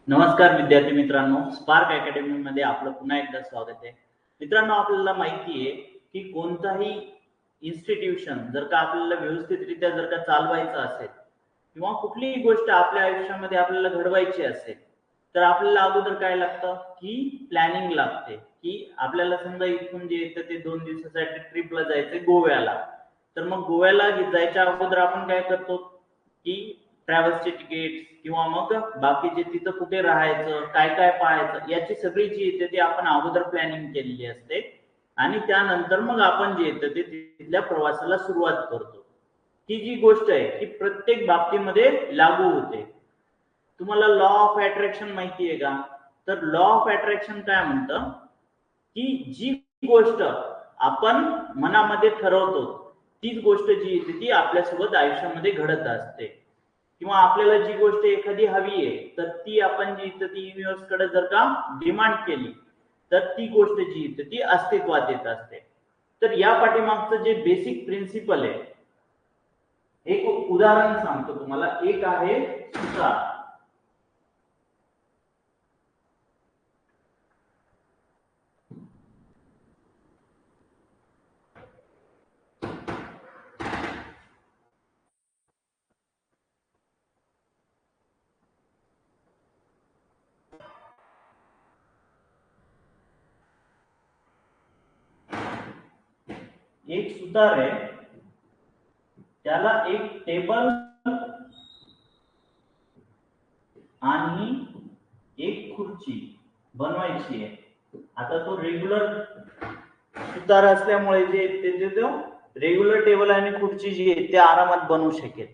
नमस्कार विद्यार्थी मित्रांनो, स्पार्क अकॅडमी मध्ये आपलं पुन्हा एकदा स्वागत आहे. मित्रांनो, आपल्याला माहिती आहे की कोणताही इन्स्टिट्यूशन जर का आपल्याला व्यवस्थितरित्या जर का चालवायचं असेल किंवा कुठलीही गोष्ट आपल्या आयुष्यामध्ये आपल्याला घडवायची असेल तर आपल्याला अगोदर काय लागतं की प्लॅनिंग लागते. की आपल्याला समजा इथून जे येतं ते 2 दिवसासाठी ट्रिपला जायचंय गोव्याला, तर मग गोव्याला जायच्या अगोदर आपण काय करतो की ट्रॅव्हल्सचे तिकीट किंवा मग बाकीचे तिथं कुठे राहायचं, काय काय पाहायचं, याची सगळी जी येते ती आपण अगोदर प्लॅनिंग केलेली असते आणि त्यानंतर मग आपण जे येतं ते तिथल्या प्रवासाला सुरुवात करतो. ही जी गोष्ट आहे ती प्रत्येक बाबतीमध्ये लागू होते. तुम्हाला लॉ ऑफ अट्रॅक्शन माहिती आहे का? तर लॉ ऑफ अट्रॅक्शन काय म्हणतं की जी गोष्ट आपण मनामध्ये ठरवतो तीच गोष्ट जी येते ती आपल्यासोबत आयुष्यामध्ये घडत असते. किंवा आपल्याला जी गोष्ट एखादी हवी आहे तर ती आपण जी ती युनिव्हर्स कडे जर का डिमांड केली तर ती गोष्ट जी येते ती अस्तित्वात येत असते. तर या पाठीमागचं जे बेसिक प्रिन्सिपल आहे, एक उदाहरण सांगतो तुम्हाला. एक आहे सुतार. एक सुतार आहे, त्याला एक टेबल आणि एक खुर्ची बनवायची आहे. आता तो रेग्युलर सुतार असल्यामुळे जे ते तो रेग्युलर टेबल आणि खुर्ची जी आहे ते आरामात बनवू शकेल.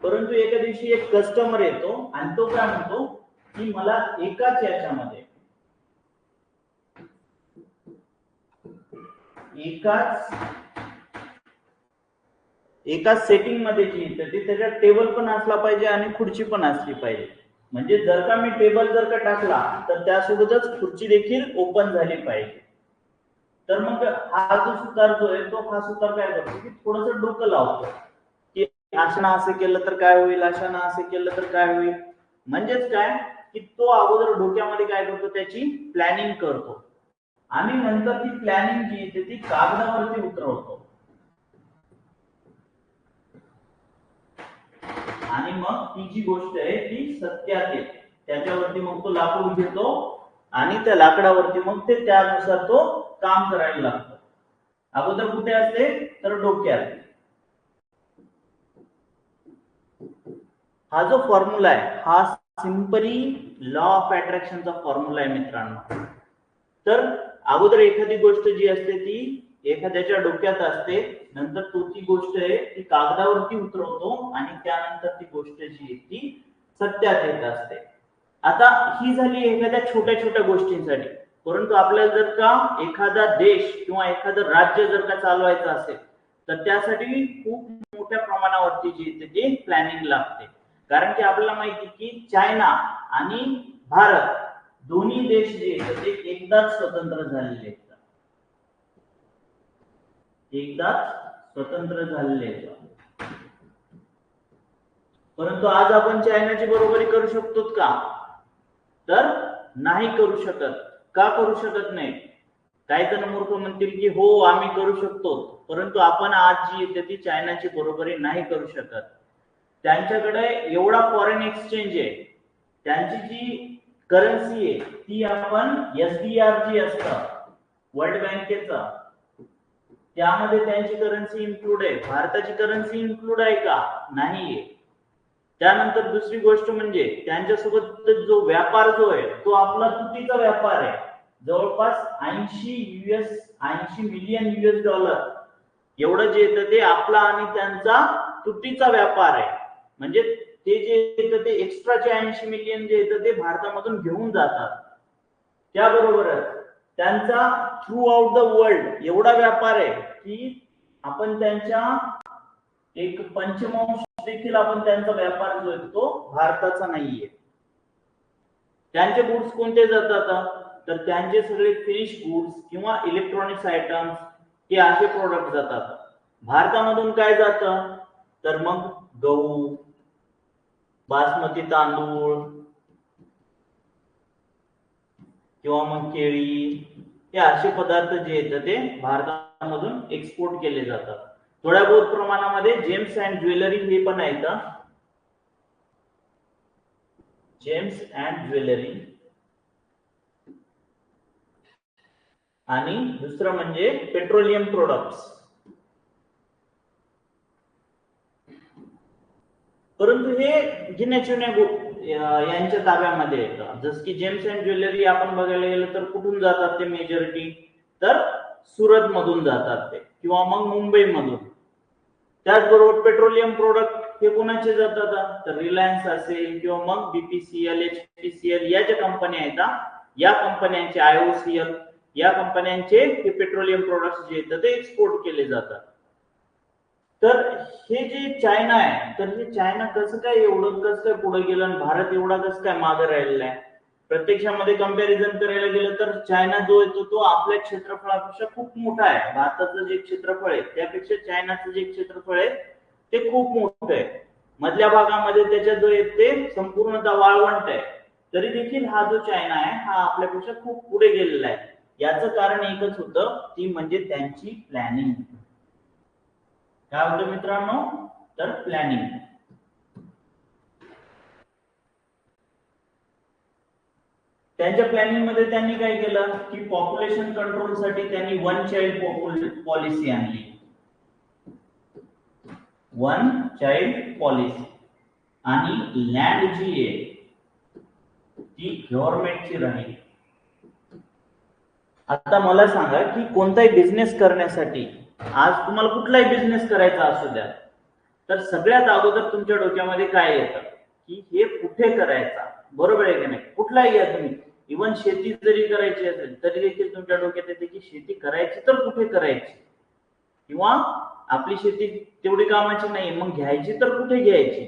परंतु एका दिवशी एक कस्टमर येतो आणि तो काय म्हणतो की मला एकाच याच्यामध्ये एकाच एकाच सेटिंग मध्ये जी येते ती त्याच्यात टेबल पण असला पाहिजे आणि खुर्ची पण असली पाहिजे. म्हणजे जर का मी टेबल जर का टाकला तर त्यासोबतच खुर्ची देखील ओपन झाली पाहिजे. तर मग हा जो सुतार जो आहे तो हा सुतार काय करतो की थोडस डोकं लावतो की अशानं असं केलं तर काय होईल, अशानं असं केलं तर काय होईल. म्हणजेच काय की तो अगोदर डोक्यामध्ये काय करतो, त्याची प्लॅनिंग करतो आणि नंतर ती प्लॅनिंग जी येते ती कागदावरती उतरवतो आणि मग ती जी गोष्ट आहे ती सत्यात येते. त्याच्यावरती मग तो लाकूड घेतो आणि त्या लाकडावरती मग ते त्यानुसार तो काम करायला लागतो. अगोदर कुठे असते तर डोक्यात. हा जो फॉर्म्युला आहे हा सिंपली लॉ ऑफ अट्रॅक्शनचा फॉर्म्युला आहे मित्रांनो. तर अगोदर एखादी गोष्ट जी असते ती एखाद्याच्या डोक्यात असते, नंतर तो ती गोष्ट आहे ती कागदावरती उतरवतो आणि त्यानंतर ती गोष्ट जी आहे ती सत्यात येत असते. आता ही झाली एखाद्या छोट्या छोट्या गोष्टींसाठी. परंतु आपल्याला जर का एखादा देश किंवा एखादं राज्य जर का चालवायचं असेल तर त्यासाठी खूप मोठ्या प्रमाणावरती जी येते ती प्लॅनिंग लागते. कारण की आपल्याला माहिती की चायना आणि भारत दोन्ही देश जे आहेत ते एकदाच स्वतंत्र झालेले आहेत. एकदाच स्वतंत्र झालेले आहेत. परंतु आज आपण चायनाची बरोबरी करू शकतो का? तर नाही करू शकत. का करू शकत नाही? काही जण मूर्ख म्हणतील की हो आम्ही करू शकतो, परंतु आपण आज जी येते ती चायनाची बरोबरी नाही करू शकत. त्यांच्याकडे एवढा फॉरेन एक्सचेंज आहे, त्यांची जी करन्सी आहे ती आपण SDR जी असतं वर्ल्ड बँकेचा, त्यामध्ये त्यांची करन्सी इन्क्लूड आहे. भारताची करन्सी इन्क्लूड आहे का? नाहीये. त्यानंतर दुसरी गोष्ट म्हणजे त्यांच्यासोबत जो व्यापार जो आहे तो आपला तुटीचा व्यापार आहे. जवळपास 80 मिलियन US डॉलर एवढं जे येतं ते आपला आणि त्यांचा तुटीचा व्यापार आहे. म्हणजे ते जे येतं ते एक्स्ट्राचे 80 मिलियन जे येतं ते भारतामधून घेऊन जातात. त्याबरोबरच त्यांचा थ्रू आउट द वर्ल्ड एवढा व्यापार आहे की आपण त्यांच्या एक पंचमांश देखील आपण त्यांचा व्यापार जो आहे तो भारताचा नाहीये. त्यांचे गुड्स कोणते जातात तर त्यांचे सगळे फिनिश गुड्स किंवा इलेक्ट्रॉनिक्स आयटम्स हे असे प्रोडक्ट जातात. भारतामधून काय जातं तर मग गहू, बासमती तांदूळ, किंवा मग केळी, हे असे पदार्थ जे आहेत ते भारतामधून एक्सपोर्ट केले जातात. थोड्या बहुत प्रमाणामध्ये जेम्स अँड ज्वेलरी हे पण आहेत. जेम्स अँड ज्वेलरी आणि दुसरं म्हणजे पेट्रोलियम प्रोडक्ट्स. परंतु हे गिण्याचुण्या यांच्या ताब्यामध्ये येतं. जसं की जेम्स अँड ज्वेलरी आपण बघायला गेलं तर कुठून जातात ते मेजॉरिटी, तर सुरत मधून जातात ते, किंवा मग मुंबई मधून. त्याचबरोबर पेट्रोलियम प्रोडक्ट हे कोणाचे जातात, तर रिलायन्स असेल किंवा मग बीपीसीएल, एचपीसीएल या ज्या कंपन्या आहेत, या कंपन्यांचे, आयओसीएल या कंपन्यांचे हे पेट्रोलियम प्रोडक्ट्स जे आहेत ते एक्सपोर्ट केले जातात. तर हे जे चायना आहे, तर हे चायना कसं काय एवढं कसं काय पुढे गेलं आणि भारत एवढा कसं काय मागे राहिलेला आहे. प्रत्यक्षामध्ये कंपॅरिझन करायला गेलं तर चायना जो येतो तो आपल्या क्षेत्रफळापेक्षा खूप मोठा आहे. भारताचं जे क्षेत्रफळ आहे त्यापेक्षा चायनाचं जे क्षेत्रफळ आहे ते खूप मोठं आहे. मधल्या भागामध्ये त्याच्या जो आहे ते संपूर्णतः वाळवंट आहे. तरी देखील हा जो चायना आहे हा आपल्यापेक्षा खूप पुढे गेलेला आहे. याचं कारण एकच होतं, ती म्हणजे त्यांची प्लॅनिंग. काय होतं मित्रांनो, तर प्लॅनिंग. त्यांच्या प्लॅनिंग मध्ये त्यांनी काय केलं की पॉप्युलेशन कंट्रोल साठी त्यांनी वन चाइल्ड पॉलिसी आणली. One child policy. आणि लँड जी आहे ती गव्हर्नमेंटची राहील. आता मला सांगा की कोणताही बिझनेस करण्यासाठी, आज तुम्हाला कुठलाही बिझनेस करायचा असू द्या, तर सगळ्यात अगोदर तुमच्या डोक्यामध्ये काय येतं की हे कुठे करायचा, बरोबर आहे की नाही. कुठलाही घ्या तुम्ही, इव्हन शेती जरी करायची असेल तरी देखील तुमच्या डोक्यात येते की शेती करायची तर कुठे करायची, किंवा आपली शेती तेवढी कामाची नाही मग घ्यायची तर कुठे घ्यायची.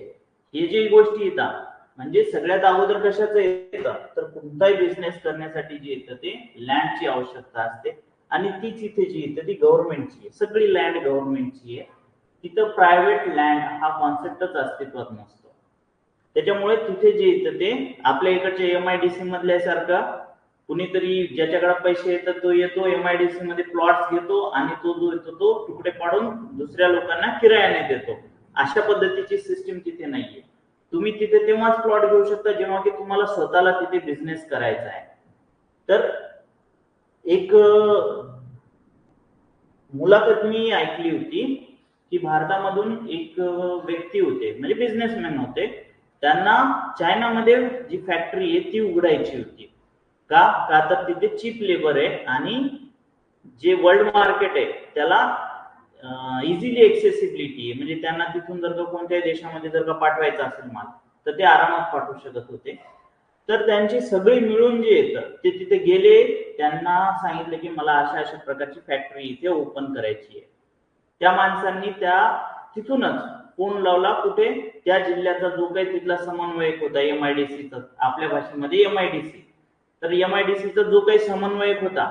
हे जे गोष्टी येतात म्हणजे सगळ्यात अगोदर कशाचं येतं, तर कोणताही बिझनेस करण्यासाठी जे येतं ते लँडची आवश्यकता असते. आणि तीच इथे जी येते ती गव्हर्नमेंटची आहे. सगळी लँड गव्हर्नमेंटची आहे. तिथं प्रायव्हेट लँड हा कॉन्सेप्टच अस्तित्वात नसतो. त्याच्यामुळे तिथे जे येतं ते आपल्या इकडच्या एमआयडीसी मधल्या सारखं कुणीतरी ज्याच्याकडे पैसे येतात तो येतो एमआयडीसी मध्ये प्लॉट्स घेतो आणि तो जो येतो तो तुकडे पाडून दुसऱ्या लोकांना किरायाने देतो. अशा पद्धतीची सिस्टीम तिथे नाहीये. तुम्ही तिथे तेव्हाच प्लॉट घेऊ शकता जेव्हा की तुम्हाला स्वतःला तिथे बिझनेस करायचा आहे. तर एक मुलाखत मी ऐकली होती की भारतामधून एक व्यक्ती होते, म्हणजे बिझनेसमॅन होते. त्यांना चायनामध्ये जी फॅक्टरी आहे ती उघडायची होती. का तर तिथे चीप लेबर आहे आणि जे वर्ल्ड मार्केट आहे त्याला इझिली एक्सेसिबिलिटी आहे. म्हणजे त्यांना तिथून जर का कोणत्याही देशामध्ये जर का पाठवायचा असेल माल तर ते आरामात पाठवू शकत होते. तर त्यांची सगळी मिळून जे येतं ते तिथे गेले, त्यांना सांगितलं की मला अशा अशा प्रकारची फॅक्टरी इथे ओपन करायची आहे. त्या माणसांनी त्या तिथूनच फोन लावला कुठे, त्या जिल्ह्याचा जो काही तिथला समन्वयक होता एमआयडीसीचा, आपल्या भाषेमध्ये एमआयडीसी, तर एमआयडीसीचा जो काही समन्वयक होता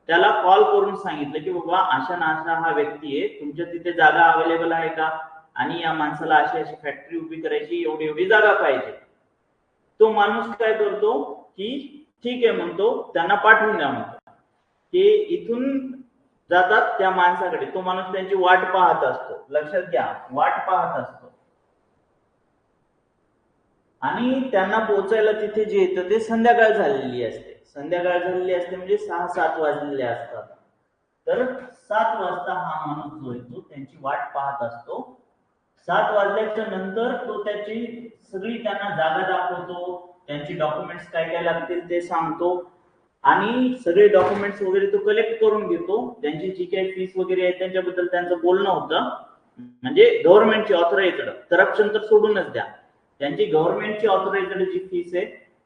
त्याला कॉल करून सांगितलं की बाबा अशा ना अशा हा व्यक्ती आहे, तुमच्या तिथे जागा अवेलेबल आहे का, आणि या माणसाला अशी अशी फॅक्टरी उभी करायची, एवढी एवढी जागा पाहिजे. तो माणूस काय करतो की ठीक आहे म्हणतो, त्यांना पाठवून द्या म्हणतो. ते इथून जातात त्या माणसाकडे, तो माणूस त्यांची वाट पाहत असतो. लक्षात घ्या, वाट पाहत असतो. आणि त्यांना पोहोचायला तिथे जे येतं ते संध्याकाळ झालेली असते. संध्याकाळ झालेली असते म्हणजे 6-7 वाजलेले असतात. तर 7 वाजता हा माणूस जो येतो त्यांची वाट पाहत असतो. 7 वाजल्याच्या नंतर तो त्याची सगळी त्यांना जागा दाखवतो, त्यांची डॉक्युमेंट्स काय काय लागतील ते सांगतो आणि सगळे डॉक्युमेंट्स वगैरे तो कलेक्ट करून घेतो. त्यांची जी काही फीस वगैरे आहे त्यांच्याबद्दल त्यांचं बोलणं होतं. म्हणजे गव्हर्नमेंटची ऑथराइज्ड, करप्शन तर सोडूनच द्या, त्यांची गव्हर्नमेंटची ऑथराइज्ड जी फीस आहे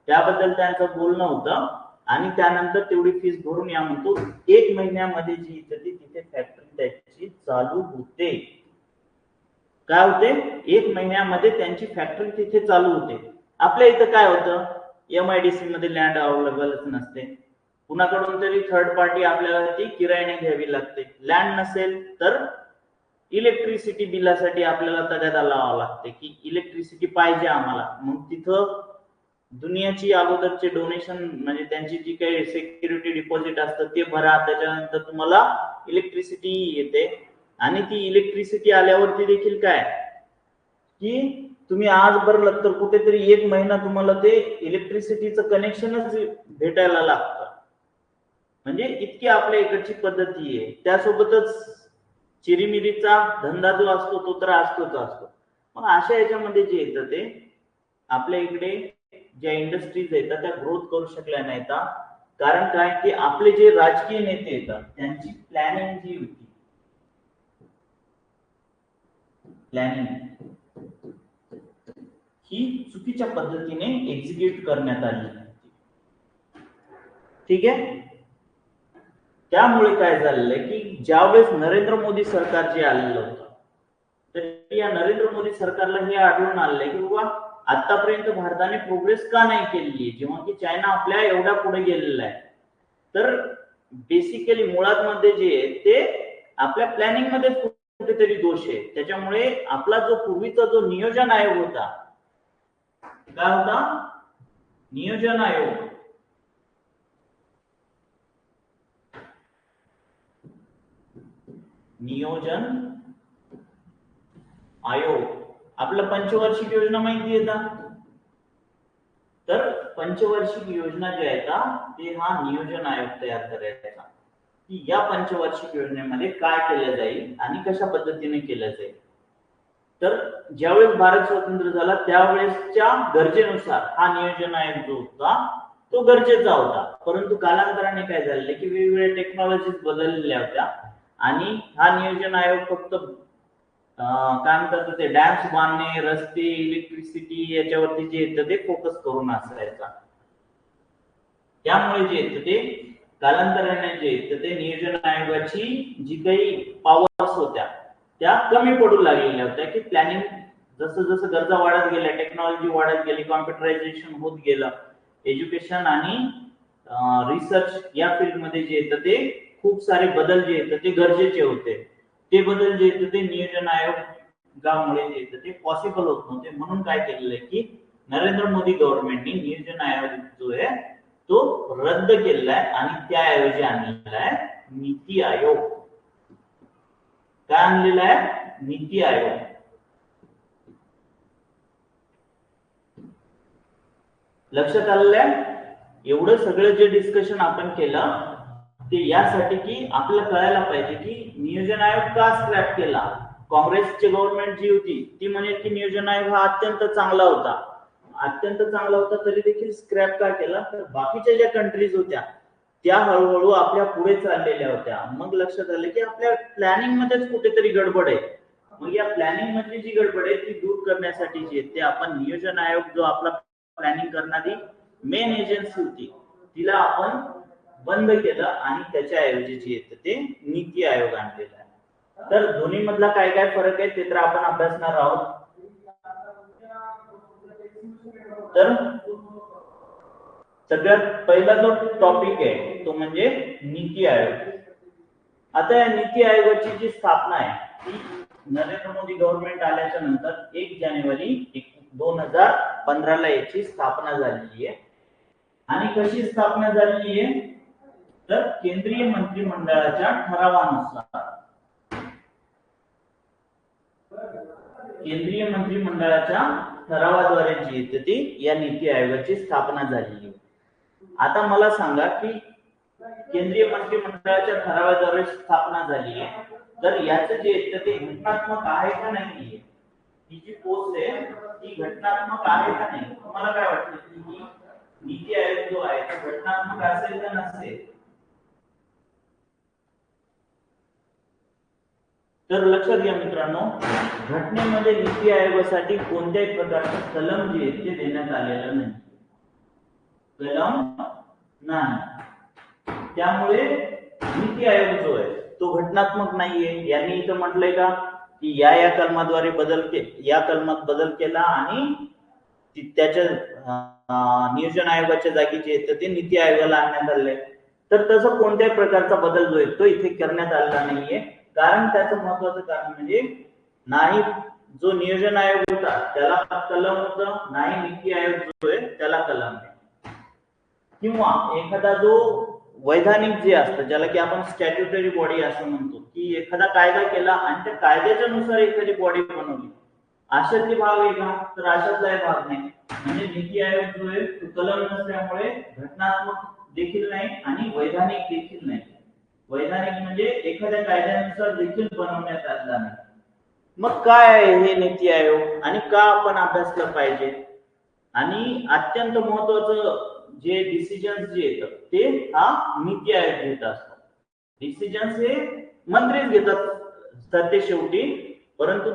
त्याबद्दल त्यांचं बोलणं होतं. आणि त्यानंतर तेवढी फीस भरून या म्हणतो. 1 महिन्यामध्ये जी येते तिथे फॅक्टरी त्याची चालू होते. काय होते, 1 महिन्यामध्ये त्यांची फॅक्टरी तिथे चालू होते. आपल्या इथं काय होतं, एमआयडीसी मध्ये लँड अवेलेबलच नसते, कुणाकडून तरी थर्ड पार्टी आपल्याला ती किरायाने घ्यावी लागते. लँड नसेल तर इलेक्ट्रिसिटी बिलासाठी आपल्याला तगादा लावावा लागते की इलेक्ट्रिसिटी पाहिजे आम्हाला. मग तिथं दुनियाची अगोदरचे डोनेशन म्हणजे त्यांची जी काही सिक्युरिटी डिपॉझिट असतं ते भरा, त्याच्यानंतर तुम्हाला इलेक्ट्रिसिटी येते. आणि ती इलेक्ट्रिसिटी आल्यावरती देखील काय की तुम्ही आज भरलं तर कुठेतरी 1 महिना तुम्हाला ते इलेक्ट्रिसिटीचं कनेक्शनच भेटायला लागतं. म्हणजे इतकी आपल्या इकडची पद्धती आहे. त्यासोबतच चिरीमिरीचा धंदा जो असतो तो तर असतो. मग अशा याच्यामध्ये जे येतं ते आपल्या इकडे ज्या इंडस्ट्रीज येतात त्या ग्रोथ करू शकल्या नाहीत. कारण काय की आपले जे राजकीय नेते येतात त्यांची प्लॅनिंग जी होती, प्लॅनिंग ही चुकीच्या पद्धतीने एक्झिक्यूट करण्यात आली. ठीक आहे. त्यामुळे काय झालेलं की ज्यावेळेस नरेंद्र मोदी सरकार जे आलेलं होतं तर या नरेंद्र मोदी सरकारला हे आढळून आलंय की बाबा आतापर्यंत भारताने प्रोग्रेस का नाही केली, जेव्हा की चायना आपल्या एवढ्या पुढे गेलेला आहे. तर बेसिकली मुळात मध्ये जे आहे ते आपल्या प्लॅनिंग मध्ये कुठेतरी दोष आहे. त्याच्यामुळे आपला जो पूर्वीचा जो नियोजन आयोग होता, काय होता? नियोजन आयोग. नियोजन आयोग आपलं पंचवार्षिक योजना माहिती आहे का? तर पंचवार्षिक योजना जे आहे का ते हा नियोजन आयोग तयार करायचा की या पंचवार्षिक योजनेमध्ये काय केलं जाईल आणि कशा पद्धतीने केलं जाईल. तर ज्यावेळेस भारत स्वतंत्र झाला त्यावेळेसच्या गरजेनुसार हा नियोजन आयोग जो होता तो गरजेचा होता. परंतु कालांतराने काय झालेलं की वेगवेगळ्या टेक्नॉलॉजीज बदललेल्या होत्या आणि हा नियोजन आयोग फक्त काय म्हणतात ते डॅम्स बांधणे, रस्ते, इलेक्ट्रिसिटी याच्यावरती जे येतं ते फोकस करून असायचा. त्यामुळे जे येतं ते कालांतराने जे येतं ते नियोजन आयोगाची जी काही पॉवर्स होत्या त्या कमी पडू लागलेल्या होत्या की प्लॅनिंग जसं जसं गरजा वाढत गेल्या, टेक्नॉलॉजी वाढत गेली, कॉम्प्युटरायझेशन होत गेलं, एज्युकेशन आणि रिसर्च या फील्डमध्ये जे येतं ते खूप सारे बदल जे येतं ते गरजेचे होते. ते बदल जे येतं ते नियोजन आयोगामुळे जे येतं ते पॉसिबल होत नव्हते. म्हणून काय केलेलं आहे की नरेंद्र मोदी गव्हर्नमेंटने नियोजन आयोग जो आहे तो रद्द केलेला आहे आणि त्याऐवजी आणलेला आहे नीती आयोग. काय आणलेला आहे? नीती आयोग. लक्षात आलेलं आहे? एवढं सगळं जे डिस्कशन आपण केलं ते यासाठी की आपल्याला कळायला पाहिजे की नियोजन आयोग का स्क्रॅप केला. काँग्रेसची गव्हर्नमेंट जी होती ती म्हणेल की नियोजन आयोग हा अत्यंत चांगला होता तरी देखील स्क्रॅप का केला. तर बाकीच्या ज्या कंट्रीज होत्या त्या हळूहळू आपल्या पुढे चाललेल्या होत्या. मग लक्षात आलं की आपल्या प्लॅनिंग मध्येच कुठेतरी गडबड आहे. मग या प्लॅनिंग मधली जी गडबड आहे ती दूर करण्यासाठी जे ते आपण नियोजन आयोग जो आपला प्लॅनिंग करणारी मेन एजन्सी होती तिला आपण बंद केलं आणि त्याच्याऐवजी जे येतं ते नीती आयोग आणलेला आहे. तर दोन्ही मधला काय काय फरक आहे ते तर आपण अभ्यासणार आहोत. तर सगळ्यात पहिला जो टॉपिक आहे तो म्हणजे नीती आयोग. आता या नीती आयोगाची जी स्थापना आहे ती नरेंद्र मोदी गव्हर्नमेंट आल्याच्या नंतर 1 जानेवारी 2015 ला याची स्थापना झालेली आहे. आणि कशी स्थापना झालेली आहे तर केंद्रीय मंत्रिमंडळाच्या ठरावानुसार केंद्रीय मंत्रिमंडळाच्या ठरावाद्वारे जी येते ती या नीती आयोगाची स्थापना झालेली. आता मला सांगा की केंद्रीय मंत्रिमंडळाच्या ठरावाद्वारे स्थापना झाली आहे तर याचं जे येतं ते घटनात्मक आहे का नाही, ही जी पोस्ट आहे ती घटनात्मक आहे का नाही. तुम्हाला काय वाटतं की ही नीती आयोग जो आहे तो घटनात्मक असेल का नसेल. तर लक्षात घ्या मित्रांनो, घटनेमध्ये नीती आयोगासाठी कोणत्याही प्रकारचं कलम जे आहे ते देण्यात आलेलं नाही. कलम नाही. त्यामुळे नीती आयोग जो आहे तो घटनात्मक नाहीये. यांनी इथं म्हटलंय का की या कलमाद्वारे या कलमात बदल केला आणि त्याच्या नियोजन आयोगाच्या जागी जे येतं ते नीती आयोगाला आणण्यात आलंय. तर तसं कोणत्याही प्रकारचा बदल जो आहे तो इथे करण्यात आलेला नाहीये. कारण त्याचं महत्वाचं कारण म्हणजे नाही जो नियोजन आयोग होता त्याला कलम होतं, नाही नीती आयोग जो आहे त्याला कलम आहे. किंवा एखादा जो वैधानिक जे असतं, ज्याला की आपण स्टॅट्युटरी बॉडी असं म्हणतो, की एखादा कायदा केला आणि त्या कायद्याच्या नुसार एखादी बॉडी बनवली, अशातले भाग आहे का? तर अशातला भाग नाही. म्हणजे नीती आयोग जो आहे तो कलम नसल्यामुळे घटनात्मक देखील नाही आणि वैधानिक देखील नाही. वैधानिक म्हणजे एखाद्या कायद्यानुसार देखील बनवण्यात आलेला नाही. मग काय आहे हे नीती आयोग आणि का आपण अभ्यासलं पाहिजे? आणि अत्यंत महत्वाचं जे डिसिजन्स जे येतात ते हा नीती आयोग घेत असतात. डिसिजन्स हे मंत्रीच घेतात सत्य शेवटी, परंतु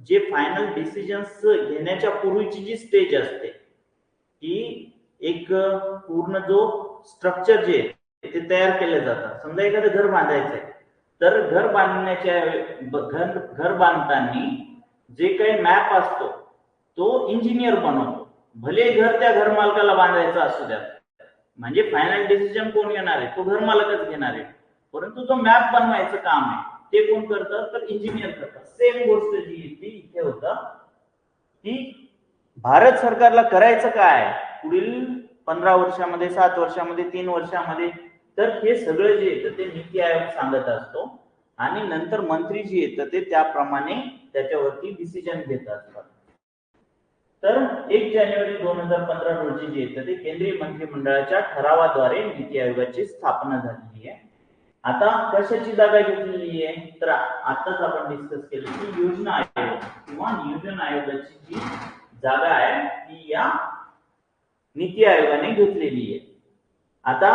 जे फायनल डिसिजन्स घेण्याच्या पूर्वीची जी स्टेज असते ती एक पूर्ण जो स्ट्रक्चर जे ते तयार केले जातात. समजा एखादं घर बांधायचंय, तर घर बांधताना जे काही मॅप असतो तो इंजिनियर बनवतो. भले घर त्या घर मालकाला बांधायचं असू द्या, म्हणजे फायनल डिसिजन कोण घेणार आहे? तो घर मालकच घेणार आहे. परंतु जो मॅप बनवायचं काम आहे ते कोण करतात? तर इंजिनियर करतात. सेम गोष्ट जी ती इथे होतं, की भारत सरकारला करायचं काय पुढील 15 वर्षामध्ये, 7 वर्षामध्ये, 3 वर्षामध्ये, तर हे सगळं जे येतं ते नीती आयोग सांगत असतो आणि नंतर मंत्री जे येतं ते त्याप्रमाणे त्याच्यावरती डिसिजन घेत असतात. तर 1 जानेवारी 2015 रोजी जे येतं ते केंद्रीय मंत्रिमंडळाच्या ठरावाद्वारे नीती आयोगाची स्थापना झालेली आहे. आता कशाची जागा घेतलेली आहे? तर आताच आपण डिस्कस केलं की योजना आयोग किंवा नियोजन आयोगाची जी जागा आहे ती या नीती आयोगाने घेतलेली आहे. आता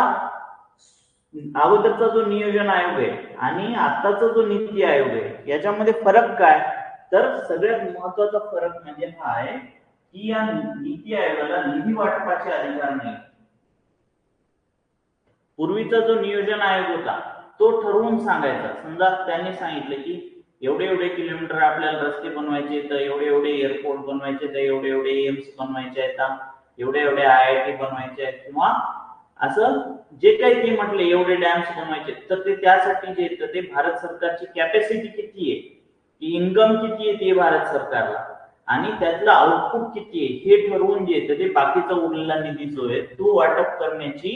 अगोदरचा जो नियोजन आयोग आहे आणि आताचा जो नीती आयोग आहे याच्यामध्ये फरक काय? तर सगळ्यात महत्वाचा फरक म्हणजे हा आहे की या नीती आयोगाला निधी वाटपाचे अधिकार नाही. पूर्वीचा जो नियोजन आयोग होता तो ठरवून सांगायचा. समजा त्यांनी सांगितलं की एवढे एवढे किलोमीटर आपल्याला रस्ते बनवायचे, तर एवढे एवढे एअरपोर्ट बनवायचे, तर एवढे एवढे एम्स बनवायचे आहेत, एवढे एवढे IIT बनवायचे आहेत, किंवा असं जे काही ते म्हटले एवढे डॅम्स बनवायचे, तर ते त्यासाठी जे येतं ते भारत सरकारची कॅपॅसिटी किती आहे, की इन्कम किती आहे ते भारत सरकारला, आणि त्यातलं आउटपुट किती आहे हे ठरवून जे येतं ते बाकीचा उरलेला निधी जो आहे तो वाटप करण्याची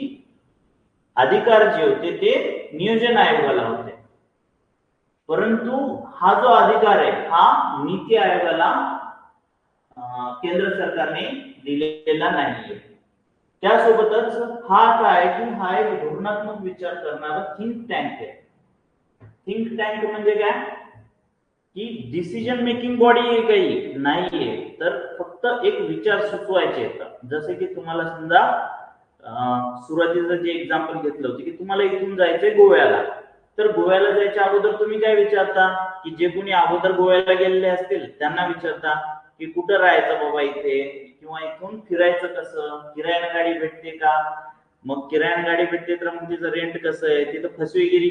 अधिकार जे होते ते नियोजन आयोगाला होते. परंतु हा जो अधिकार आहे हा नीती आयोगाला केंद्र सरकारने दिलेला नाहीये. त्यासोबतच हा काय की हा एक धोरणात्मक विचार करणारा थिंक टँक आहे. थिंक टँक म्हणजे काय की डिसिजन मेकिंग बॉडी काही नाहीये, तर फक्त एक विचार सुचवायचे येतात. जसे की तुम्हाला समजा सुरुवातीचं जे एक्झाम्पल घेतलं होतं की तुम्हाला इथून जायचंय गोव्याला, तर गोव्याला जायच्या अगोदर तुम्ही काय विचारता की जे कोणी अगोदर गोव्याला गेलेले असतील त्यांना विचारता की कुठं राहायचं बाबा इथे, किंवा इथून फिरायचं कसं, किरायानं गाडी भेटते का, मग किरायानं गाडी भेटते तर मग तिचं रेंट कसं आहे, तिथं फसवेगिरी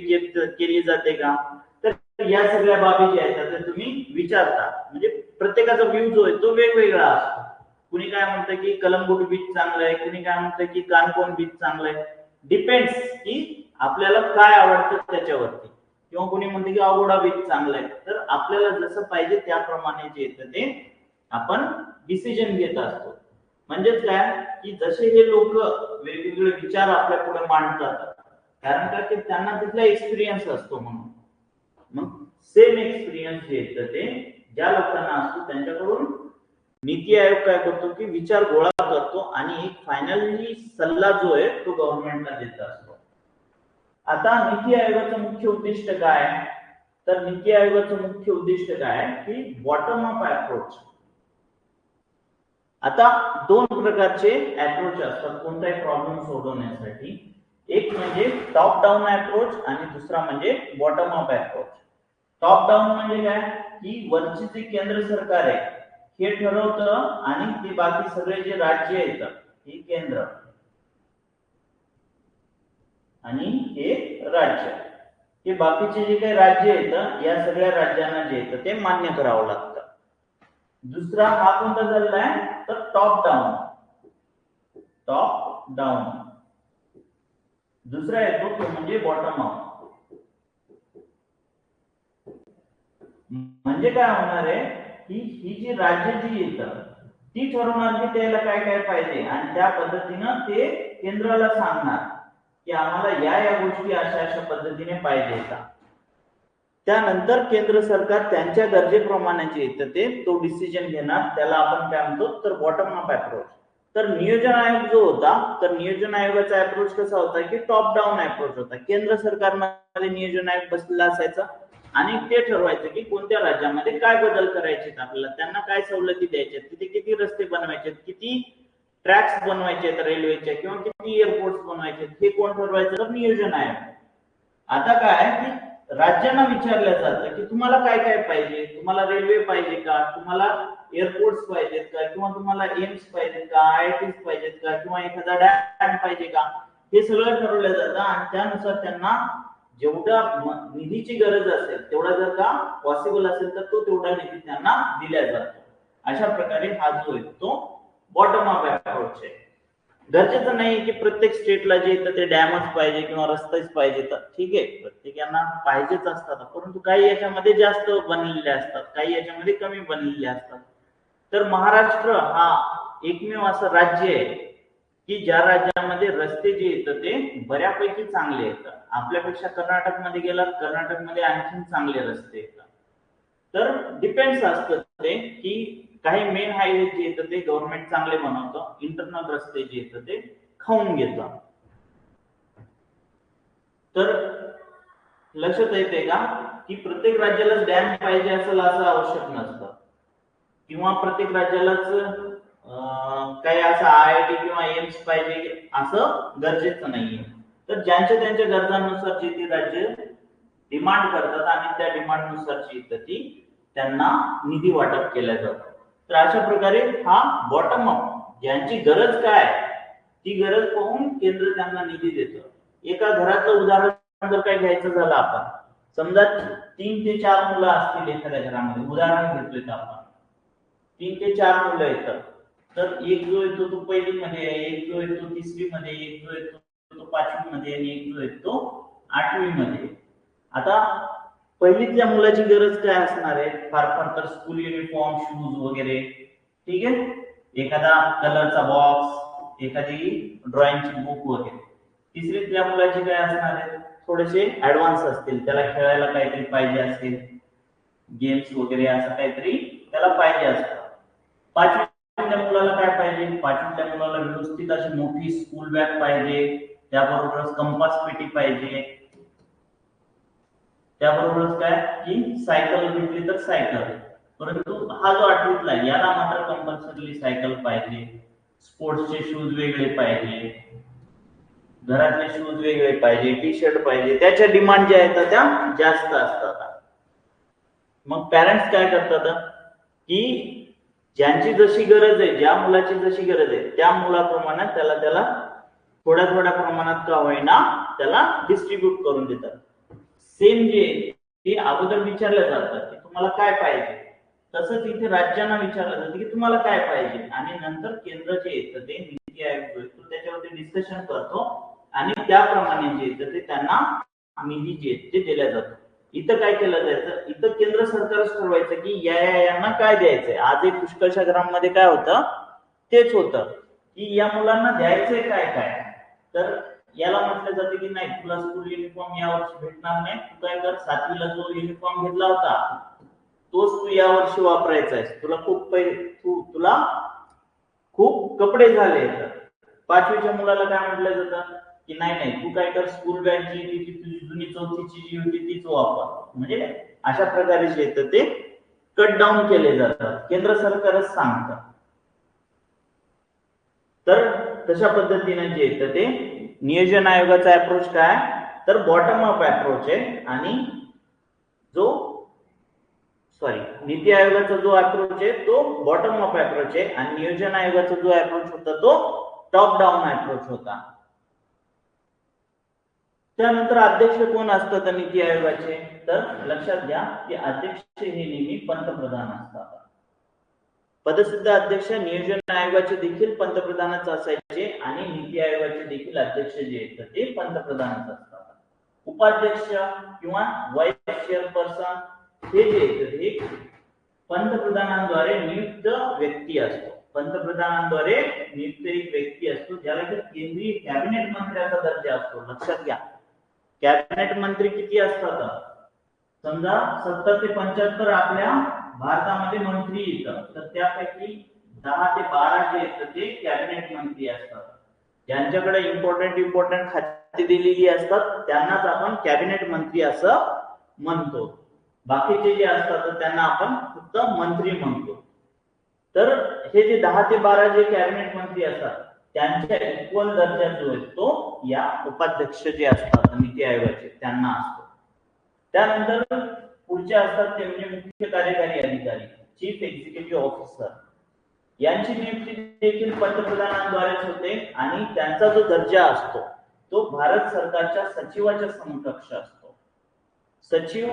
केली जाते का, तर या सगळ्या बाबी ज्या आहेत त्या तुम्ही विचारता. म्हणजे प्रत्येकाचा व्ह्यू जो आहे तो वेगवेगळा असतो. कुणी काय म्हणतं की कलंगूट बीच चांगलं आहे, कुणी काय म्हणतं की कानकोन बीच चांगलं आहे. डिपेंड्स की आपल्याला काय आवडतं त्याच्यावरती. किंवा कोणी म्हणते की अगोडा बीच चांगला आहे. तर आपल्याला जसं पाहिजे त्याप्रमाणे जे येतं ते आपण डिसिजन घेत असतो. म्हणजेच काय की जसे हे लोक वेगवेगळे विचार आपल्या पुढे मांडतात, कारण का की त्यांना तिथला एक्सपिरियन्स असतो. म्हणून मग सेम एक्सपिरियन्स जे येतं ते ज्या लोकांना असतो त्यांच्याकडून नीती आयोग काय करतो की विचार गोळा करतो आणि एक फायनली सल्ला जो आहे तो गव्हर्नमेंटला देत असतो. आता नीती आयोगाचं मुख्य उद्दिष्ट काय? तर नीती आयोगाचं मुख्य उद्दिष्ट काय की बॉटम अप अप्रोच. आता दोन प्रकारचे अप्रोच असतात कोणताही प्रॉब्लेम सोडवण्यासाठी. एक म्हणजे टॉप डाऊन अप्रोच आणि दुसरा म्हणजे bottom up approach. Top down म्हणजे काय की वरची जे केंद्र सरकार आहे हे ठरवतं आणि ते बाकी सगळे जे राज्य येतात हे केंद्र आणि हे राज्य, हे बाकीचे जे काही राज्य येतं या सगळ्या राज्यांना जे येतं ते मान्य करावं लागतं. दुसरा हा कोणता झालेला आहे तर टॉप डाऊन. टॉप डाऊन दुसरा येतो तो म्हणजे बॉटम अप. म्हणजे काय होणार आहे ही जी राज्य जी येतात ती ठरवणार की त्याला काय काय पाहिजे आणि त्या पद्धतीनं ते केंद्राला सांगणार की आम्हाला या गोष्टी अशा अशा पद्धतीने पाहिजे का. त्यानंतर केंद्र सरकार त्यांच्या गरजेप्रमाणे जे येतं ते तो डिसिजन घेणार, त्याला आपण काय म्हणतो तर बॉटम अप अप्रोच. तर नियोजन आयोग जो होता तर नियोजन आयोगाचा अप्रोच कसा होता की टॉप डाऊन अप्रोच होता. केंद्र सरकारमध्ये नियोजन आयोग बसलेला असायचा आणि ते ठरवायचं की कोणत्या राज्यामध्ये काय बदल करायचे आपल्याला, त्यांना काय सवलती द्यायच्या, तिथे किती रस्ते बनवायचे, किती ट्रॅक्स बनवायचे आहेत रेल्वेच्या किंवा किती एअरपोर्ट बनवायचे, हे कोण ठरवायचं तर नियोजन आयोग. आता काय की राज्यांना विचारलं जातं की तुम्हाला काय काय पाहिजे, तुम्हाला रेल्वे पाहिजे का, तुम्हाला एअरपोर्ट्स पाहिजेत का, किंवा तुम्हाला एम्स पाहिजेत का, IITs पाहिजेत का, किंवा एखादा डॅम पाहिजे का, हे सगळं ठरवलं जातं आणि त्यानुसार त्यांना जेवढा निधीची गरज असेल तेवढा जर का पॉसिबल असेल तर तो तेवढा निधी त्यांना दिला जातो. अशा प्रकारे हा जो आहे तो बॉटम अप अप्रोच आहे. गरजेचं नाही की प्रत्येक स्टेटला जे येतं ते डॅमच पाहिजे किंवा रस्तेच पाहिजे, तर ठीक आहे प्रत्येकांना पाहिजेच असतात, परंतु काही याच्यामध्ये जास्त बनलेले असतात, काही याच्यामध्ये कमी बनलेले असतात. तर महाराष्ट्र हा एकमेव असं राज्य आहे की ज्या राज्यामध्ये रस्ते जे येतं ते बऱ्यापैकी चांगले येतात. आपल्यापेक्षा कर्नाटकमध्ये गेलात, कर्नाटकमध्ये आणखीन चांगले रस्ते येतात. तर डिपेंड्स असतं ते की काही मेन हायवे जे येतं ते गव्हर्नमेंट चांगले बनवतं, इंटरनल रस्ते जे येतं ते खाऊन घेतं. तर लक्षात येते का की प्रत्येक राज्याला डॅम पाहिजे असेल असं आवश्यक नसतं, किंवा प्रत्येक राज्यालाच काही असं IIT किंवा एम्स पाहिजे असं गरजेचं नाहीये. तर ज्यांच्या त्यांच्या गरजांनुसार जे ते राज्य डिमांड करतात आणि त्या डिमांडनुसार जी येतं ती त्यांना निधी वाटप केला जातो. तर अशा प्रकारे हा बॉटम अप, ज्यांची गरज काय ती गरज पाहून केंद्र त्यांना निधी देतं. एका घराचं उदाहरण जर काय घ्यायचं झालं, आपण समजा 3 ते 4 मुलं असतील एखाद्या घरामध्ये, उदाहरण घेतलेत आपण, 3 ते 4 मुलं येतात, तर एक जो येतो तो पहिलीमध्ये आहे, एक जो येतो तिसरीमध्ये, एक जो येतो तो 5वी मध्ये आणि एक जो येतो 8वी मध्ये. आता पहिलीतल्या मुलाची गरज काय असणार आहे, फार फार तर स्कूल युनिफॉर्म, शूज वगैरे, ठीक आहे, एखादा कलरचा बॉक्स, एखादी ड्रॉइंगची बुक वगैरे. तिसरीतल्या मुलाची काय असणार आहे, थोडेसे ऍडव्हान्स असतील, त्याला खेळायला काहीतरी पाहिजे असेल, गेम्स वगैरे असं काहीतरी त्याला पाहिजे असतं. 5वीतल्या मुलाला काय पाहिजे, 5वीतल्या मुलाला व्यवस्थित अशी मोठी स्कूल बॅग पाहिजे, त्याबरोबरच कंपास पेटी पाहिजे, त्याबरोबरच काय की सायकल घेतली तर सायकल. परंतु हा जो 8वीतला आहे याला मात्र कंपल्सरी सायकल पाहिजे, स्पोर्ट्सचे शूज वेगळे पाहिजे, घरातले शूज वेगळे पाहिजे, टी शर्ट पाहिजे, त्याच्या डिमांड ज्या आहेत त्या जास्त असतात. मग पॅरेंट्स काय करतात की ज्यांची जशी गरज आहे, ज्या मुलाची जशी गरज आहे त्या मुलाप्रमाणे त्याला थोड्या थोड्या प्रमाणात का होईना त्याला डिस्ट्रीब्यूट करून देतात. सेम जे ते अगोदर विचारलं जातं की तुम्हाला काय पाहिजे, तसंच इथे राज्यांना विचारलं जातं की तुम्हाला काय पाहिजे, आणि नंतर केंद्र जे येतं ते नीती आयोग जो येतो त्याच्यावरती डिस्कशन करतो आणि त्याप्रमाणे जे येतं ते त्यांना निधी जे ते दिल्या जातो. इथं काय केलं जायचं, इथं केंद्र सरकारच ठरवायचं की यांना काय द्यायचंय. आज एक पुष्कळशा ग्राममध्ये काय होतं तेच होतं की या मुलांना द्यायचंय काय काय. तर याला म्हटलं जाते की नाही, तुला स्कूल युनिफॉर्म यावर्षी भेटणार नाही, तू काय कर, 7वीला जो युनिफॉर्म घेतला होता तोच तू यावर्षी वापरायचा आहे, तुला खूप कपडे झाले. 5वीच्या मुलाला काय म्हटलं जातं की नाही नाही, तू काय कर, स्कूल बॅग जी तुझी जुनी 4थीची जी होती तीच वापर. म्हणजे अशा प्रकारे जे येतं ते कट डाऊन केले जातात, केंद्र सरकारच सांगतं. तर तशा पद्धतीने जे येतं ते नियोजन आयोगाचा अप्रोच काय तर बॉटम अप अप्रोच आहे, आणि जो नीती आयोगाचा जो अप्रोच आहे तो बॉटम अप अप्रोच आहे, आणि नियोजन आयोगाचा जो अप्रोच होता तो टॉप डाऊन अप्रोच होता. त्यानंतर अध्यक्ष कोण असतात नीती आयोगाचे, तर लक्षात घ्या की अध्यक्ष हे नेहमी पंतप्रधान असतात. पदसिद्ध अध्यक्ष नियोजन आयोगाचे देखील पंतप्रधानच असायचे आणि नीती आयोगाचे देखील अध्यक्ष जे आहेत ते पंतप्रधानच असतात. उपाध्यक्ष किंवा व्हाईस चेअरपर्सन हे जे आहेत हे पंतप्रधानांद्वारे नियुक्त व्यक्ती असतो. पंतप्रधानांद्वारे नियुक्त एक व्यक्ती असतो ज्याला की केंद्रीय कॅबिनेट मंत्र्याचा दर्जा असतो. लक्षात घ्या, कॅबिनेट मंत्री किती असतात? समजा 70 ते 75 आपल्या भारतामध्ये मंत्री येतात, तर त्यापैकी 10 ते 12 जे आहेत ते कॅबिनेट मंत्री असतात. ज्यांच्याकडे इम्पॉर्टंट खाती दिलेली असतात त्यांनाच आपण कॅबिनेट मंत्री असं म्हणतो. बाकीचे जे असतात त्यांना आपण फक्त मंत्री म्हणतो. तर हे जे 10 ते 12 जे कॅबिनेट मंत्री असतात त्यांच्या इक्वल दर्जा जो आहे तो या उपाध्यक्ष जे असतात नीती आयोगाचे त्यांना असतो. त्यानंतर पुढचे असतात ते म्हणजे मुख्य कार्यकारी अधिकारी, चीफ एक्झिक्युटिव्ह ऑफिसर. यांची नियुक्ती देखील पंतप्रधानांद्वारेच होते आणि त्यांचा जो दर्जा असतो तो भारत सरकारच्या सचिवाच्या समकक्ष असतो. सचिव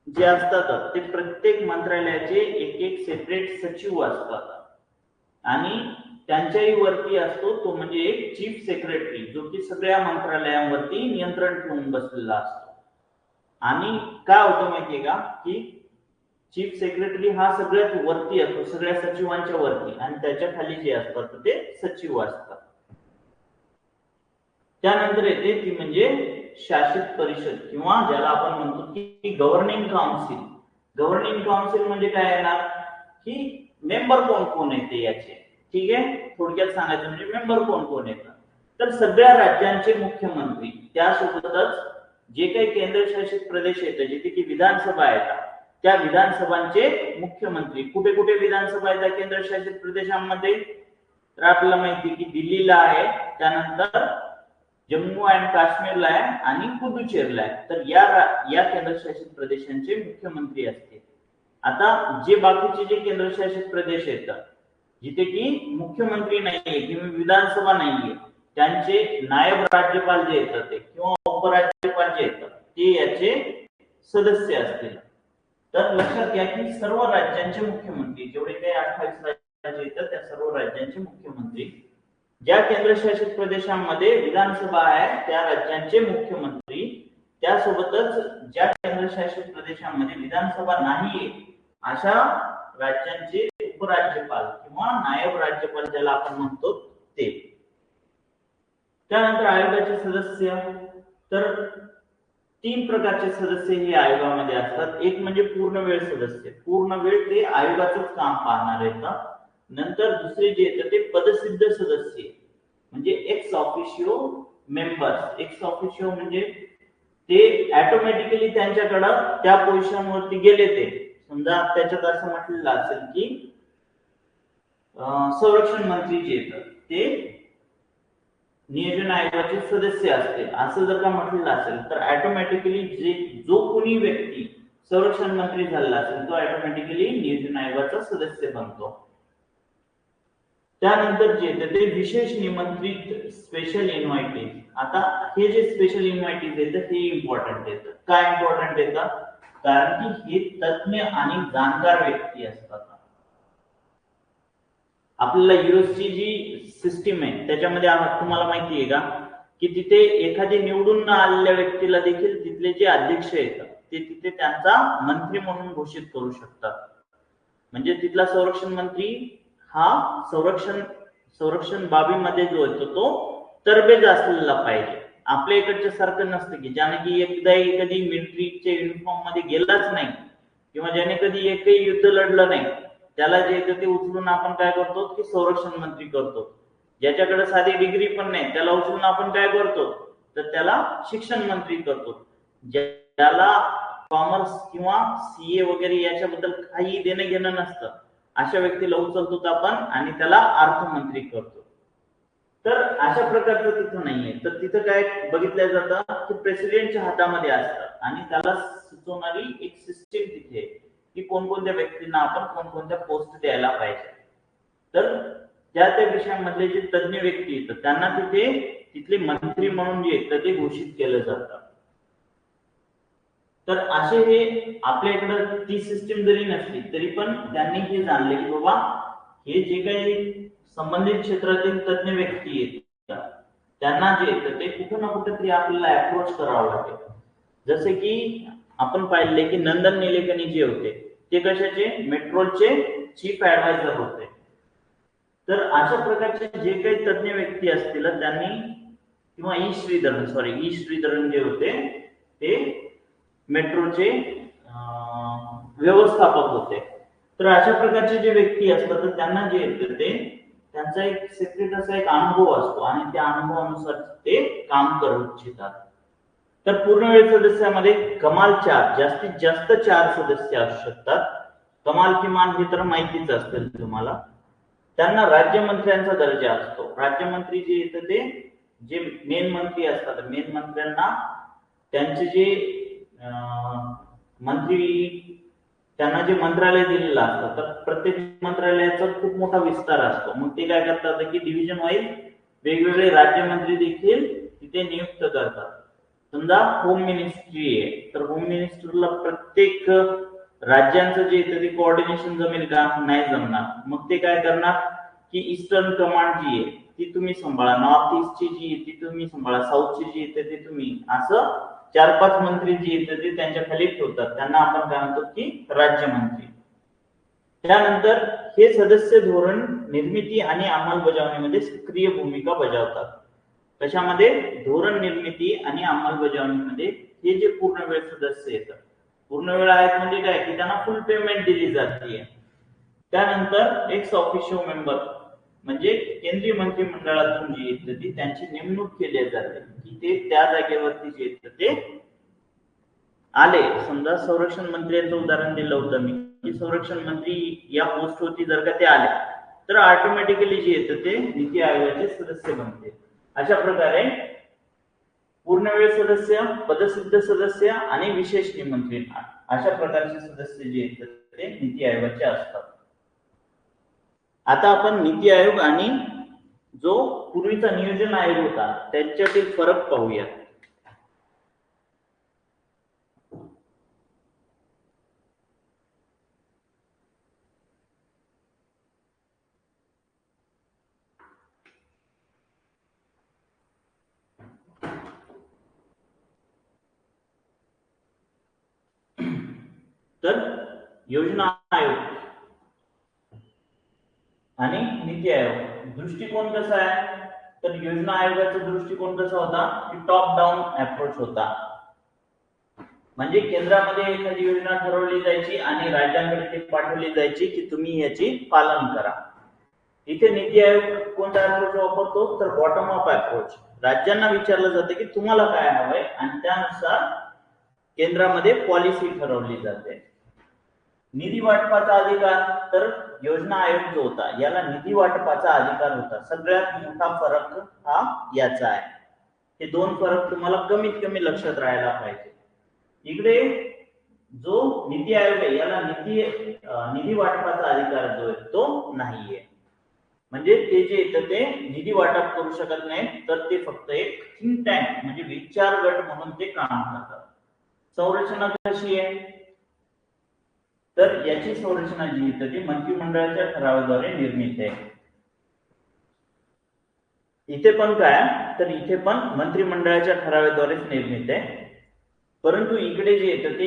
जे असतात ते प्रत्येक मंत्रालयाचे एक सेपरेट सचिव असतात आणि त्यांच्याही वरती असतो तो म्हणजे एक चीफ सेक्रेटरी, जो की सगळ्या मंत्रालयांवरती नियंत्रण ठेवून बसलेला असतो. आणि काय होतं माहितीये का की चीफ सेक्रेटरी हा सगळ्यात वरती असतो, सगळ्या सचिवांच्या वरती, आणि त्याच्या खाली जे असतात ते सचिव असतात. त्यानंतर येते ती म्हणजे शासित परिषद किंवा ज्याला आपण म्हणतो की गव्हर्निंग काउन्सिल. गव्हर्निंग काउन्सिल म्हणजे काय येणार की मेंबर कोण कोण येते याचे. ठीक आहे, थोडक्यात सांगायचं म्हणजे मेंबर कोण कोण येतात. तर सगळ्या राज्यांचे मुख्यमंत्री, त्यासोबतच जे काही केंद्रशासित प्रदेश येतात जिथे की विधानसभा येतात त्या विधानसभांचे मुख्यमंत्री. कुठे कुठे विधानसभा येतात केंद्रशासित प्रदेशांमध्ये? तर आपल्याला माहिती की दिल्लीला आहे, त्यानंतर जम्मू अँड काश्मीरला आहे आणि पुदुचेरीला आहे. तर या केंद्रशासित प्रदेशांचे मुख्यमंत्री असते. आता जे बाकीचे जे केंद्रशासित प्रदेश येतात जिथे की मुख्यमंत्री नाहीये किंवा विधानसभा नाहीये त्यांचे नायब राज्यपाल जे येतात ते किंवा उपराज्यपाल जे येतात ते याचे सदस्य असतील. तर लक्षात घ्या की सर्व राज्यांचे मुख्यमंत्री, जेवढे काही 28 राज्य येतात त्या सर्व राज्यांचे मुख्यमंत्री, ज्या केंद्रशासित प्रदेशांमध्ये विधानसभा आहे त्या राज्यांचे मुख्यमंत्री, त्यासोबतच ज्या केंद्रशासित प्रदेशांमध्ये विधानसभा नाहीये अशा राज्यांचे उपराज्यपाल किंवा नायब राज्यपाल ज्याला आपण म्हणतो ते. त्यानंतर आयोगाचे सदस्य, तर 3 प्रकारचे सदस्य हे आयोगामध्ये असतात. एक म्हणजे पूर्ण वेळ सदस्य, पूर्ण वेळ ते आयोगाचंच काम पाहणार येतात. नंतर दुसरे जे येतात ते पदसिद्ध सदस्य म्हणजे ex officio members. Ex officio म्हणजे ते ऑटोमॅटिकली त्यांच्याकडं त्या पोझिशन वरती गेले. ते समजा त्याच्यात असं म्हटलेलं असेल की संरक्षण मंत्री जे येतात ते नियोजन आयोगाचे सदस्य असतील असं जर का म्हटलेलं असेल तर ऑटोमॅटिकली जो कोणी व्यक्ती संरक्षण मंत्री झालेला असेल तो ऑटोमॅटिकली नियोजन आयोगाचा सदस्य बनतो. त्यानंतर जे येतं ते विशेष निमंत्रित, स्पेशल इन्व्हायटेड. आता हे जे स्पेशल इन्व्हायटेड येतं हे इम्पॉर्टंट येतं. काय इम्पॉर्टंट येतं? कारण की हे तज्ञ आणि जाणकार व्यक्ती असतात. आपल्याला युएसची जी सिस्टीम आहे त्याच्यामध्ये तुम्हाला माहिती आहे का की तिथे एखादी निवडून न आलेल्या व्यक्तीला देखील तिथले जे अध्यक्ष येतात ते तिथे त्यांचा मंत्री म्हणून घोषित करू शकतात. म्हणजे तिथला संरक्षण मंत्री हा संरक्षण बाबीमध्ये जो येतो तो तरबेज असलेला पाहिजे. आपल्या इकडच्या सारखं नसतं की ज्याने की कधी मिलिटरीच्या युनिफॉर्म मध्ये गेलाच नाही किंवा ज्याने कधी एकही युद्ध लढलं नाही त्याला जे येतं ते उचलून आपण काय करतो की संरक्षण मंत्री करतो. ज्याच्याकडे साधी डिग्री पण नाही त्याला उचलून आपण काय करतो तर त्याला शिक्षण मंत्री करतो. ज्याला कॉमर्स किंवा सीए वगैरे याच्याबद्दल काही देणं घेणं नसतं अशा व्यक्तीला उचलतो आपण आणि त्याला अर्थमंत्री करतो. तर अशा प्रकारचं तिथं नाहीये. तर तिथं काय बघितलं जातं की प्रेसिडेंटच्या हातामध्ये असतात आणि त्याला सुचवणारी एक सिस्टीम तिथे की कोणकोणत्या व्यक्तींना आपण कोणकोणत्या पोस्ट द्यायला पाहिजे. तर त्या विषयांमधले जे तज्ञ व्यक्ती येतात त्यांना तिथले मंत्री म्हणून जे येतं ते घोषित केलं जातं. तर असे हे आपल्या इकडं ती सिस्टीम जरी नसली तरी पण त्यांनी हे जाणले की बाबा हे जे काही संबंधित क्षेत्रातील तज्ञ व्यक्ती आहेत त्यांना जे येतं ते कुठं ना कुठेतरी आपल्याला अप्रोच करावं लागेल. जसे की आपण पाहिले की नंदन निलेकणी जे होते ते कशाचे? मेट्रोचे चीफ ऍडवायझर होते. तर अशा प्रकारचे जे काही तज्ञ व्यक्ती असतील त्यांनी, किंवा ई श्रीधरन जे होते ते मेट्रोचे व्यवस्थापक होते. तर अशा प्रकारचे जे व्यक्ती असतात तर त्यांना जे येतं ते त्यांचा एक सेक्रेट असा एक अनुभव असतो आणि त्या अनुभवानुसार ते काम करू इच्छितात. तर पूर्णवेळ सदस्यामध्ये कमाल 4, जास्तीत जास्त 4 सदस्य असू शकतात. कमाल किमान हे तर माहितीच असेल तुम्हाला. त्यांना राज्यमंत्र्यांचा दर्जा असतो. राज्यमंत्री जे येतं ते जे मेन मंत्री असतात, मेन मंत्र्यांना त्यांचे जे मंत्री त्यांना जे मंत्रालय दिलेलं असतं तर प्रत्येक मंत्रालयाचा खूप मोठा विस्तार असतो. मग ते काय करतात की डिव्हिजन वाईज वेगवेगळे राज्यमंत्री देखील तिथे नियुक्त करतात. समजा होम मिनिस्ट्री आहे तर होम मिनिस्टरला प्रत्येक राज्यांचं जे येतं ते कोऑर्डिनेशन जमेल का? नाही जमणार. मग ते काय करणार की ईस्टर्न कमांड जी आहे ती तुम्ही सांभाळा, नॉर्थ ईस्टची जी आहे ती तुम्ही सांभाळा, साऊथची जी येते ते तुम्ही, असं 4-5 मंत्री जे येतात ते त्यांच्या खाली ठेवतात. त्यांना आपण काय म्हणतो की राज्यमंत्री. त्यानंतर हे सदस्य धोरण निर्मिती आणि अंमलबजावणीमध्ये सक्रिय भूमिका बजावतात. कशामध्ये? धोरण निर्मिती आणि अंमलबजावणीमध्ये हे जे पूर्णवेळ सदस्य येतात. पूर्णवेळ आहेत म्हणजे काय की त्यांना फुल पेमेंट दिली जाते. त्यानंतर एक्स ऑफिशियो मेंबर म्हणजे केंद्रीय मंत्रिमंडळातून जी येतं ती त्यांची नेमणूक केली जाते की ते त्या जागेवरती जे येतं ते आले. समजा संरक्षण मंत्र्यांचं उदाहरण दिलं होतं मी की संरक्षण मंत्री या पोस्टवरती जर का ते आले तर ऑटोमॅटिकली जे येतं ते नीती आयोगाचे सदस्य बनते. अशा प्रकारे पूर्णवेळ सदस्य, पदसिद्ध सदस्य आणि विशेष निमंत्रित अशा प्रकारचे सदस्य जे येतात ते नीती आयोगाचे असतात. आता आपण नीती आयोग आणि जो पूर्वीचा नियोजन आयोग होता त्यांच्यातील फरक पाहूया. तर योजना आयोग आणि नीती आयोग दृष्टिकोन कसा आहे? तर योजना आयोगाचा दृष्टिकोन कसा होता की टॉप डाऊन अप्रोच होता. म्हणजे केंद्रामध्ये एखादी योजना ठरवली जायची आणि राज्यांकडे ती पाठवली जायची की तुम्ही याची पालन करा. इथे नीती आयोग कोणता अप्रोच वापरतो? तर बॉटम अप अप्रोच. राज्यांना विचारलं जातं की तुम्हाला काय हवंय आणि त्यानुसार केंद्रामध्ये पॉलिसी ठरवली जाते. निधी वाटपाचा अधिकार, तर योजना आयोग जो होता याला निधी वाटपाचा अधिकार होता. सगळ्यात मोठा फरक हा याचा आहे. हे दोन फरक तुम्हाला कमीत कमी लक्षात राहायला पाहिजे. इकडे जो नीती आयोग आहे याला निधी वाटपाचा अधिकार जो आहे तो नाहीये. म्हणजे ते जे येतं ते निधी वाटप करू शकत नाही, तर ते फक्त एक थिंक टँक म्हणजे विचार गट म्हणून ते काम करतात. संरचना कशी आहे? तर याची संरचना जी येते ती मंत्रिमंडळाच्या ठरावाद्वारे निर्मित आहे. इथे पण काय? तर इथे पण मंत्रिमंडळाच्या ठरावाद्वारेच निर्मित आहे. परंतु इकडे जे येतं ते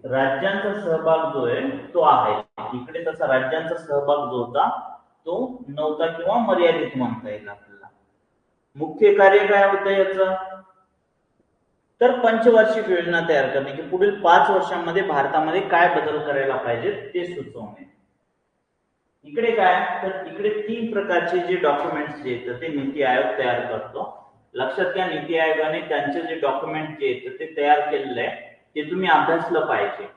राज्यांचा सहभाग जो आहे तो आहे. इकडे तसा राज्यांचा सहभाग जो होता तो नव्हता किंवा मर्यादित म्हणता येईल आपल्याला. मुख्य कार्य काय होतं याचं? तर पंचवार्षिक योजना तयार करणे की पुढील 5 वर्षांमध्ये भारतामध्ये काय बदल करायला पाहिजे ते सुचवणे. इकडे काय? तर इकडे 3 प्रकारचे जे डॉक्युमेंट्स जे येतात ते नीती आयोग तयार करतो. लक्षात घ्या, नीती आयोगाने त्यांचे जे डॉक्युमेंट जे येतात ते तयार केलेले आहे ते तुम्ही अभ्यासलं पाहिजे.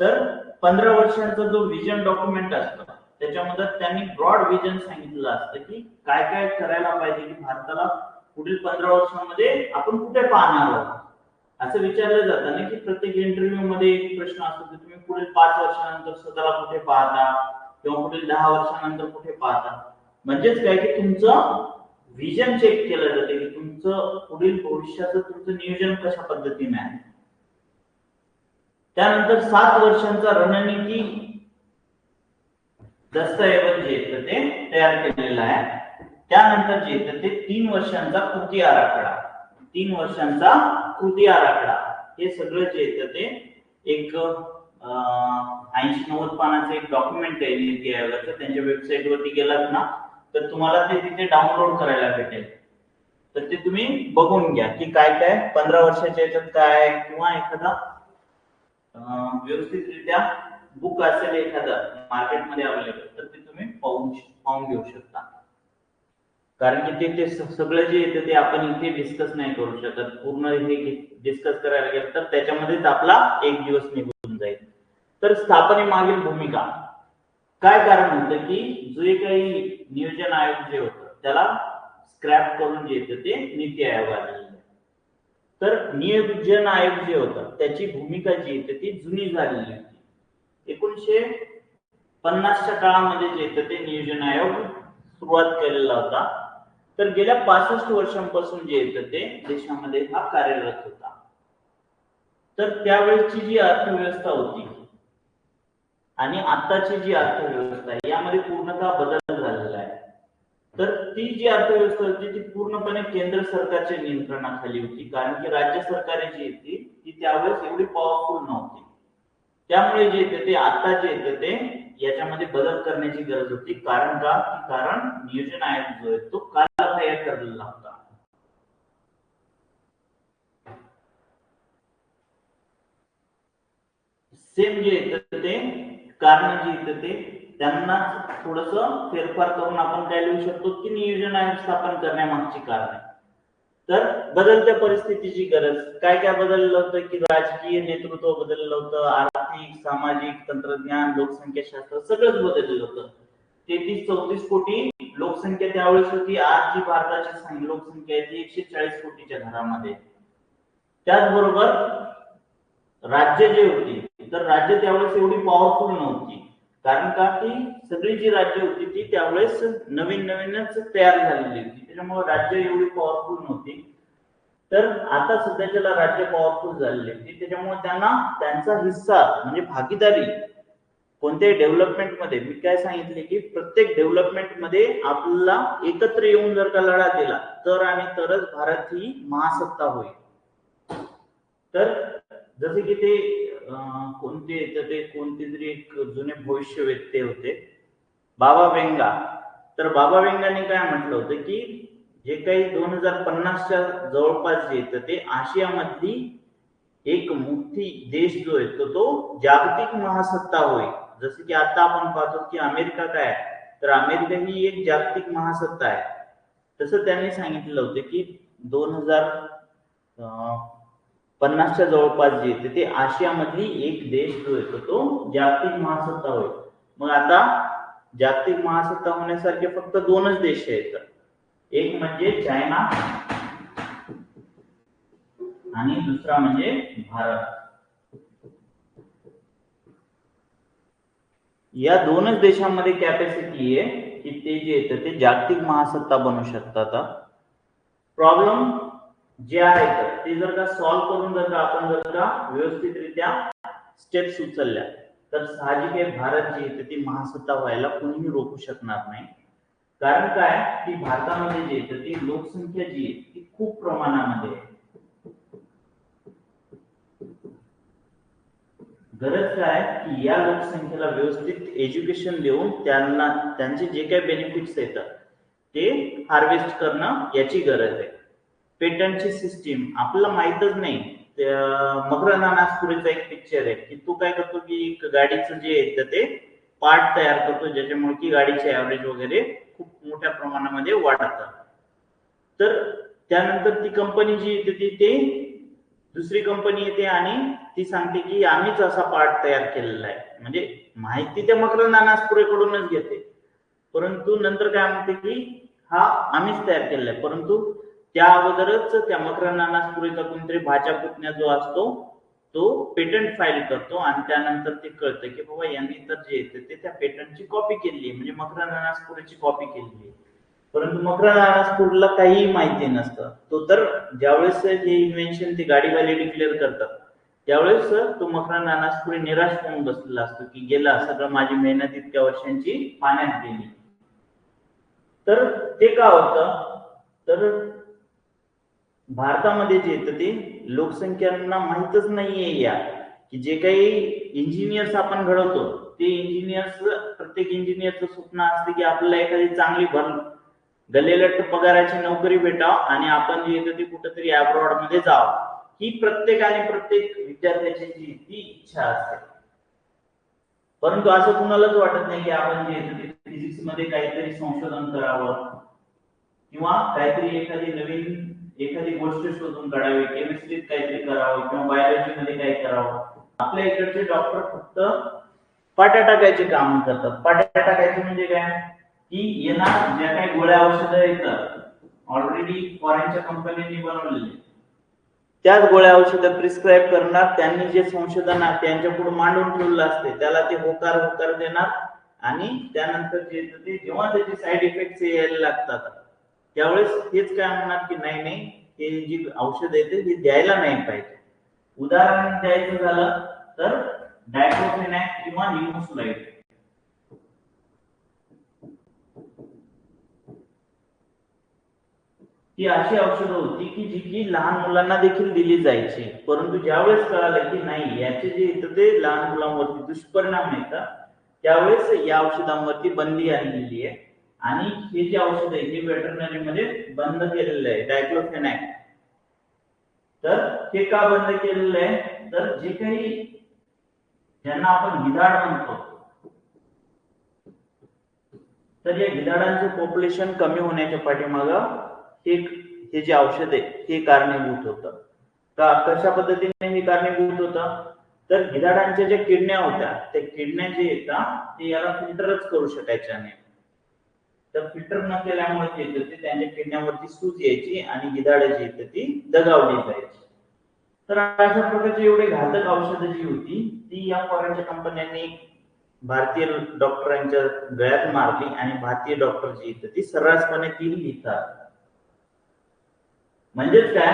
तर 15 वर्षांचा जो विजन डॉक्युमेंट असतो त्याच्यामध्ये त्यांनी ब्रॉड विजन सांगितलं असतं की काय काय करायला पाहिजे की भारताला पुढील 15 वर्षांमध्ये आपण कुठे पाहणार आहोत. असं विचारलं जातं ना की प्रत्येक इंटरव्ह्यू मध्ये एक प्रश्न असतो की तुम्ही पुढील 5 वर्षानंतर स्वतःला कुठे पाहता किंवा पुढील 10 वर्षानंतर कुठे पाहता. म्हणजेच काय की तुमचं विजन चेक केलं जाते की तुमचं पुढील भविष्याचं तुमचं नियोजन कशा पद्धतीने आहे. त्यानंतर 7 वर्षांचा रणनीती दस्तऐवज जे येतं ते तयार केलेलं आहे. त्यानंतर जे येतं ते 3 वर्षांचा कृती आराखडा, 3 वर्षांचा कृती आराखडा हे सगळं जे येतं ते एक 80-90 पानाचं एक डॉक्युमेंट आहे नीती आयोगाचं. त्यांच्या वेबसाईट वरती गेलात ना तर तुम्हाला ते तिथे डाउनलोड करायला भेटेल. तर ते तुम्ही बघून घ्या की काय काय 15 वर्षाच्या याच्यात काय आहे, किंवा एखादा व्यवस्थितरित्या बुक असेल एखादं मार्केटमध्ये अवेलेबल, तर ते तुम्ही पाहून घेऊ शकता. कारण की ते सगळं जे येतं ते आपण इथे डिस्कस नाही करू शकत. पूर्ण हे डिस्कस करायला गेलं तर त्याच्यामध्येच आपला एक दिवस निघून जाईल. तर स्थापनेमागील भूमिका काय कारण होतं की जे काही नियोजन आयोग जे होतं त्याला स्क्रॅप करून जे येतं ते नीती आयोग आलेलं. तर नियोजन आयोग जे होतं त्याची भूमिका जी येते ती जुनी झालेली होती. 1950च्या काळामध्ये जे येतं ते नियोजन आयोग सुरुवात केलेला होता. तर गेल्या 65 वर्षांपासून जे येतं ते देशामध्ये हा कार्यरत होता. तर त्यावेळेची जी अर्थव्यवस्था होती आणि आताची जी अर्थव्यवस्था आहे यामध्ये पूर्णतः बदल झालेला आहे. तर ती जी अर्थव्यवस्था होती ती पूर्णपणे केंद्र सरकारच्या नियंत्रणाखाली होती, कारण की राज्य सरकारे जी होती ती त्यावेळेस एवढी पॉवरफुल नव्हती. त्यामुळे जे येते ते आता जे येते ते याच्यामध्ये बदल करण्याची गरज होती. कारण नियोजन आयोग जो आहे तो कालबाह्य ठरलेला होता. सेम जे येतं ते कारण जे येतं ते त्यांना थोडस फेरफार करून आपण काय लिहू शकतो की नियोजन आयोग स्थापन करण्यामागची कारण. तर बदलत्या परिस्थितीची गरज काय काय बदललं होतं की राजकीय नेतृत्व बदललं होतं, आर्थिक, सामाजिक, तंत्रज्ञान, लोकसंख्या शास्त्र सगळंच बदललं होतं. 33-34 कोटी लोकसंख्या त्यावेळेस होती. आज जी भारताची लोकसंख्या आहे ती 140 कोटीच्या घरामध्ये. त्याचबरोबर राज्य जे होती तर राज्य त्यावेळेस एवढी पॉवरफुल नव्हती, कारण का की सगळी जी राज्य होती ती त्यावेळेस नवीनच तयार झालेली होती. त्याच्यामुळे राज्य एवढी पॉवरफुल नव्हती. तर आता सध्याच्याला राज्य पॉवरफुल झालेली होती. त्याच्यामुळे त्यांना त्यांचा हिस्सा म्हणजे भागीदारी कोणत्याही डेव्हलपमेंट मध्ये, मी काय सांगितले की प्रत्येक डेव्हलपमेंट मध्ये आपल्याला एकत्र येऊन जर का लढा दिला तर आणि तरच भारत ही महासत्ता होईल. तर जसे की ते कोणते तरी एक जुने भविष्यवेत्ते होते बाबा वेंगा. तर बाबा वेंगाने काय म्हटलं होतं की जे काही 2050च्या जवळपास जे येतं ते आशियामधली एक मोठी देश जो आहे तो जागतिक महासत्ता होईल. जसं की आता आपण पाहतो की अमेरिका काय आहे, तर अमेरिका ही एक जागतिक महासत्ता आहे. तसं त्यांनी सांगितलं होतं की 2050च्या जवळपास जे येते ते आशियामधली एक देश जो येतो तो जागतिक महासत्ता होईल. मग आता जागतिक महासत्ता होण्यासारखे फक्त 2च देश आहेत, एक म्हणजे चायना आणि दुसरा म्हणजे भारत. या 2च देशांमध्ये कॅपॅसिटी आहे की ते जे येतं ते जागतिक महासत्ता बनू शकतात. प्रॉब्लेम जे आहेत ते जर का सॉल्व्ह करून जर का व्यवस्थितरित्या स्टेप्स उचलल्या तर साहजिक आहे भारत जी येते ती महासत्ता व्हायला कोणीही रोखू शकणार नाही. कारण काय की भारतामध्ये जे येतं ती लोकसंख्या जी आहे ती खूप प्रमाणामध्ये आहे. गरज काय की या लोकसंख्येला व्यवस्थित एज्युकेशन देऊन त्यांना त्यांचे जे काही बेनिफिट्स येतात ते हार्वेस्ट करणं याची गरज आहे. पेटंटची सिस्टीम आपल्याला माहितच नाही. मकरंद अनासपुरेचा एक पिक्चर आहे की तू काय करतो की गाडीचं जे येतं ते पार्ट तयार करतो ज्याच्यामुळे की गाडीचे ऍव्हरेज वगैरे खूप मोठ्या प्रमाणामध्ये वाढतात. तर त्यानंतर ती कंपनी जी येते ती दुसरी कंपनी येते आणि ती सांगते की आम्हीच असा पार्ट तयार केलेला आहे. म्हणजे माहिती त्या मकरंद अनासपुरेकडूनच घेते, परंतु नंतर काय म्हणते की हा आम्हीच तयार केलेला आहे. परंतु त्या अगोदरच त्या मकरंद अनासपुरेचा कोणतरी भाचा पुतण्या जो असतो तो पेटंट फाईल करतो आणि त्यानंतर ते कळतं की बाबा यांनी तर जे येते ते त्या पेटंटची कॉपी केली आहे, म्हणजे मकरंद अनासपुरेची कॉपी केली आहे. परंतु मकरंद अनासपुरेला काहीही माहिती नसतं. तो तर ज्यावेळेस हे इन्व्हेन्शन ते गाडीवाले डिक्लेअर करतात त्यावेळेस तो मकरंद अनासपुरे निराश होऊन बसलेला असतो की गेला सगळं माझी मेहनत इतक्या वर्षांची पाण्यात गेली. तर ते का होतं तर भारतामध्ये जे येतं ते लोकसंख्यांना माहीतच नाहीये या की जे काही इंजिनियर्स आपण घडवतो ते इंजिनियर्स, प्रत्येक इंजिनियरचं स्वप्न असतं की आपल्याला एखादी चांगली गल्लेलट्ट पगाराची नोकरी भेटाव आणि आपण जे येतं ते कुठेतरी अब्रॉड मध्ये जावं, ही प्रत्येक विद्यार्थ्याची जी ती इच्छा असते. परंतु असं कुणालाच वाटत नाही की आपण जे येतं ते फिजिक्स मध्ये काहीतरी संशोधन करावं किंवा काहीतरी एखादी गोष्ट शोधून काढावी, केमिस्ट्रीत काहीतरी करावं किंवा बायोलॉजी मध्ये काही करावं. आपल्या इकडचे डॉक्टर फक्त पाट्या टाकायचे काम करतात. पाट्या टाकायचे म्हणजे काय की येणार ज्या काही गोळ्या औषधं येतात ऑलरेडी फॉरेनच्या कंपन्यांनी बनवलेले, त्याच गोळ्या औषधं प्रिस्क्राईब करणार, त्यांनी जे संशोधन त्यांच्या पुढे मांडून ठेवलेलं असते त्याला ते होकार देणार आणि त्यानंतर जे येतं ते जेव्हा त्याचे साईड इफेक्ट यायला लागतात त्यावेळेस हेच काय म्हणणार की नाही हे जी औषध येते ते द्यायला नाही पाहिजे. उदाहरण द्यायचं झालं तर डायक्लोफेनॅक किंवा निमोसुलाइड, ही अशी औषधं होती की जी की लहान मुलांना देखील दिली जायची. परंतु ज्यावेळेस कळालं की नाही याचे जे येतं ते लहान मुलांवरती दुष्परिणाम येतात त्यावेळेस या औषधांवरती बंदी आणलेली आहे आणि हे जे औषध आहे हे वेटरनरी मध्ये बंद केलेलं आहे, डायक्लोफेनॅक. तर हे का बंद केलेलं आहे तर जे काही ज्यांना आपण गिधाड म्हणतो तर या गिधाडांचं पॉप्युलेशन कमी होण्याच्या पाठीमागं हे जे औषध आहे हे कारणीभूत होतं. का कशा पद्धतीने हे कारणीभूत होतं तर गिधाडांच्या ज्या किडण्या होत्या त्या किडण्या जे येतात ते याला फिल्टरच करू शकायच्या नाही. तर फिल्टर न केल्यामुळे जे येतं ते त्यांच्या किडण्यावरती सूज यायची आणि गिधाडं जी येतं ती दगावली जायची. तर अशा प्रकारची एवढी घातक औषधं जी होती ती या फॉरेनच्या कंपन्यांनी भारतीय डॉक्टरांच्या गळ्यात मारली आणि भारतीय डॉक्टर जी येतं ती सर्रासपणे ती लिहितात. म्हणजेच काय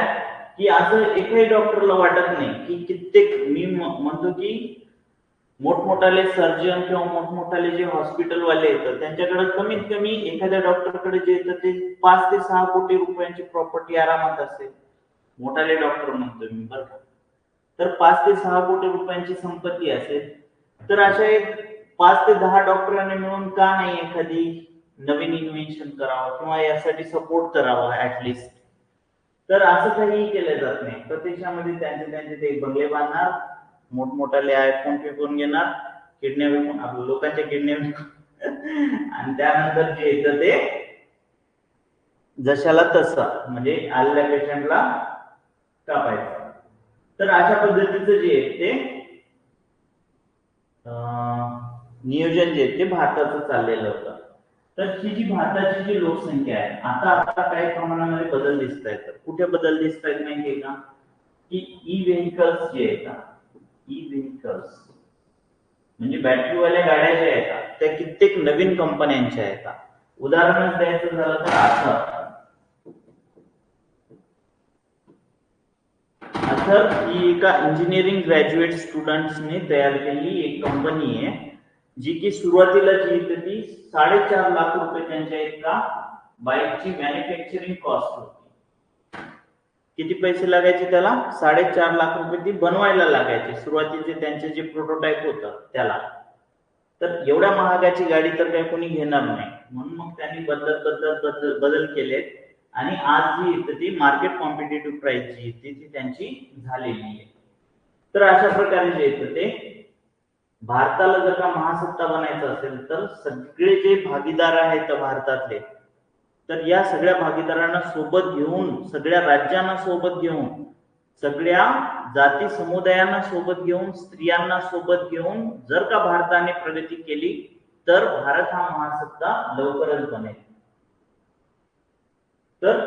की असं एकही डॉक्टरला वाटत नाही की कित्येक, मी म्हणतो की मोठमोठाले सर्जन किंवा मोठमोठाले जे हॉस्पिटल वाले येतात त्यांच्याकडे कमीत कमी एखाद्या डॉक्टरकडे जे येतं ते 5 ते 6 कोटी रुपयांची प्रॉपर्टी आरामात असेल. मोठाले डॉक्टर म्हणतोय मी बरं का. तर 5 ते 6 कोटी रुपयांची संपत्ती असेल तर अशा एक 5 ते 10 डॉक्टरांनी मिळून का नाही एखादी नवीन इन्व्हेन्शन करावं किंवा यासाठी सपोर्ट करावा ऍटलिस्ट. तर असं काहीही केलं जात नाही. प्रत्यक्षामध्ये त्यांचे ते बंगले बांधणार, मोठमोठाले आयफोन फेकून घेणार, किडन्या विकून आपल्या लोकांच्या किडन्या विकून आणि त्यानंतर जे येतं ते जशाला तसं म्हणजे आलेल्या पेशंटला कापायचं. तर अशा पद्धतीचं जे आहे ते नियोजन जे ते भारताचं चाललेलं होतं. तर ही जी भारताची जी लोकसंख्या आहे आता काही प्रमाणामध्ये बदल दिसत आहेत. कुठे बदल दिसत आहेत माहितीये का की ई व्हेकल्स जे आहेत, ई व्हेकल्स म्हणजे बॅटरीवाल्या गाड्या ज्या आहेत त्या कित्येक नवीन कंपन्यांच्या आहेत. उदाहरणच द्यायचं झालं तर अथर ही एका इंजिनिअरिंग ग्रॅज्युएट स्टुडंट्सने तयार केलेली एक कंपनी आहे जी की सुरुवातीला जी येते ती 4.5 लाख रुपये त्यांच्या एका बाईकची मॅन्युफॅक्चरिंग कॉस्ट होती. किती पैसे लागायचे त्याला? 4.5 लाख रुपये ती बनवायला लागायचे सुरुवातीचे त्यांचे जे प्रोटोटाईप होतं त्याला. तर एवढ्या महागाची गाडी तर काही कोणी घेणार नाही म्हणून मग त्यांनी बदल केले आणि आज जी येते ती मार्केट कॉम्पिटेटिव्ह प्राइस जी येते ती त्यांची झालेली आहे. तर अशा प्रकारे जे येतं ते भारताला जर का महासत्ता बनायचं असेल तर सगळे जे भागीदार आहेत भारतातले तर या सगळ्या भागीदारांना सोबत घेऊन, सगळ्या राज्यांना सोबत घेऊन, सगळ्या जाती समुदायांना सोबत घेऊन, स्त्रियांना सोबत घेऊन जर का भारताने प्रगती केली तर भारत हा महासत्ता लवकरच बनेल. तर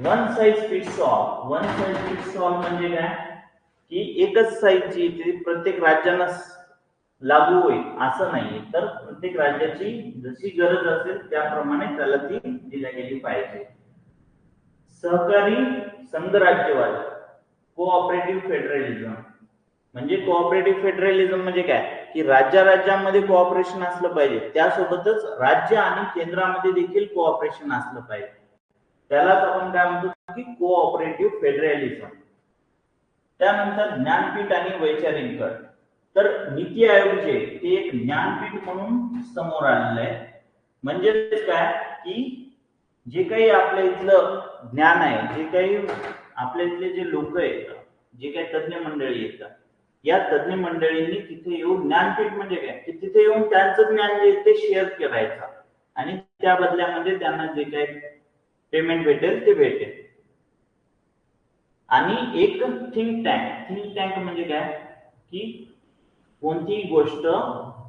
वन साइज फिट्स ऑल म्हणजे काय की एकच साईज जी ती प्रत्येक राज्यांना लागू होईल असं नाही. तर प्रत्येक राज्याची जशी गरज असेल त्याप्रमाणे त्याला ती दिल्या गेली पाहिजे. सहकारी संघराज्यवाद, कोऑपरेटिव्ह फेडरलिझम म्हणजे काय की राज्यांमध्ये कोऑपरेशन असलं पाहिजे, त्यासोबतच राज्य आणि केंद्रामध्ये देखील कोऑपरेशन असलं पाहिजे. त्यालाच आपण काय म्हणतो की कोऑपरेटिव्ह फेडरलिझम. त्यानंतर ज्ञानपीठ आणि वैचारिक गट. तर नीती आयोग जे ते एक ज्ञानपीठ म्हणून समोर आलेलं आहे. म्हणजेच काय की जे काही आपल्या इथलं ज्ञान आहे, जे काही आपल्या इथले जे लोक आहेत, जे काही तज्ञ मंडळी येतात, या तज्ञ मंडळींनी तिथे येऊन, ज्ञानपीठ म्हणजे काय की तिथे येऊन त्यांचं ज्ञान जे ते शेअर करायचं आणि त्या बदल्यामध्ये त्यांना जे काही पेमेंट भेटेल ते भेटेल. आणि एक थिंक टँक म्हणजे काय की कोणतीही गोष्ट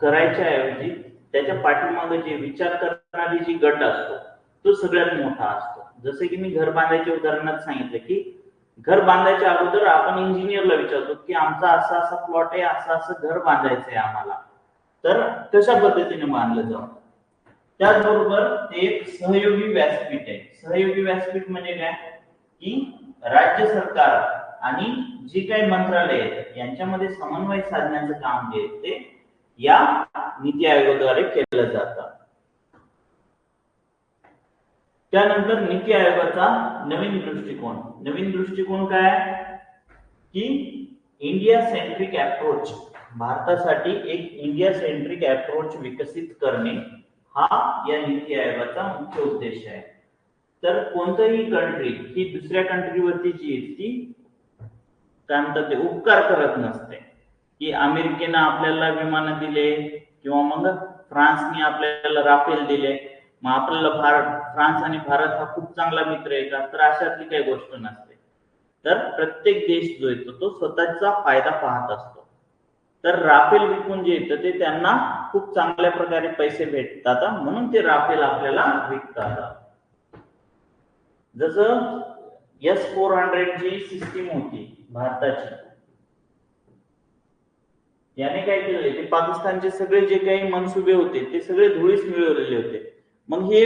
करायच्या ऐवजी त्याच्या पाठीमागे जे विचार करणारी जी गट असतो तो सगळ्यात मोठा असतो. जसे की मी घर बांधायच्या उदाहरणात सांगितलं की घर बांधायच्या अगोदर आपण इंजिनियरला विचारतो की आमचा असा असा प्लॉट आहे, असं असं घर बांधायचं आहे आम्हाला, तर कशा पद्धतीने बांधलं जाऊ. त्याचबरोबर ते एक सहयोगी व्यासपीठ आहे. सहयोगी व्यासपीठ म्हणजे काय की राज्य सरकार आणि जी काही मंत्रालय आहेत यांच्यामध्ये समन्वय साधण्याचं काम जे आहे ते या नीती आयोगाद्वारे केलं जातं. त्यानंतर नीती आयोगाचा नवीन दृष्टिकोन काय की इंडिया सेंट्रिक अप्रोच, भारतासाठी एक इंडिया सेंट्रिक अप्रोच विकसित करणे हा या नीती आयोगाचा मुख्य उद्देश आहे. तर कोणतंही कंट्री ही दुसऱ्या कंट्रीवरती जी ती काय म्हणतात ते उपकार करत नसते की अमेरिकेनं आपल्याला विमानं दिले किंवा मग फ्रान्सने आपल्याला राफेल दिले, मग आपल्याला फ्रान्स आणि भारत हा खूप चांगला मित्र आहे का, तर अशातली काही गोष्ट नसते. तर प्रत्येक देश जो येतो तो स्वतःचा फायदा पाहत असतो. तर राफेल विकून जे येतं ते त्यांना खूप चांगल्या प्रकारे पैसे भेटतात म्हणून ते राफेल आपल्याला विकतात. जसं S-400 जी सिस्टीम होती भारताची, याने काय केले ते पाकिस्तानचे सगळे जे काही मनसुबे होते ते सगळे धुळीस मिळवलेले होते. मग हे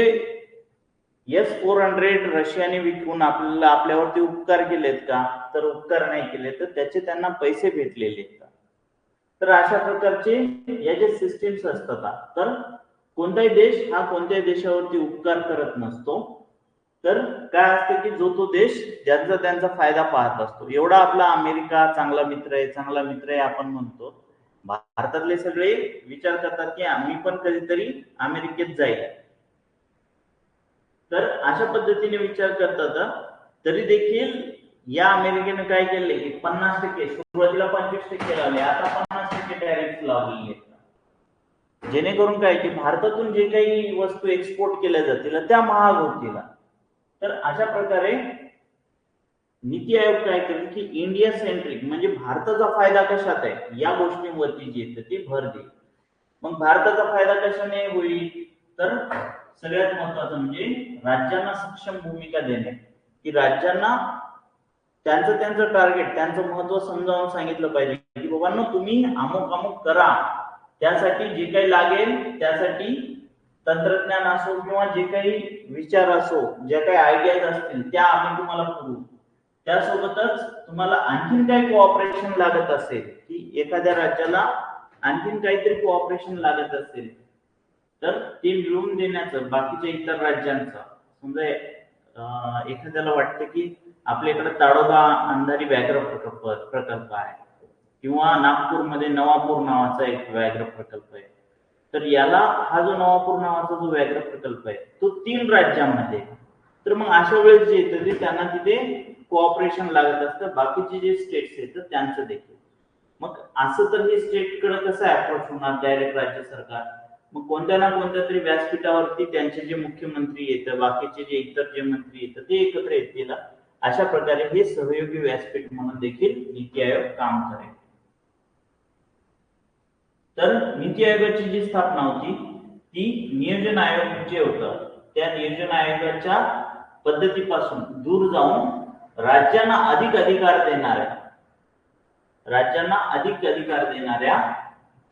S-400 रशियाने विकून आपल्यावरती उपकार केलेत का, तर उपकार नाही केले, तर त्याचे त्यांना पैसे भेटलेले आहेत. तर अशा प्रकारचे या जे सिस्टीम्स असतात, तर कोणताही देश हा कोणत्याही देशावरती उपकार करत नसतो. तर काय असतं की जो तो देश ज्यांचा त्यांचा फायदा पाहत असतो. एवढा आपला अमेरिका चांगला मित्र आहे आपण म्हणतो, भारतातले सगळे विचार करतात की आम्ही पण कधीतरी अमेरिकेत जाईल. तर अशा पद्धतीने विचार करतात. तरी देखील या अमेरिकेने काय केले की 50%, सुरुवातीला 25% लावले, आता 50% टॅरिफ लावलेले आहेत. जेणेकरून काय की भारतातून जे काही वस्तू एक्सपोर्ट केल्या जातील त्या महाग होतील. तर अशा प्रकारे नीती आयोग काय करेल की इंडिया सेंट्रिक म्हणजे भारताचा फायदा कशात आहे या गोष्टींवरती जे येतं ते भर देईल. मग भारताचा फायदा कशाने होईल, तर सगळ्यात महत्वाचं म्हणजे राज्यांना सक्षम भूमिका देणे, की राज्यांना त्यांचं टार्गेट, त्यांचं महत्व समजावून सांगितलं पाहिजे की बाबांनो तुम्ही अमुक करा, त्यासाठी जे काही लागेल त्यासाठी तंत्रज्ञान असो किंवा जे काही विचार असो, ज्या काही आयडियाज असतील त्या आम्ही तुम्हाला पुरवू. त्यासोबतच तुम्हाला आणखीन काही कोऑपरेशन लागत असेल की एखाद्या राज्याला आणखीन काहीतरी कोऑपरेशन लागत असेल तर ते मिळवून देण्याचं बाकीच्या इतर राज्यांचं. समजा एखाद्याला वाटतं की आपल्याकडे ताडोबा अंधारी व्याघ्र प्रकल्प आहे किंवा नागपूरमध्ये नवापूर नावाचा एक व्याघ्र प्रकल्प आहे, तर याला हा जो नवापूर नावाचा जो व्याघ्र प्रकल्प आहे तो 3 राज्यांमध्ये, तर मग अशा वेळेस जे येतं ते त्यांना तिथे कोऑपरेशन लागत असतं बाकीचे जे स्टेट्स आहेत त्यांचं देखील. मग असं तर हे स्टेटकडे कसं अप्रोच होणार डायरेक्ट राज्य सरकार, मग कोणत्या ना कोणत्या तरी व्यासपीठावरती त्यांचे जे मुख्यमंत्री येतं, बाकीचे जे इतर जे मंत्री येतं ते एकत्र येतील. अशा प्रकारे हे सहयोगी व्यासपीठ म्हणून देखील नीती आयोग काम करेल. तर नीती आयोगाची जी स्थापना होती ती नियोजन आयोग जे होतं त्या नियोजन आयोगाच्या पद्धतीपासून दूर जाऊन राज्यांना अधिक अधिकार देणाऱ्या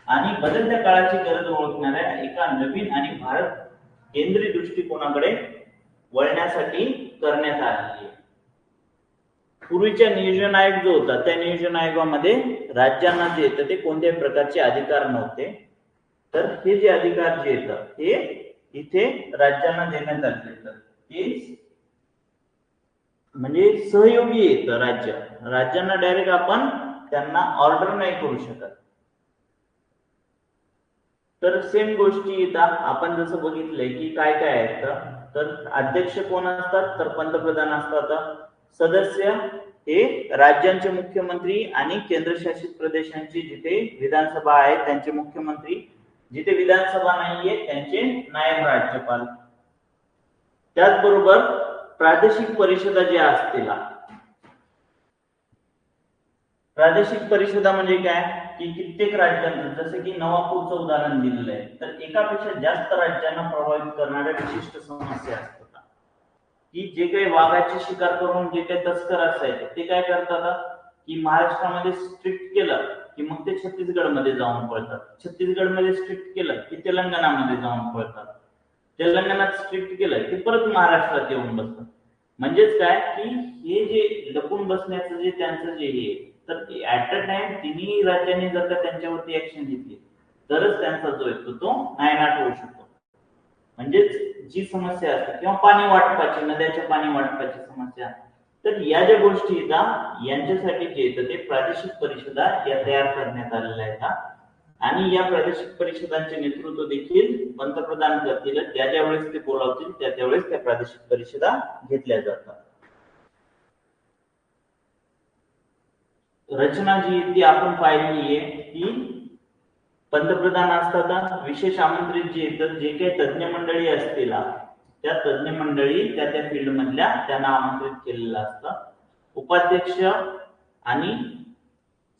आणि बदलत्या काळाची गरज ओळखणाऱ्या एका नवीन आणि भारत केंद्रीय दृष्टिकोनाकडे वळण्यासाठी करण्यात आलेली आहे. पूर्वीच्या नियोजन आयोग जो होता त्या नियोजन आयोगामध्ये राज्यांना जे येतं ते कोणत्याही प्रकारचे अधिकार नव्हते. तर हे जे अधिकार जे येतं हे इथे राज्यांना देण्यात आले. ते म्हणजे सहयोगी येतं राज्यांना डायरेक्ट आपण त्यांना ऑर्डर नाही करू शकत. तर सेम गोष्टी येतात. आपण जसं बघितलंय की काय काय आहेत, तर अध्यक्ष कोण असतात, तर पंतप्रधान असतात. सदस्य हे राज्यांचे मुख्यमंत्री आणि केंद्रशासित प्रदेशांची जिथे विधानसभा आहे त्यांचे मुख्यमंत्री, जिथे विधानसभा नाहीये त्यांचे नायब राज्यपाल. त्याचबरोबर प्रादेशिक परिषदा ज्या असतील, प्रादेशिक परिषदा म्हणजे काय की कित्येक राज्यांचं, जसं की नवापूरचं उदाहरण दिलेलं आहे, तर एकापेक्षा जास्त राज्यांना प्रभावित करणाऱ्या विशिष्ट समस्या असतात, की जे काही वाघाची शिकार करून जे काही तस्कर असायचे ते काय करतात की महाराष्ट्रामध्ये स्ट्रिक्ट केलं की मग ते छत्तीसगडमध्ये जाऊन पळतात, छत्तीसगडमध्ये स्ट्रिक्ट केलं की तेलंगणामध्ये जाऊन पळतात, तेलंगणात स्ट्रिक्ट केलं की परत महाराष्ट्रात येऊन बसतात. म्हणजेच काय की हे जे लपून बसण्याचं जे त्यांचं जे हे, तर ऍट अ टाइम तिन्ही राज्यांनी जर का त्यांच्यावरती ऍक्शन घेतली तरच त्यांचा जो येतो तो नायनाट होऊ शकतो. म्हणजेच जी समस्या असते किंवा पाणी वाटपाची, नद्याच्या पाणी वाटपाची समस्या, तर या ज्या गोष्टी येतात यांच्यासाठी जे येतं ते प्रादेशिक परिषदा या तयार करण्यात आलेल्या आहेत. आणि या प्रादेशिक परिषदांचे नेतृत्व देखील पंतप्रधान करतील. ज्या ज्या वेळेस ते बोलावतील त्या त्यावेळेस त्या प्रादेशिक परिषदा घेतल्या जातात. रचना जी ती आपण पाहिलेली आहे की पंतप्रधान असतात, विशेष आमंत्रित जे येतात जे काही तज्ज्ञ मंडळी असतील त्या तज्ज्ञ मंडळी त्या त्या फील्ड मधल्या त्यांना आमंत्रित केलेलं असतं. उपाध्यक्ष आणि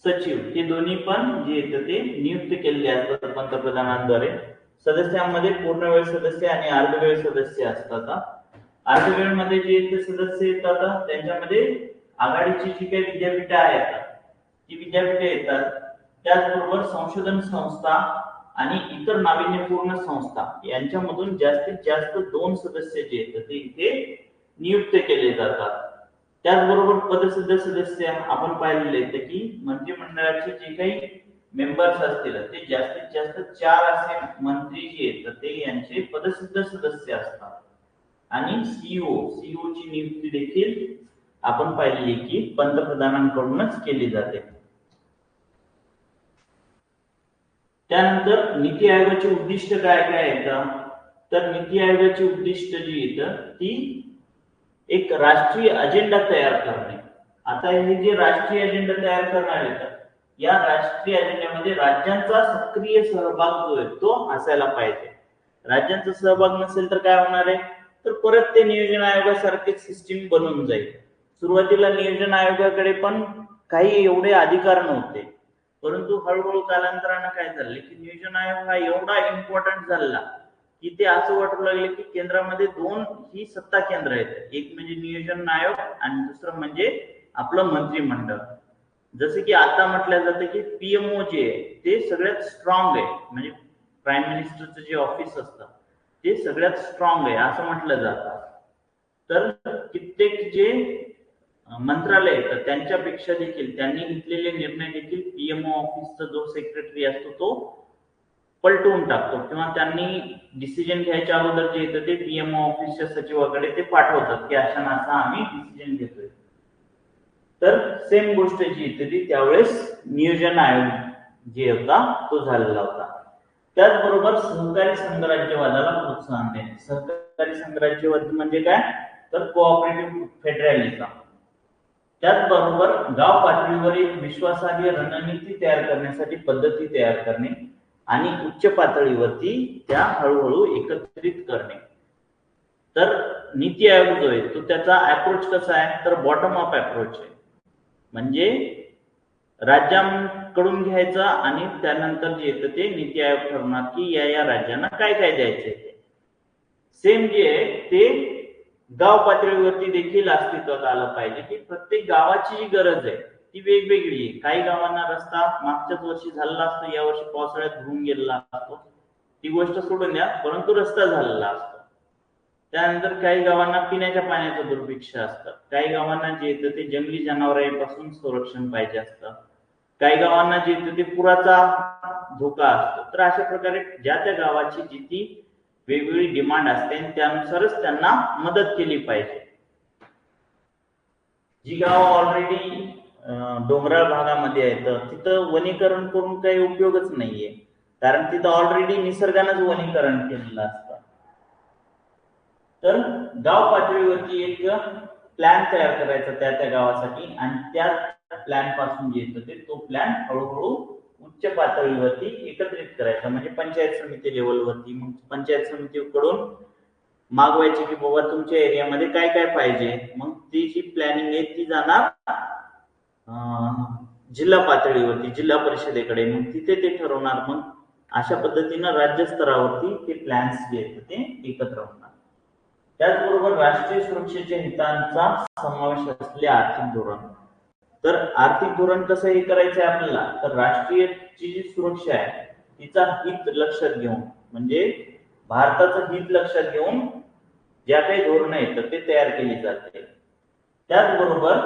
सचिव हे दोन्ही पण जे येतं ते नियुक्त केलेले असतात पंतप्रधानांद्वारे. सदस्यांमध्ये पूर्णवेळ सदस्य आणि अर्धवेळ सदस्य असतात. अर्धवेळ मध्ये जे येते सदस्य येतात त्यांच्यामध्ये आघाडीची जी काही विद्यापीठे आहेत ती विद्यापीठे येतात. त्याचबरोबर संशोधन संस्था आणि इतर नाविन्यपूर्ण संस्था यांच्यामधून जास्तीत जास्त 2 सदस्य जे येतात ते इथे नियुक्त केले जातात. त्याचबरोबर पदसिद्ध सदस्य आपण पाहिलेले आहेत की मंत्रिमंडळाचे जे काही मेंबर्स असतील ते जास्तीत जास्त 4 असे मंत्री जे येतात ते यांचे पदसिद्ध सदस्य असतात. आणि सीईओ ची नियुक्ती देखील आपण पाहिलेली की पंतप्रधानांकडूनच केली जाते. त्यानंतर नीती आयोगाचे उद्दिष्ट काय काय येतं, तर नीती आयोगाची उद्दिष्ट जी येतं ती एक राष्ट्रीय अजेंडा तयार करणे. आता हे जे राष्ट्रीय अजेंडा तयार करणार येतात या राष्ट्रीय अजेंड्यामध्ये राज्यांचा सक्रिय सहभाग जो आहे तो असायला पाहिजे. राज्यांचा सहभाग नसेल तर काय होणार आहे, तर परत ते नियोजन आयोगासारखीच सिस्टीम बनून जाईल. सुरुवातीला नियोजन आयोगाकडे पण काही एवढे अधिकार नव्हते, परंतु हळूहळू कालांतरानं काय झालं की नियोजन आयोग हा एवढा इम्पॉर्टंट झाला की ते असं वाटू लागले की केंद्रामध्ये 2 ही सत्ता केंद्र आहेत, एक म्हणजे नियोजन आयोग आणि दुसरं म्हणजे आपलं मंत्रिमंडळ. जसे की आता म्हटलं जातं की पीएमओ जे आहे ते सगळ्यात स्ट्रॉंग आहे, म्हणजे प्राईम मिनिस्टरचं जे ऑफिस असतं ते सगळ्यात स्ट्रॉंग आहे असं म्हटलं जातं. तर कित्येक जे मंत्रालय तर त्यांच्यापेक्षा देखील त्यांनी घेतलेले निर्णय देखील पीएमओ ऑफिसचा जो सेक्रेटरी असतो तो पलटवून टाकतो किंवा त्यांनी डिसिजन घ्यायच्या अगोदर जे येतं ते पीएमओ ऑफिसच्या सचिवाकडे ते पाठवतात की अशा असा आम्ही डिसिजन घेतोय. तर सेम गोष्ट जी येते ती त्यावेळेस नियोजन आयोग जे होता तो झालेला होता. त्याचबरोबर सहकारी संघराज्यवादाला प्रोत्साहन देणे. सहकारी संघराज्यवाद म्हणजे काय, तर कोऑपरेटिव्ह फेडरलिझम. त्याचबरोबर गाव पातळीवर एक विश्वासार्ह रणनीती तयार करण्यासाठी पद्धती तयार करणे आणि उच्च पातळीवरती त्या हळूहळू एकत्रित करणे. तर नीती आयोग जो आहे तो त्याचा अप्रोच कसा आहे, तर बॉटम अप अप्रोच आहे. म्हणजे राज्यांकडून घ्यायचं आणि त्यानंतर जे येतं ते नीती आयोग ठरवणार की या राज्यांना काय काय द्यायचंय. सेम जे आहे ते गाव पातळीवरती देखील अस्तित्वात आलं पाहिजे की प्रत्येक गावाची जी गरज आहे ती वेगवेगळी आहे. काही गावांना रस्ता मागच्याच वर्षी झालेला असतो, या वर्षी पावसाळ्यात धुवून गेलेला असतो, ती गोष्ट सोडून द्या, परंतु रस्ता झालेला असतो. त्यानंतर काही गावांना पिण्याच्या पाण्याचं दुर्भिक्ष असतं, काही गावांना जे येतं ते जंगली जनावरांपासून संरक्षण पाहिजे असतं, काही गावांना जे येतं ते पुराचा धोका असतो. तर अशा प्रकारे ज्या त्या गावाची जी ती वेगवेगळी डिमांड असते त्यानुसारच त्यांना मदत केली पाहिजे. जी गाव ऑलरेडी डोंगराळ भागामध्ये आहेत तिथं वनीकरण करून काही उपयोगच नाहीये, कारण तिथं ऑलरेडी निसर्गानंच वनीकरण केलेलं असतं. तर गाव पातळीवरती एक प्लॅन तयार करायचा त्या त्या गावासाठी, आणि त्या प्लॅन पासून जे येतं ते तो प्लॅन हळूहळू उच्च पातळीवरती एकत्रित करायचा, म्हणजे पंचायत समिती लेवलवरती. मग पंचायत समितीकडून मागवायचे की बाबा तुमच्या एरियामध्ये काय काय पाहिजे. मग ती जी प्लॅनिंग आहे ती जाणार जिल्हा पातळीवरती, जिल्हा परिषदेकडे. मग तिथे ते ठरवणार. मग अशा पद्धतीनं राज्य स्तरावरती ते प्लॅन्स जे आहेत ते एकत्र होणार. त्याचबरोबर राष्ट्रीय सुरक्षेच्या हितांचा समावेश असलेले आर्थिक धोरण. तर आर्थिक धोरण कसं हे करायचं आहे आपल्याला, तर राष्ट्रीयची जी सुरक्षा आहे तिचा हित लक्षात घेऊन, म्हणजे भारताचं हित लक्षात घेऊन ज्या काही धोरणं आहेत ते तयार केली जाते. त्याचबरोबर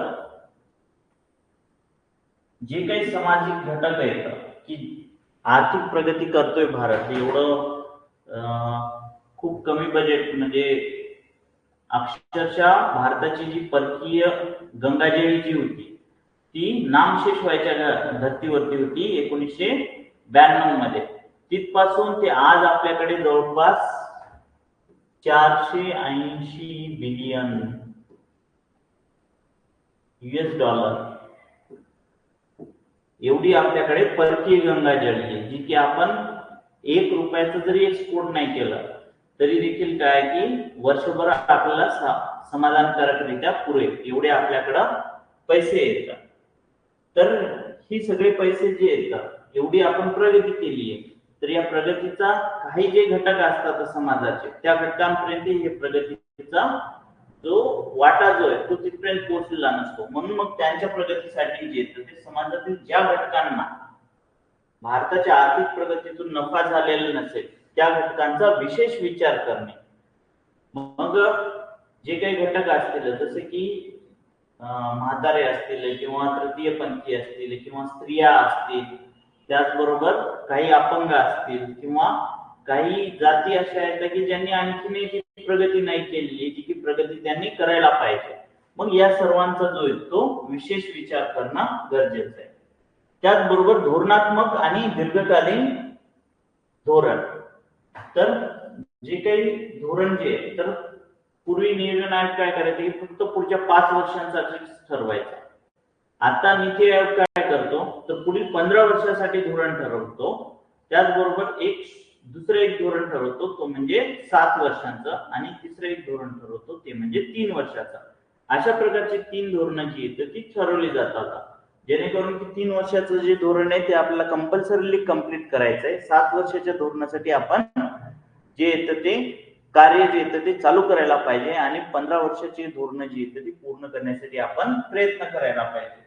जे काही सामाजिक घटक आहेत की आर्थिक प्रगती करतोय भारत एवढं, खूप कमी बजेट, म्हणजे अक्षरशः भारताची जी परकीय गंगाजळी जी होती ती नामशेष व्हायच्या धर्तीवरती होती 1992 मध्ये. तिथपासून ते आज आपल्याकडे जवळपास 480 बिलियन US$ एवढी आपल्याकडे परकीय गंगाजळी आहे, जी की आपण ₹1 जरी एक्सपोर्ट नाही केलं तरी देखील काय की वर्षभर आपल्याला समाधानकारकरित्या पुरेल एवढे आपल्याकडं पैसे येतात. तर ही सगळे पैसे जे येतात एवढी आपण प्रगती केली आहे, तर या प्रगतीचा काही जे घटक असतात समाजाचे त्या घटकांपर्यंत हे प्रगतीचा जो वाटा जो आहे तो तिथपर्यंत पोहोचलेला नसतो. म्हणून मग त्यांच्या प्रगतीसाठी जे येतं ते समाजातील ज्या घटकांना भारताच्या आर्थिक प्रगतीतून नफा झालेला नसेल त्या घटकांचा विशेष विचार करणे. मग जे काही घटक असतील जसे की म्हातारे असतील किंवा तृतीयपंथी असतील किंवा स्त्रिया असतील, त्याचबरोबर काही अपंग असतील किंवा काही जाती अशा आहेत की ज्यांनी आणखीन प्रगती नाही केलेली, जी की प्रगती त्यांनी करायला पाहिजे. मग या सर्वांचा जो आहे तो विशेष विचार करणं गरजेचं आहे. त्याचबरोबर धोरणात्मक आणि दीर्घकालीन धोरण. तर जे काही धोरण जे आहे तर पूर्वी नियोजन आयोग काय करायचे की फक्त पुढच्या 5 वर्षांसाठी ठरवायचं. आता नीती आयोग काय करतो तर पुढील 15 वर्षासाठी धोरण ठरवतो. त्याचबरोबर दुसरं एक धोरण ठरवतो तो म्हणजे 7 वर्षांचं, आणि तिसरं एक धोरण ठरवतो ते म्हणजे 3 वर्षाचं. अशा प्रकारची 3 धोरणं जी आहेत ती ठरवली जातात, जेणेकरून की 3 वर्षाचं जे धोरण आहे ते आपल्याला कंपल्सरीली कम्प्लीट करायचं आहे. 7 वर्षाच्या धोरणासाठी आपण जे येतं ते कार्य जे येतं ते चालू करायला पाहिजे, आणि 15 वर्षाची धोरणं जी येतं ती पूर्ण करण्यासाठी आपण प्रयत्न करायला पाहिजे.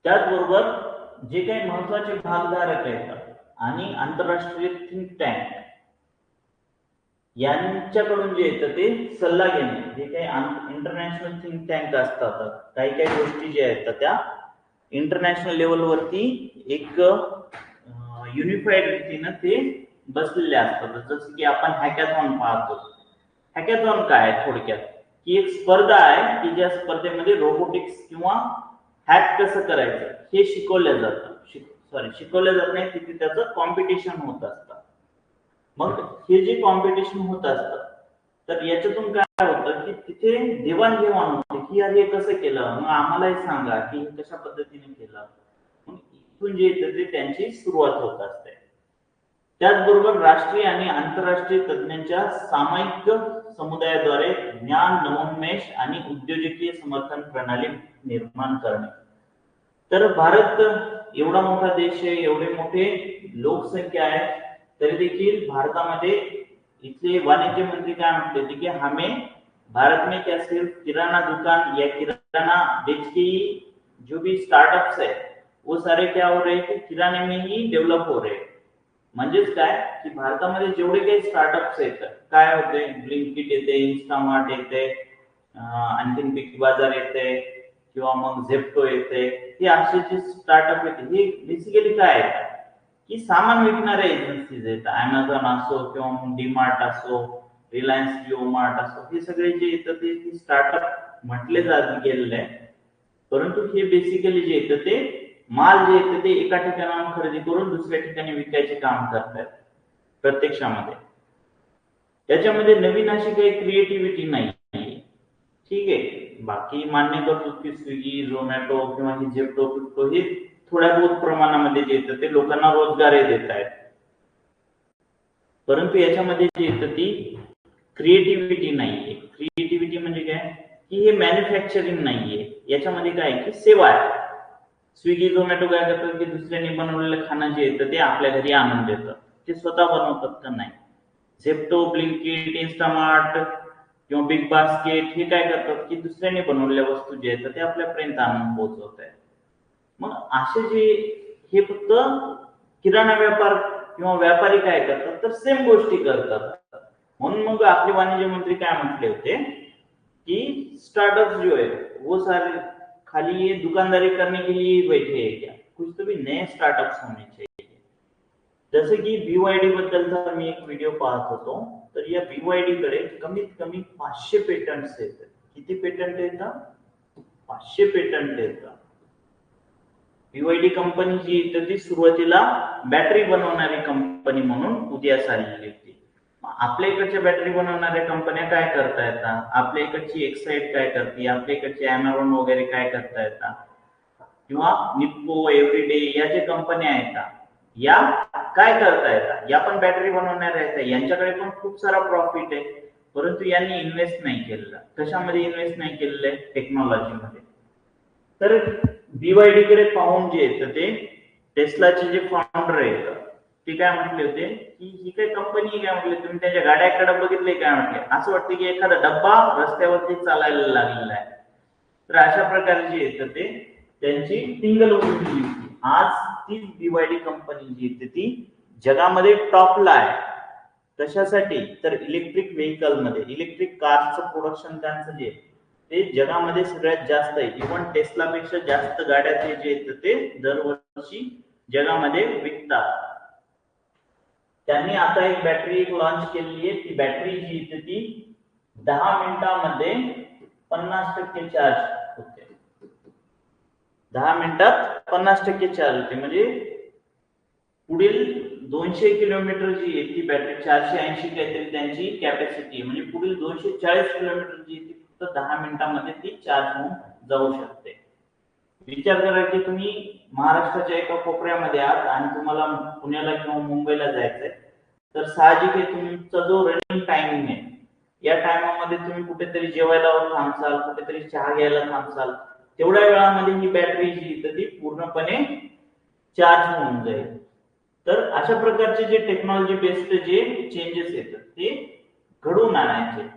त्याचबरोबर जे काही महत्वाचे भागधारक आहेत आणि आंतरराष्ट्रीय थिंक टँक यांच्याकडून जे येतं ते सल्ला घेणे. जे काही इंटरनॅशनल थिंक टँक असतात, काही काही गोष्टी ज्या आहेत त्या इंटरनॅशनल लेवलवरती एक युनिफाईड रीतीनं ते बसलेले असतात. जसं की आपण हॅकॅथॉन पाहतो. हॅकॅथॉन काय आहे थोडक्यात की एक स्पर्धा आहे की ज्या स्पर्धेमध्ये रोबोटिक्स किंवा हॅक कसं करायचं हे शिकवलं जातं. शिकवलं जात नाही, तिथे त्याचं कॉम्पिटिशन होत असतं. मग हे जे कॉम्पिटिशन होत असतं तर याच्यातून काय होतं की तिथे देवाणघेवाण होते की यार हे कसं केलं, मग आम्हालाही सांगा की कशा पद्धतीने केलं. मग इथून जे येतं ते त्यांची सुरुवात होत असते. त्याचबरोबर राष्ट्रीय आणि आंतरराष्ट्रीय तज्ञांच्या सामायिक समुदायाद्वारे ज्ञान नवोन्मेष आणि उद्योजकीय समर्थन प्रणाली निर्माण करणे. तर भारत एवढा मोठा देश आहे, एवढे मोठे लोकसंख्या आहे, तरी देखील भारतामध्ये इथले वाणिज्य मंत्री काय म्हटले थे कि हमें भारत में क्या सिर्फ किराना दुकान या किराना बेच के जो भी स्टार्टअप्स है वो सारे क्या हो रहे कि किराणे में ही डेव्हलप हो रहे. म्हणजेच काय की भारतामध्ये जेवढे काही स्टार्टअप्स आहेत काय होते, ब्लिंकिट येते, इन्स्टामार्ट येते, आणखीन बिग बाजार येते किंवा मग झेप्टो येते. हे असे जे स्टार्टअप येते हे बेसिकली काय आहेत की सामान विकणाऱ्या एजन्सीज आहेत. अमेझॉन असो किंवा डीमार्ट असो रिलायन्स जिओ मार्ट असो, हे सगळे जे येतं ते स्टार्टअप म्हटले जात गेलेले आहे. परंतु हे बेसिकली जे येतं ते माल जे येतं ते एका ठिकाणाहून खरेदी करून दुसऱ्या ठिकाणी विकायचे काम करतात प्रत्यक्षामध्ये. त्याच्यामध्ये नवीन अशी काही क्रिएटिव्हिटी नाही. ठीक आहे, बाकी मान्य करतो की स्विगी, झोमॅटो किंवा हे झेप्टो फिप्टो हे थोड्या बहुत प्रमाणामध्ये जे येतं ते लोकांना रोजगारही देत आहेत. परंतु याच्यामध्ये जे येतं ती क्रिएटिव्हिटी नाहीये. क्रिएटिव्हिटी म्हणजे काय की हे मॅन्युफॅक्चरिंग नाहीये, याच्यामध्ये काय की सेवा आहे. स्विगी झोमॅटो काय करतात की दुसऱ्यांनी बनवलेलं खाणं जे येतं ते आपल्या घरी आणून देतात, ते स्वतः बनवतात का नाही. झेप्टो, ब्लिंकिट, इन्स्टामार्ट किंवा बिग बास्केट हे काय करतात की दुसऱ्यांनी बनवलेल्या वस्तू जे आहेत ते आपल्यापर्यंत आणून पोहोचवत आहेत. मग असे जे हे फक्त किराणा व्यापार किंवा व्यापारी काय करतात तर सेम गोष्टी करतात. म्हणून मग आपले वाणिज्य मंत्री काय म्हटले होते कि स्टार्टअप जो है वो सारे खाली ये दुकानदारी करने के लिए बैठे है क्या, कुछ तो भी नए स्टार्टअप्स होने चाहिए. जसं की BYD बद्दलचा मी एक व्हिडिओ पाहत होतो, तर या BYD कडे कमीत कमी 500 पेटंट्स आहेत. किती पेटंट येतात? 500 पेटंट येतात. BYD कंपनी जी तर ती सुरुवातीला बॅटरी बनवणारी कंपनी म्हणून उदयास आलेली होती. आपल्या इकडच्या बॅटरी बनवणाऱ्या कंपन्या काय करता येतात, आपल्या इकडची एक्साइड काय करते, आपल्या इकडची अॅमेरॉन वगैरे काय करता येतात, किंवा निप्पो, एव्हरीडे या ज्या कंपन्या आहेत या काय करता येतात, या पण बॅटरी बनवणाऱ्या आहेत. यांच्याकडे पण खूप सारा प्रॉफिट आहे, परंतु यांनी इन्व्हेस्ट नाही केलेलं. कशामध्ये इन्व्हेस्ट नाही केलेलं आहे? टेक्नॉलॉजीमध्ये. तर BYD कडे पाहून जे येतं ते टेस्लाचे जे फाउंडर आहेत ते काय म्हटले होते की ही काही कंपनी काय म्हटले, तुम्ही त्याच्या गाड्याकडे बघितले काय म्हटले, असं वाटतं की एखादा डब्बा रस्त्यावरती चालायला लागलेला आहे. तर अशा प्रकारे जे येतं ते त्यांची टिंगल उडली होती. आज ती BYD कंपनी जी येते ती जगामध्ये टॉपला आहे. कशासाठी? तर इलेक्ट्रिक व्हेकल मध्ये, इलेक्ट्रिक कारचं प्रोडक्शन त्यांचं जे ते जगामध्ये सगळ्यात जास्त आहे. इव्हन टेस्लापेक्षा जास्त गाड्या ते जे येतं ते दरवर्षी जगामध्ये विकतात. त्यांनी आता एक बॅटरी लॉन्च केलेली आहे. ती बॅटरी जी येते ती 10 मिनिटांमध्ये 50% चार्ज होते. 10 मिनिटात 50% चार्ज होते. म्हणजे पुढील 200 किलोमीटर जी आहे ती बॅटरी 480 काहीतरी त्यांची कॅपॅसिटी, म्हणजे पुढील 240 किलोमीटर जी ती फक्त 10 मिनिटांमध्ये ती चार्ज होऊन जाऊ शकते. विचार करा की तुम्ही महाराष्ट्राच्या एका कोपऱ्यामध्ये आहात आणि तुम्हाला पुण्याला किंवा मुंबईला जायचंय, तर साहजिक आहे तुमचा जो रनिंग टायमिंग आहे या टायमामध्ये तुम्ही कुठेतरी जेवायला थांबसाल, कुठेतरी चहा घ्यायला थांबसाल, तेवढ्या वेळामध्ये ही बॅटरी जी ती पूर्णपणे चार्ज होऊन जाईल. तर अशा प्रकारचे जे टेक्नॉलॉजी बेस्ड जे चेंजेस येतात ते घडवून आणायचे.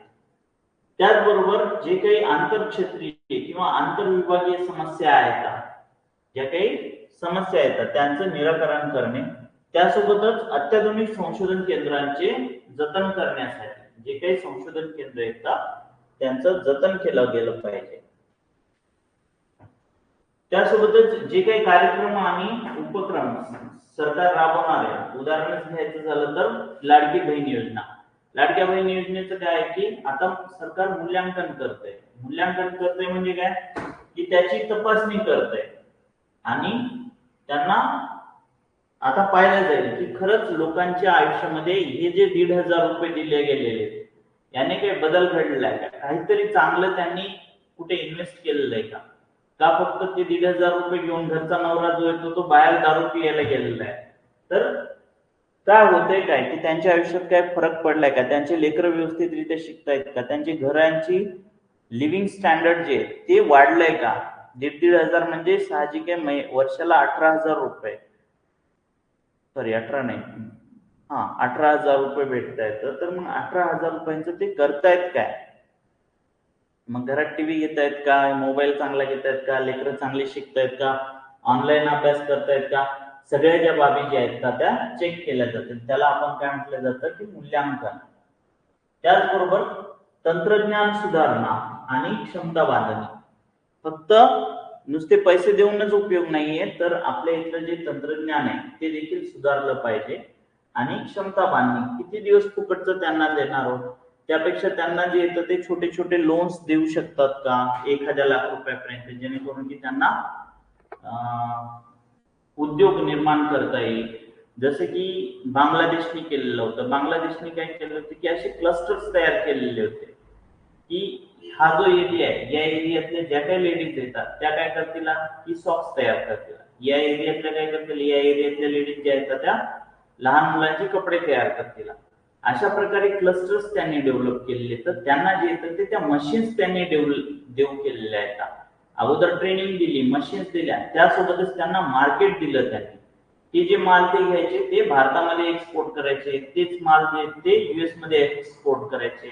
त्याचबरोबर जे काही आंतरक्षेत्रीय किंवा आंतरविभागीय समस्या आहेत, ज्या काही समस्या येतात त्यांचं निराकरण करणे, त्यासोबतच अत्याधुनिक संशोधन केंद्रांचे जतन करण्यासाठी जे काही संशोधन केंद्र येतात त्यांचं जतन केलं गेलं पाहिजे. त्यासोबतच जे काही कार्यक्रम आणि उपक्रम सरकार राबवणार आहे, उदाहरणच घ्यायचं झालं तर लाडकी बहीण योजना. लाडक्या बहीण योजनेचं काय आहे की आता सरकार मूल्यांकन करतंय. मूल्यांकन करतंय म्हणजे काय की त्याची तपासणी करतंय आणि त्यांना आता पाहिलं जाईल की खरंच लोकांच्या आयुष्यामध्ये हे जे 1,500 रुपये दिले गेलेले याने काही बदल घडलेला आहे का, काहीतरी चांगलं त्यांनी कुठे इन्व्हेस्ट केलेलं आहे का फक्त ते 1,500 रुपये घेऊन घरचा नवरा जो येतो तो बाहेर दारू पियायला गेलेला आहे. तर काय होतंय काय की त्यांच्या आयुष्यात काय फरक पडलाय का, त्यांचे लेकरं व्यवस्थितरित्या शिकतायत का, त्यांची घरांची लिव्हिंग स्टँडर्ड जे ते वाढलंय का. 1,500 म्हणजे साहजिक आहे वर्षाला 18,000 रुपये, सॉरी 18 नाही, 18,000 रुपये भेटता येतं. तर मग 18,000 रुपयांचं ते करतायत काय. मग घरात टीव्ही घेतायत का, मोबाईल चांगला घेतायत का, लेकरं चांगली शिकतायत का, ऑनलाईन अभ्यास करतायत का, सगळ्या ज्या बाबी ज्या आहेत का त्या चेक केल्या जातात. त्याला आपण काय म्हटलं जातं की मूल्यांकन. त्याचबरोबर तंत्रज्ञान सुधारणा आणि क्षमता बांधणी. फक्त नुसते पैसे देऊनच उपयोग नाहीये, तर आपल्या इथलं जे तंत्रज्ञान आहे ते देखील सुधारलं पाहिजे. आणि क्षमता बांधणी, किती दिवस फुकटचं त्यांना देणार आहोत. त्यापेक्षा त्यांना जे येतं ते छोटे छोटे लोन्स देऊ शकतात का 1,000 लाख रुपयापर्यंत, जेणेकरून की त्यांना उद्योग निर्माण करता येईल. जसे की बांगलादेशने केलेलं होतं. बांगलादेशने काय केलं होतं की असे क्लस्टर्स तयार केलेले होते की हा जो एरिया आहे, या एरियातल्या ज्या काही लेडीज येतात त्या काय करतील की सॉक्स तयार करतील, या एरियातल्या काय करतील, या एरियातल्या लेडीज ज्या येतात त्या लहान मुलांचे कपडे तयार करतील. अशा प्रकारे क्लस्टर्स त्यांनी डेव्हलप केलेले. तर त्यांना जे येतं ते त्या मशीन्स त्यांनी देऊ केलेल्या आहेत. अगोदर ट्रेनिंग दिली, मशीन्स दिल्या, त्यासोबतच त्यांना मार्केट दिलं त्यांनी की जे माल ते घ्यायचे ते भारतामध्ये एक्सपोर्ट करायचे, तेच माल जे ते युएस मध्ये एक्सपोर्ट करायचे.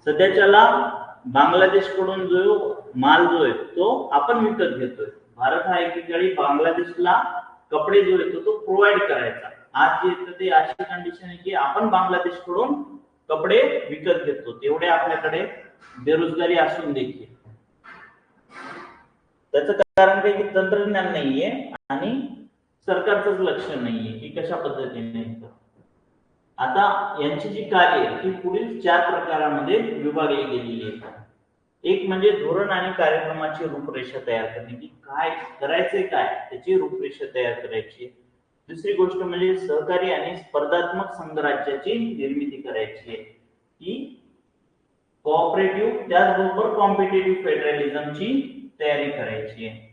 सध्याच्याला बांगलादेशकडून जो माल जो आहे तो आपण विकत घेतोय. भारत हा एकेकाळी बांगलादेशला कपडे जो येतो तो प्रोव्हाइड करायचा. आज जे येतं ते अशी कंडिशन आहे की आपण बांगलादेशकडून कपडे विकत घेतो, तेवढे आपल्याकडे बेरोजगारी असून देखील. त्याचं कारण काही की तंत्रज्ञान नाहीये आणि सरकारचंच लक्ष नाहीये की कशा पद्धतीने. आता यांची जी कार्य ही पुढील 4 प्रकारामध्ये विभागली गेलेली आहेत. एक म्हणजे धोरण आणि कार्यक्रमाची रूपरेषा तयार करणे, की काय करायचंय, काय त्याची रूपरेषा तयार करायची. दुसरी गोष्ट म्हणजे सहकारी आणि स्पर्धात्मक संघराज्याची निर्मिती करायची आहे, की कोऑपरेटिव्ह त्याचबरोबर कॉम्पिटेटिव्ह फेडरलिझमची तयारी करायची आहे.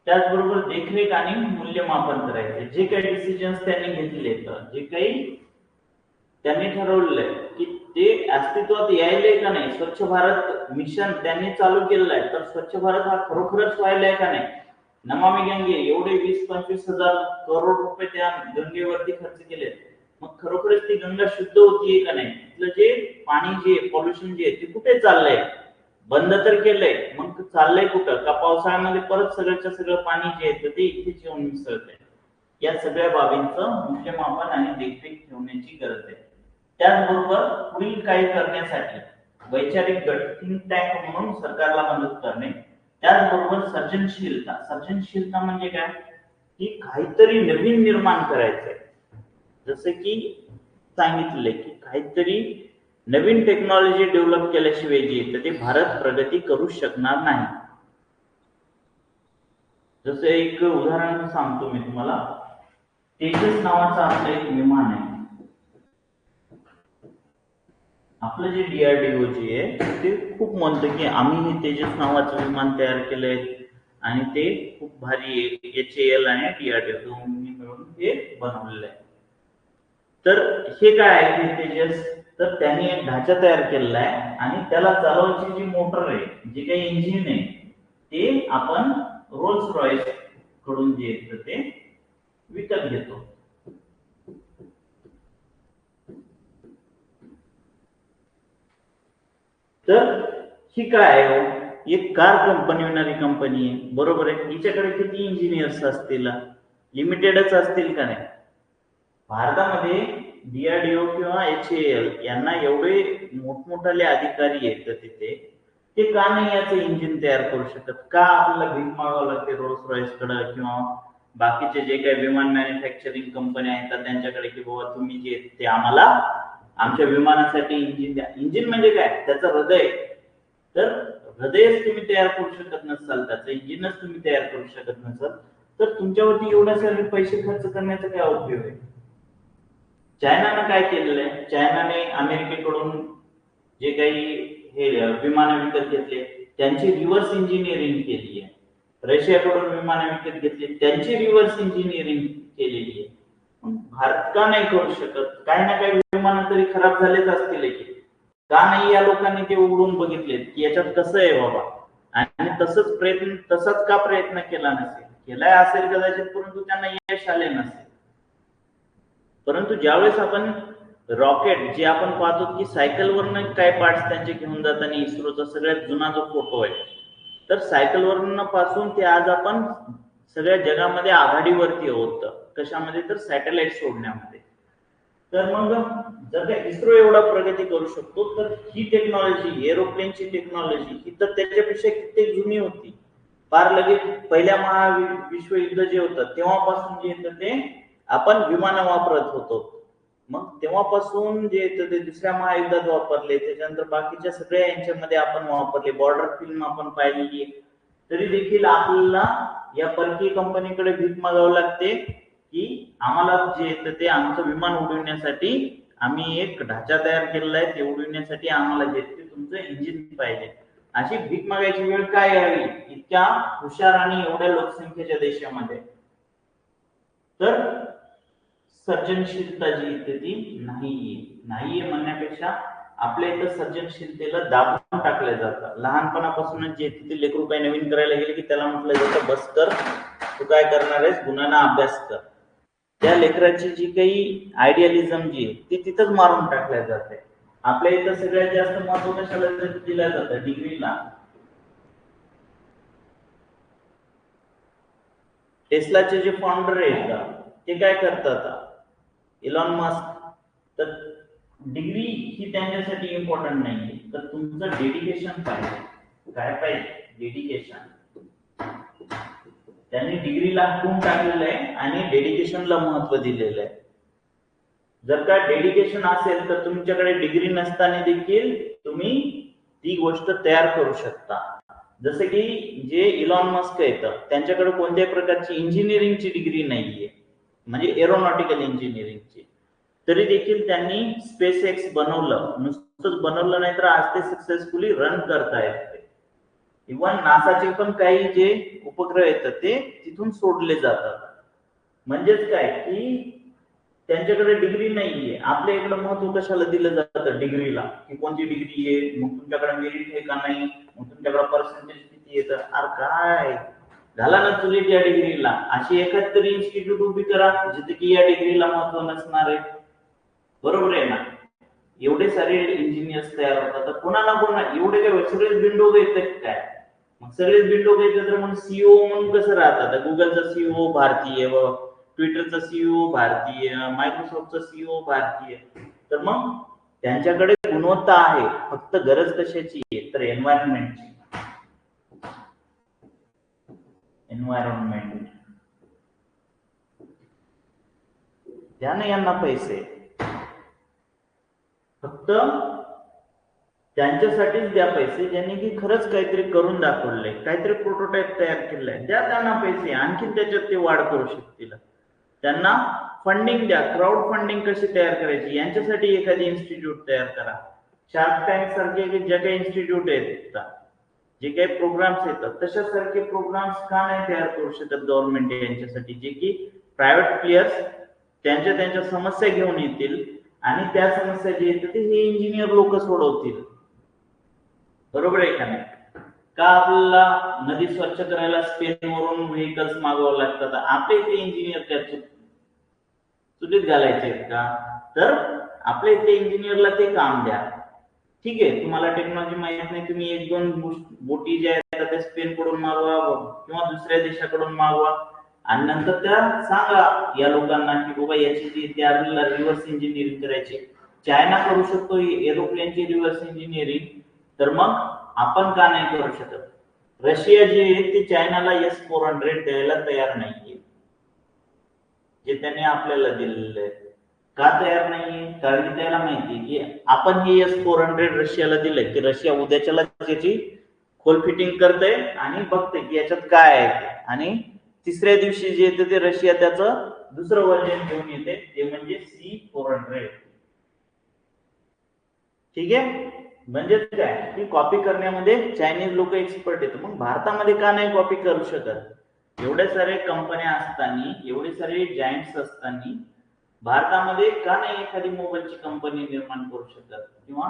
त्याचबरोबर देखरेख आणि मूल्यमापन करायचे. जे काही डिसिजन्स त्यांनी घेतले, जे काही त्यांनी ठरवलंय की ते अस्तित्वात यायले का नाही. स्वच्छ भारत मिशन त्यांनी चालू केलेलं आहे, तर स्वच्छ भारत हा खरोखरच व्हायलाय का नाही. नमामि गंगे एवढे 20-25 हजार करोड रुपये त्या गंगेवरती खर्च केले, मग खरोखरच ती गंगा शुद्ध होतीये का नाही. तिथलं जे पाणी जे पॉल्युशन जे आहे ते कुठे चाललंय, बंद तर केलंय, मग चाललंय कुठं. का पावसाळ्यामध्ये परत सगळ्याच्या सगळं पाणी जे आहे ते इथेच येऊन मिसळतंय. या सगळ्या बाबींचं मूल्यमापन आणि देखरेख ठेवण्याची गरज आहे. त्याचबरोबर पुढील काही करण्यासाठी वैचारिक गट थिंक टँक म्हणून सरकारला मदत करणे. त्याचबरोबर सर्जनशीलता म्हणजे काय की काहीतरी नवीन निर्माण करायचंय. जसं की सांगितलंय की काहीतरी नवीन टेक्नॉलॉजी डेव्हलप केल्याशिवाय जे येतं ते भारत प्रगती करू शकणार नाही. जसं एक उदाहरण सांगतो मी तुम्हाला. तेजस नावाचा आपलं एक विमान आहे. आपलं जे डीआरडीओ जे आहे ते खूप म्हणतं की आम्ही हे तेजस नावाचं विमान तयार केलंय आणि ते खूप भारी आहे. HAL आणि डीआरडीओ दोन्ही मिळून हे बनवलेलं आहे. तर हे काय आहे हे तेजस, तर त्यांनी एक ढाचा तयार केलेला आहे आणि त्याला चालवायची जी मोटर आहे, जे काही इंजिन आहे, ते आपण रोल्स रॉयस कडून जे येतं ते विकत घेतो. तर ही काय आहे, एक कार बनवणारी कंपनी आहे, बरोबर आहे. हिच्याकडे किती इंजिनियर्स असतील, लिमिटेडच असतील का नाही. भारतामध्ये डीआरडीओ किंवा HAL यांना एवढे मोठमोठाले अधिकारी आहेत तिथे, ते का नाही याचं इंजिन तयार करू शकत. का आपल्याला भीक मागावं लागते रोल्स रॉयस कडे किंवा बाकीचे जे काही विमान मॅन्युफॅक्चरिंग कंपन्या आहेत त्यांच्याकडे, की बाबा तुम्ही जे ते आम्हाला आमच्या विमानासाठी इंजिन द्या. इंजिन म्हणजे काय, त्याचं हृदय. तर हृदयच तुम्ही तयार करू शकत नसाल, त्याचं इंजिनच तुम्ही तयार करू शकत नसाल, तर तुमच्यावरती एवढ्या सारे पैसे खर्च करण्याचा काय उपयोग आहे. चायनानं काय केलेलं आहे, चायनाने अमेरिकेकडून जे काही हे विमानं विकत घेतले त्यांची रिव्हर्स इंजिनिअरिंग केली आहे. रशियाकडून विमानं विकत घेतली, त्यांची रिव्हर्स इंजिनिअरिंग केलेली आहे. भारत का नाही करू शकत. काही ना काही विमानं तरी खराब झालेच असतील की, का नाही या लोकांनी ते उघडून बघितले की याच्यात कसं आहे बाबा, आणि तसाच का प्रयत्न केला नसेल. केलाय असेल कदाचित, परंतु त्यांना यश आले नसेल. परंतु ज्यावेळेस आपण रॉकेट जे आपण पाहतो की सायकलवरनं काय पार्ट्स त्यांचे घेऊन जाताना, इस्रोचा सगळ्यात जुना जो फोटो आहे, तर सायकलवरनं पासून ते आज आपण सगळ्या जगामध्ये आघाडीवरती होत. कशामध्ये, तर सॅटेलाइट सोडण्यामध्ये. तर मग जर का इस्रो एवढा प्रगती करू शकतो, तर ही टेक्नॉलॉजी, एरोप्लेनची टेक्नॉलॉजी ही तर त्याच्यापेक्षा कित्येक जुनी होती. फार लगेच पहिल्या महाविश्वयुद्ध जे होतं तेव्हापासून जे येतं ते आपण विमानं वापरत होतो. मग तेव्हापासून जे येतं ते दुसऱ्या महायुद्धात वापरले, त्याच्यानंतर बाकीच्या सगळ्या यांच्यामध्ये आपण वापरले, बॉर्डर फिल्म आपण पाहिलेली आहे. तरी देखील आपल्याला या परकीय कंपनीकडे भीक मागावं लागते की आम्हाला जे येतं ते आमचं विमान उडविण्यासाठी आम्ही एक ढाचा तयार केलेला आहे, ते उडविण्यासाठी आम्हाला जे ते तुमचं इंजिन पाहिजे. अशी भीक मागायची वेळ काय यावी इतक्या हुशार आणि एवढ्या लोकसंख्येच्या देशामध्ये? तर सर्जनशीलता जी येते ती नाहीये म्हणण्यापेक्षा आपल्या इथं सर्जनशीलतेला दाबून टाकलं जातं. लहानपणापासूनच जे ते लेकरू काही नवीन करायला गेले की त्याला म्हटलं जातं बस कर, तू काय करणार आहेस, गुणांना अभ्यास कर. त्या लेकराची जी काही आयडियालिझम जी आहे ती तिथंच मारून टाकल्या जाते. आपल्या इथं सगळ्यात जास्त महत्व कशाला दिलं जातं? डिग्रीला. टेस्लाचे जे फाउंडर आहेत ते काय करतात? Elon Musk. तर डिग्री ही त्यांच्यासाठी इम्पॉर्टंट नाहीये, तर तुमचं डेडिकेशन पाहिजे. काय पाहिजे? डेडिकेशन. त्यांनी डिग्रीला हटवून टाकलेलं आहे आणि डेडिकेशनला महत्व दिलेलं आहे. जर का डेडिकेशन असेल तर तुमच्याकडे डिग्री नसताना देखील तुम्ही ती गोष्ट तयार करू शकता. जसं की जे इलॉन मस्क आहेत त्यांच्याकडे कोणत्याही प्रकारची इंजिनिअरिंगची डिग्री नाहीये, म्हणजे एरोनॉटिकल इंजिनिअरिंगची, तरी देखील त्यांनी स्पेस एक्स बनवलं. नुसतंच बनवलं नाही तर आज ते सक्सेसफुली रन करतायत. इव्हन नासाचे पण काही जे उपग्रह येतात ते तिथून सोडले जातात. म्हणजेच काय की त्यांच्याकडे डिग्री नाहीये. आपल्या इकडे महत्व कशाला दिलं जातं? डिग्रीला, की कोणती डिग्री आहे, मग तुमच्याकडे मेरिट आहे का नाही, मग तुमच्याकडे पर्सेंटेज किती येतं. अरे काय झाला ना तुझी त्या डिग्रीला? अशी एखाद तरी इन्स्टिट्यूट उभी करा जिथे की या डिग्रीला महत्व नसणार आहे. बरोबर आहे ना? एवढे सारे इंजिनियर्स तयार होतात, तर कोणा ना कोणा एवढे काय सगळेच बिंडोग येतात काय? मग सगळेच बिंडोग येतात तर मग सीईओ म्हणून कसं राहतात? गुगलचा सीईओ भारतीय, व ट्विटरचा सीईओ भारतीय, मायक्रोसॉफ्टचा सीईओ भारतीय. तर मग त्यांच्याकडे गुणवत्ता आहे, फक्त गरज कशाची आहे? तर एन्व्हायरमेंटची. एन्व्हायरमेंट त्याने यांना पैसे फक्त त्यांच्यासाठीच द्या पैसे ज्यांनी की खरंच काहीतरी करून दाखवलंय, काहीतरी प्रोटोटाईप तयार केलंय, द्या त्यांना पैसे, आणखीन त्याच्यात ते वाढ करू शकतील. त्यांना फंडिंग द्या. क्राऊड फंडिंग कशी तयार करायची यांच्यासाठी एखादी इन्स्टिट्यूट तयार करा. शार्क टँक सारखे जे काही इन्स्टिट्यूट आहेत, जे काही प्रोग्राम्स येतात तशासारखे प्रोग्राम्स का नाही तयार करू शकत गव्हर्नमेंट यांच्यासाठी, जे की प्रायव्हेट प्लेयर्स त्यांच्या त्यांच्या समस्या घेऊन येतील आणि त्या समस्या जे येतात ते हे इंजिनियर लोक सोडवतील. बरोबर आहे का नाही? का आपल्याला नदी स्वच्छ करायला स्पेन वरून व्हेकल्स मागवावं लागतात? आपले इथे इंजिनियर त्या चुलीत घालायचे का? तर आपल्या इथे इंजिनियरला ते काम द्या. ठीक आहे, तुम्हाला टेक्नॉलॉजी माहित नाही, तुम्ही एक दोन बोटी ज्या आहेत त्या स्पेन कडून मागवा किंवा दुसऱ्या देशाकडून मागवा आणि नंतर त्या सांगा या लोकांना की बाबा याची जी ते आपल्याला रिव्हर्स इंजिनिअरिंग करायची. चायना करू शकतो एरोप्लेनची रिव्हर्स इंजिनिअरिंग, तर मग आपण का नाही करू शकत? रशिया जी आहे ती चायनाला S-400 द्यायला तयार नाहीये, जे त्यांनी आपल्याला दिलेलं आहे. का तयार नाहीये? कारण की त्याला माहिती की आपण हे S-400 रशियाला दिलंय की रशिया उद्याच्याला त्याची खोल फिटिंग करते आणि बघते की याच्यात काय आहे, आणि तिसऱ्या दिवशी जे येते ते रशिया त्याचं दुसरं व्हर्जन घेऊन येते, ते म्हणजे C-400. ठीक आहे, म्हणजे काय की कॉपी करण्यामध्ये चायनीज लोक एक्सपर्ट आहेत. मग भारतामध्ये का नाही कॉपी करू शकत? एवढ्या सारे कंपन्या असताना, एवढे सारे जायंट्स असताना भारतामध्ये का नाही एखादी मोबाईलची कंपनी निर्माण करू शकत? किंवा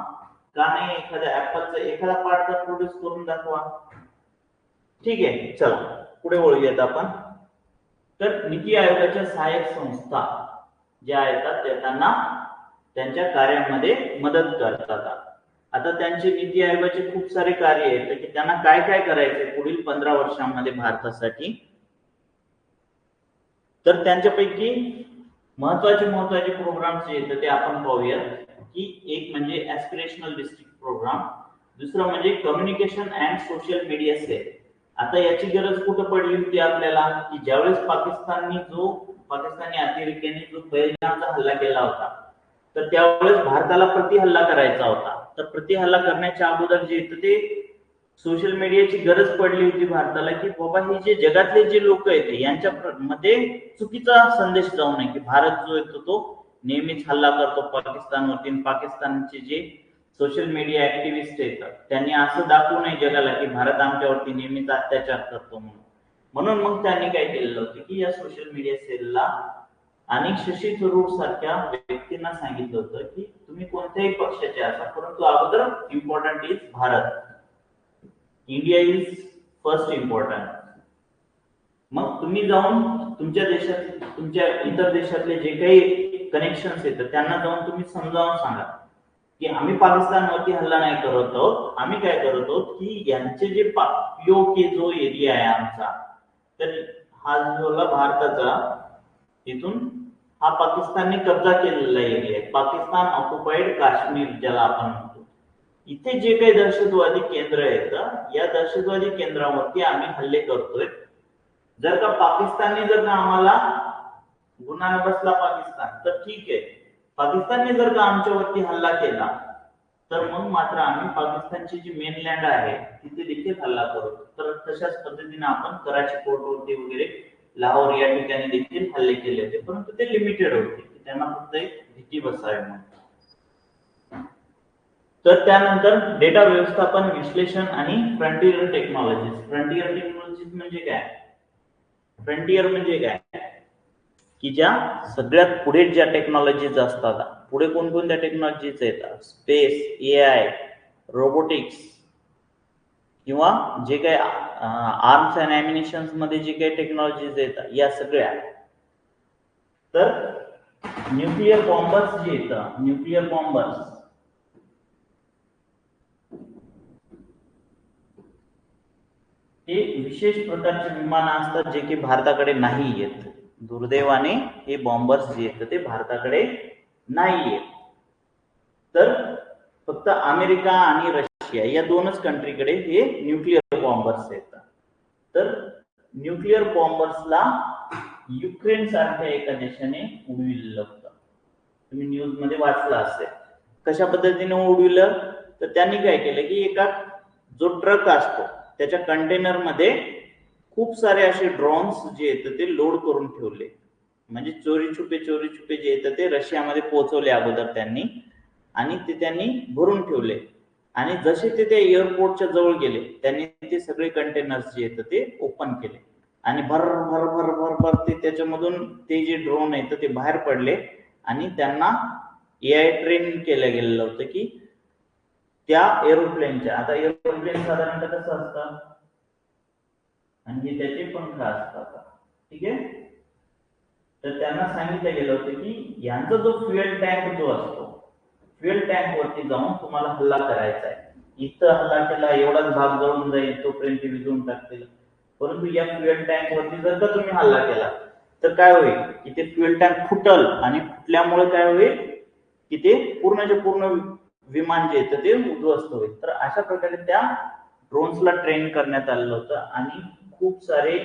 का नाही एखाद्या ऍपलचा एखादा पार्ट प्रोड्यूस करून दाखवा? ठीक आहे, चला पुढे वळूयात आपण. तर नीती आयोगाच्या सहाय्यक संस्था ज्या आहेत त्या त्यांना त्यांच्या कार्यामध्ये मदत करतात. आता त्यांचे नीती आयोगाचे खूप सारे कार्य आहेत की त्यांना काय काय करायचे पुढील 15 वर्षांमध्ये भारतासाठी. तर त्यांच्यापैकी महत्वाचे प्रोग्राम्स जे आहेत ते आपण पाहूया. की एक म्हणजे ऍस्पिरेशनल डिस्ट्रिक्ट प्रोग्राम, दुसरं म्हणजे communication and social media cell. आता याची गरज कुठं पडली होती आपल्याला? की ज्यावेळेस पाकिस्तानी अतिरेक्यांनी जो पहिलगामचा हल्ला केला होता, तर त्यावेळेस भारताला प्रतिहल्ला करायचा होता. तर प्रतिहल्ला करण्याच्या अगोदर जे ते सोशल मीडियाची गरज पडली होती भारताला, की बाबा हे जे जगातले जे लोक आहेत यांच्या मध्ये चुकीचा संदेश जाऊ नये, की भारत जो येतो तो नेहमीच हल्ला करतो पाकिस्तानवरती. पाकिस्तानचे जे सोशल मीडिया ऍक्टिव्हिस्ट आहेत त्यांनी असं दाखवू नये जगाला की भारत आमच्यावरती नेहमीच अत्याचार करतो म्हणून मग त्यांनी काय केलेलं होतं की या सोशल मीडिया सेलला आणि शशी थरूर सारख्या व्यक्तींना सांगितलं होतं की तुम्ही कोणत्याही पक्षाचे असा, परंतु अगोदर important is Bharat, India is first important. मग तुम्ही जाऊन तुमच्या देशात तुमच्या इतर देशातले जे काही कनेक्शन्स येतात त्यांना जाऊन तुम्ही समजावून सांगा की आम्ही पाकिस्तानवरती हल्ला नाही करत आहोत, आम्ही काय करत आहोत की यांचे जे पीओके जो एरिया आहे आमचा, तर हा जो भारताचा तिथून हा पाकिस्तानने कब्जा केलेला एरिया आहे, पाकिस्तान ऑक्युपाइड काश्मीर ज्याला आपण म्हणतो. इथे जे काही दहशतवादी केंद्र आहेत या दहशतवादी केंद्रावरती आम्ही हल्ले करतोय. जर का पाकिस्तानने जर का आम्हाला गुन्हा बसला पाकिस्तान तर ठीक आहे, पाकिस्तानने जर का आमच्यावरती हल्ला केला तर मग मात्र आम्ही पाकिस्तानची जी मेनलँड आहे तिथे देखील हल्ला करू. तर तशाच पद्धतीने आपण कराची पोर्टवरती वगैरे लाहोर या ठिकाणी देखील हल्ले केले होते, परंतु ते लिमिटेड होते, त्यांना फक्त एक भीती बसावी म्हणून. तर त्यानंतर डेटा व्यवस्थापन, विश्लेषण आणि फ्रंटियर टेक्नॉलॉजीज. फ्रंटियर टेक्नॉलॉजीज म्हणजे काय? फ्रंटियर म्हणजे काय की ज्या सगळ्यात पुढे ज्या टेक्नॉलॉजीज असतात, पुढे कोणकोणत्या टेक्नॉलॉजीज येतात, स्पेस, एआय, रोबोटिक्स किंवा जे काही आर्म्स अँड ॲम्युनिशन्स मध्ये जे काही टेक्नॉलॉजीज येतात या सगळ्या. तर न्यूक्लिअर बॉम्बर्स जे येतात, न्यूक्लिअर बॉम्बर्स हे विशेष प्रकारचे विमान असतात जे की भारताकडे नाही येत. दुर्दैवाने हे बॉम्बर्स जे आहेत ते भारताकडे नाही येत. तर फक्त अमेरिका आणि रशिया या दोनच कंट्रीकडे हे न्यूक्लिअर बॉम्बर्स येतात. तर न्यूक्लिअर बॉम्बर्सला युक्रेन सारख्या एका देशाने उडविलेलं होतं. तुम्ही न्यूज मध्ये वाचलं असेल. कशा पद्धतीने उडविलं? तर त्यांनी काय केलं की एका जो ट्रक असतो त्याच्या कंटेनर मध्ये खूप सारे असे ड्रोन्स जे आहेत ते लोड करून ठेवले, म्हणजे चोरी छुपे जे येतात ते रशियामध्ये पोहोचवले अगोदर त्यांनी, आणि ते त्यांनी भरून ठेवले. आणि जसे ते त्या एअरपोर्टच्या जवळ गेले त्यांनी ते सगळे कंटेनर्स जे आहेत ते ओपन केले आणि भर भर भर भर भर ते त्याच्यामधून ते जे ड्रोन आहेत ते बाहेर पडले आणि त्यांना एआय ट्रेन केलं गेलेलं होतं की त्या एरोप्लेनच्या, आता एरोप्लेन साधारणतः कसं असतं आणि हे त्याचे पंख असतात, ठीक आहे. तर त्यांना सांगितलं गेलं होतं की यांचा जो फ्युएल टँक जो असतो, फ्युएल टँक वरती जाऊन तुम्हाला हल्ला करायचा आहे. इथं हल्ला केला एवढाच भाग जळून जाईल तोपर्यंत विजवून टाकतील, परंतु या फ्युएल टँक वरती जर का तुम्ही हल्ला केला तर काय होईल की ते फ्युएल टँक फुटल आणि फुटल्यामुळे काय होईल की ते पूर्णच्या पूर्ण विमान जे येतं ते उद्ध्वस्त होईल. तर अशा प्रकारे त्या ड्रोन्सला ट्रेन करण्यात आलेलं होतं आणि खूप सारे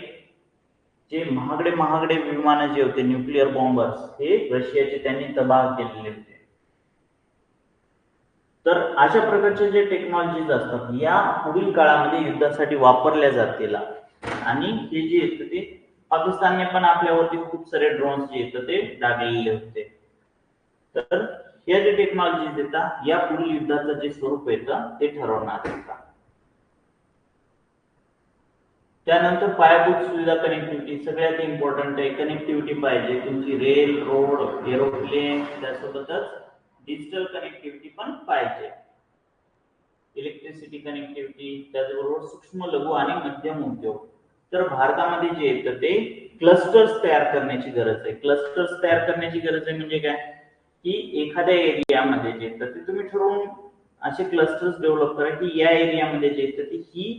जे महागडे विमान जे होते न्यूक्लिअर बॉम्बर्स हे रशियाचे त्यांनी तबाह केलेले होते. तर अशा प्रकारचे जे टेक्नॉलॉजीज असतात या पुढील काळामध्ये युद्धासाठी वापरल्या जातील. आणि हे जे येतं ते पाकिस्तानने पण आपल्यावरती खूप सारे ड्रोन्स जे येतं ते डागलेले होते. तर या जे टेक्नॉलॉजीज येतात या पुढील युद्धाचं जे स्वरूप येतं ते ठरवणार येतं. त्यानंतर पायाभूत सुविधा, कनेक्टिव्हिटी सगळ्यात इम्पॉर्टंट आहे. कनेक्टिव्हिटी पाहिजे तुमची, रेल, रोड, एरोप्लेन, त्यासोबतच डिजिटल कनेक्टिव्हिटी पण पाहिजे, इलेक्ट्रिसिटी कनेक्टिव्हिटी, त्याचबरोबर सूक्ष्म, लघु आणि मध्यम उद्योग. तर भारतामध्ये जे येतं ते क्लस्टर्स तयार करण्याची गरज आहे. क्लस्टर्स तयार करण्याची गरज आहे म्हणजे काय की एखाद्या एरियामध्ये जे येतं ते तुम्ही ठरवून असे क्लस्टर्स डेव्हलप करा की या एरियामध्ये जे येतं ती ही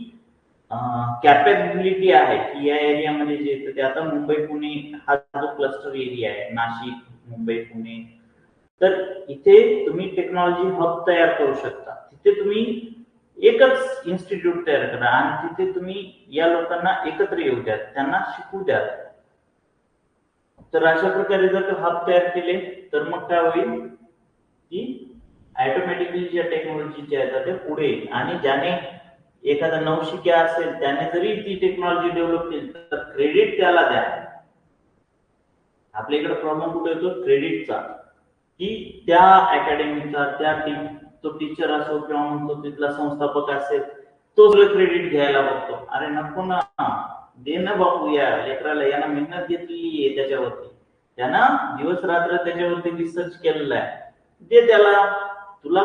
कॅपेबिलिटी आहे की या एरियामध्ये जे येतं ते, आता मुंबई पुणे हा जो क्लस्टर एरिया आहे, नाशिक, मुंबई, पुणे, तर इथे तुम्ही टेक्नॉलॉजी हब तयार करू शकता. तिथे तुम्ही एकच इन्स्टिट्यूट तयार करा आणि तिथे तुम्ही या लोकांना एकत्र येऊ द्या, त्यांना शिकू द्या. तर अशा प्रकारे जर हब तयार केले तर मग काय होईल की ऑटोमॅटिकली ज्या टेक्नॉलॉजीच्या आहेत त्या पुढे, आणि ज्याने एखादा नवशिक्या असेल त्याने जरी ती टेक्नॉलॉजी डेव्हलप केली तर क्रेडिट त्याला द्या. आपल्या इकडे प्रॉब्लेम कुठे येतो क्रेडिटचा, की त्या अकॅडमीचा तो टीचर असो किंवा मग तो तिथला संस्थापक असेल तो सगळं क्रेडिट घ्यायला बघतो. अरे नको ना, दे ना बापू या लेकराला, यानं मेहनत घेतलेली आहे त्याच्यावरती, त्यानं दिवस रात्र त्याच्यावरती रिसर्च केलेला आहे, दे त्याला. तुला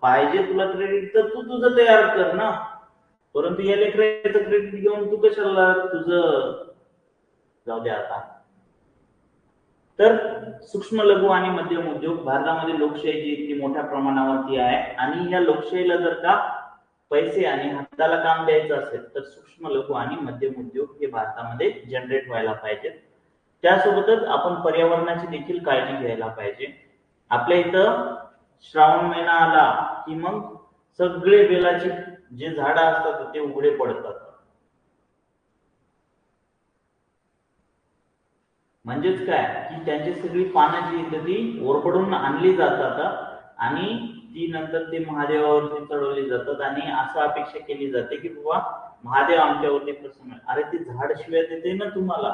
पाहिजे तुला क्रेडिट तर तू तुझं तयार कर ना, परंतु या लेकराचं क्रेडिट घेऊन तू कशाला तुझं जाऊ दे आता. तर सूक्ष्म लघु आणि मध्यम उद्योग भारतामध्ये लोकशाही जी इतकी मोठ्या प्रमाणावरती आहे, आणि या लोकशाहीला जर का पैसे आणि हाताला काम द्यायचं असेल तर सूक्ष्म लघु आणि मध्यम उद्योग हे भारतामध्ये जनरेट व्हायला पाहिजेत. त्यासोबतच आपण पर्यावरणाची देखील काळजी घ्यायला पाहिजे. आपल्या इथं श्रावण महिना आला की मग सगळे बेलाची जे झाडं असतात ते उघडे पडतात. म्हणजेच काय की त्यांची सगळी पानं जी आहेत ती ओरपडून आणली जातात आणि ती नंतर ते महादेवावरती चढवली जातात, आणि असं अपेक्षा केली जाते की बाबा महादेव आमच्यावरती प्रसन्न. अरे ते झाड शिव्या देते ना तुम्हाला.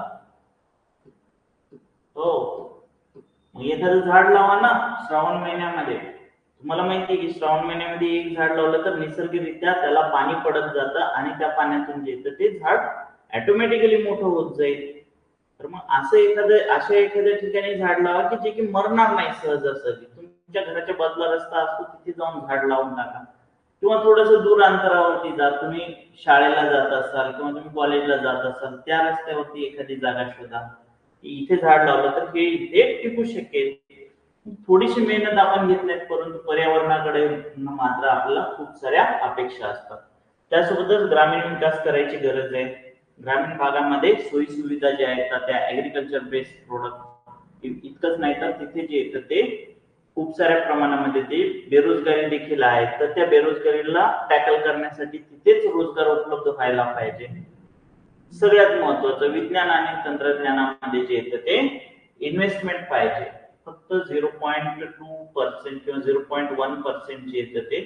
हो, मग एखादं झाड लावा ना श्रावण महिन्यामध्ये. तुम्हाला माहिती आहे की श्रावण महिन्यामध्ये एक झाड लावलं तर नैसर्गिकरित्या त्याला पाणी पडत जातं आणि त्या पाण्यातून जे येतं ते झाड ऑटोमॅटिकली मोठं होत जाईल. तर मग अशा एखाद्या ठिकाणी झाड लावा की जे की मरणार नाही सहजासहजी. तुमच्या घराच्या बाजूला रस्ता असतो तिथे जाऊन झाड लावून टाका, किंवा थोडस दूर अंतरावरती जा. तुम्ही शाळेला जात असाल किंवा तुम्ही कॉलेजला जात असाल त्या रस्त्यावरती एखादी जागा शोधा, इथे झाड लावलं तर हे इथे टिकू शकेल. थोडीशी मेहनत आपण घेत नाहीत, परंतु पर्यावरणाकडे मात्र आपल्याला खूप साऱ्या अपेक्षा असतात. त्यासोबतच ग्रामीण विकास करायची गरज आहे. ग्रामीण भागामध्ये सोयी सुविधा ज्या आहेत त्या ऍग्रिकल्चर बेस्ड प्रोडक्ट इतकंच नाही तर तिथे जे येतं ते खूप साऱ्या प्रमाणामध्ये ते बेरोजगारी देखील आहे, तर त्या बेरोजगारीला टॅकल करण्यासाठी तिथेच रोजगार उपलब्ध व्हायला पाहिजे. सगळ्यात महत्वाचं विज्ञान आणि तंत्रज्ञानामध्ये जे येतं ते इन्व्हेस्टमेंट पाहिजे. फक्त 0.2% किंवा 0.1% जे येतं ते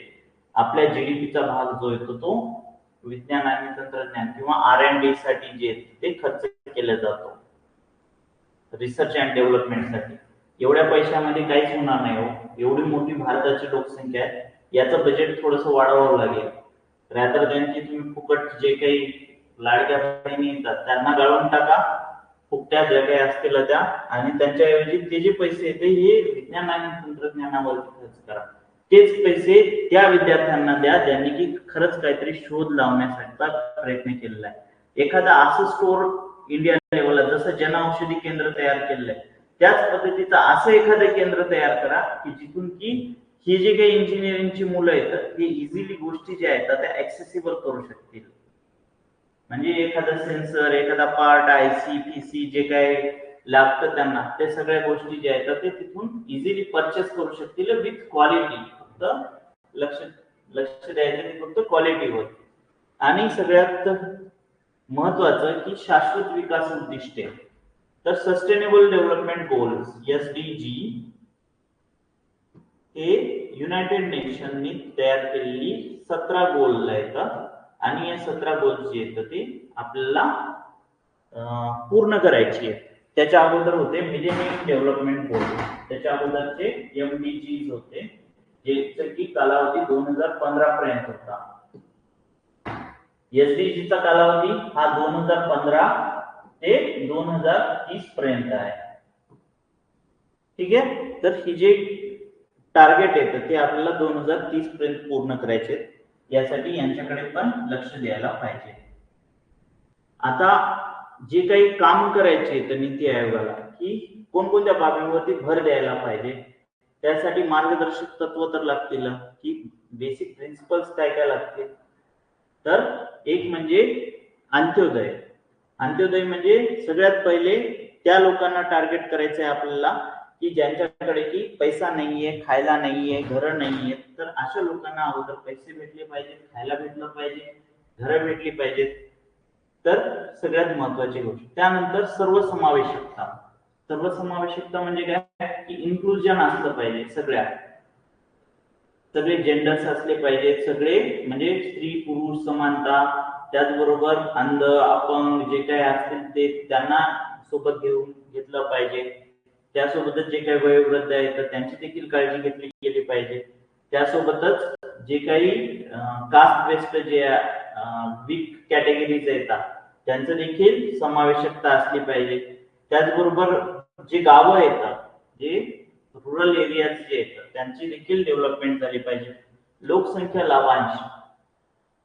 आपल्या जीडीपीचा भाग जो येतो तो विज्ञान आणि तंत्रज्ञान किंवा R&D साठी जे ते खर्च केला जातो, रिसर्च अँड डेव्हलपमेंटसाठी. एवढ्या पैशामध्ये काहीच होणार नाही हो. एवढी मोठी भारताची लोकसंख्या आहे, याचं बजेट थोडस वाढवावं लागेल. रॅदर दॅन की तुम्ही फुकट जे काही लाडक्या बहिणी येतात त्यांना गाळून टाका, फुकट्या ज्या काही असतील त्या, आणि त्यांच्याऐवजी ते जे पैसे येते हे विज्ञान आणि तंत्रज्ञानावर खर्च करा. तेच पैसे त्या विद्यार्थ्यांना द्या ज्यांनी की खरंच काहीतरी शोध लावण्याचा प्रयत्न केलेला आहे. एखादा असं स्टोर इंडिया लेवलला जसं जनऔषधी केंद्र तयार केलेलं आहे त्याच पद्धतीचं असं एखादं केंद्र तयार करा की जिथून की ही जी काही इंजिनिअरिंगची मुलं आहेत ते इझिली गोष्टी ज्या आहेत त्या ऍक्सेसिबल करू शकतील. म्हणजे एखादा सेन्सर, एखादा पार्ट, आयसी पीसी जे काही लागतं त्यांना, ते सगळ्या गोष्टी ज्या आहेत ते तिथून इझिली परचेस करू शकतील विथ क्वालिटी. फक्त लक्ष द्यायचं फक्त क्वालिटीवर. आणि सगळ्यात महत्वाचं की शाश्वत विकास उद्दिष्टे, तर सस्टेनेबल डेव्हलपमेंट गोल्स SDG हे युनायटेड नेशननी तयार केलेली 17 गोल आहेत, आणि या 17 गोल जे आहेत ते आपल्याला पूर्ण करायची आहे. त्याच्या अगोदर होते मिलेनियम डेव्हलपमेंट गोल, त्याच्या अगोदरचे MDGs होते ज्याचा की कालावधी 2015 पर्यंत होता. SDGचा कालावधी हा 2015 ते 2030 पर्यंत आहे. ठीक आहे, तर ही जे टार्गेट येतं ते आपल्याला 2030 पर्यंत पूर्ण करायचे. यासाठी यांच्याकडे पण लक्ष द्यायला पाहिजे. आता जे काही काम करायचे तर नीती आयोगाला की कोणकोणत्या बाबींवरती भर द्यायला पाहिजे, त्यासाठी मार्गदर्शक तत्व तर लागतील की बेसिक प्रिन्सिपल्स काय काय लागतील. तर एक म्हणजे अंत्योदय. अंत्योदय म्हणजे सगळ्यात पहिले त्या लोकांना टार्गेट करायचं आहे आपल्याला की ज्यांच्याकडे की पैसा नाहीये, खायला नाहीये, घरं नाहीये, तर अशा लोकांना अगोदर पैसे भेटले पाहिजेत, खायला भेटलं पाहिजे, घरं भेटली पाहिजेत. तर सगळ्यात महत्वाची गोष्ट. त्यानंतर सर्वसमावेशकता. सर्वसमावेशकता म्हणजे काय की इन्क्लुजन असलं पाहिजे सगळ्या. सगळे जेंडर्स असले पाहिजेत, सगळे म्हणजे स्त्री पुरुष समानता, त्याचबरोबर अंध अपंग जे काही असतील ते त्यांना सोबत घेतलं पाहिजे. त्यासोबतच जे काही वयोवृद्ध आहेत तर त्यांची देखील काळजी घेतली गेली पाहिजे. त्यासोबतच जे काही कास्ट बेस्ड जे वीक कॅटेगरीज येतात त्यांचं देखील समावेशकता असली पाहिजे. त्याचबरोबर जे गावं येतात, जे रुरल एरियाज जे येतात त्यांची देखील डेव्हलपमेंट झाली पाहिजे. लोकसंख्या लाभांश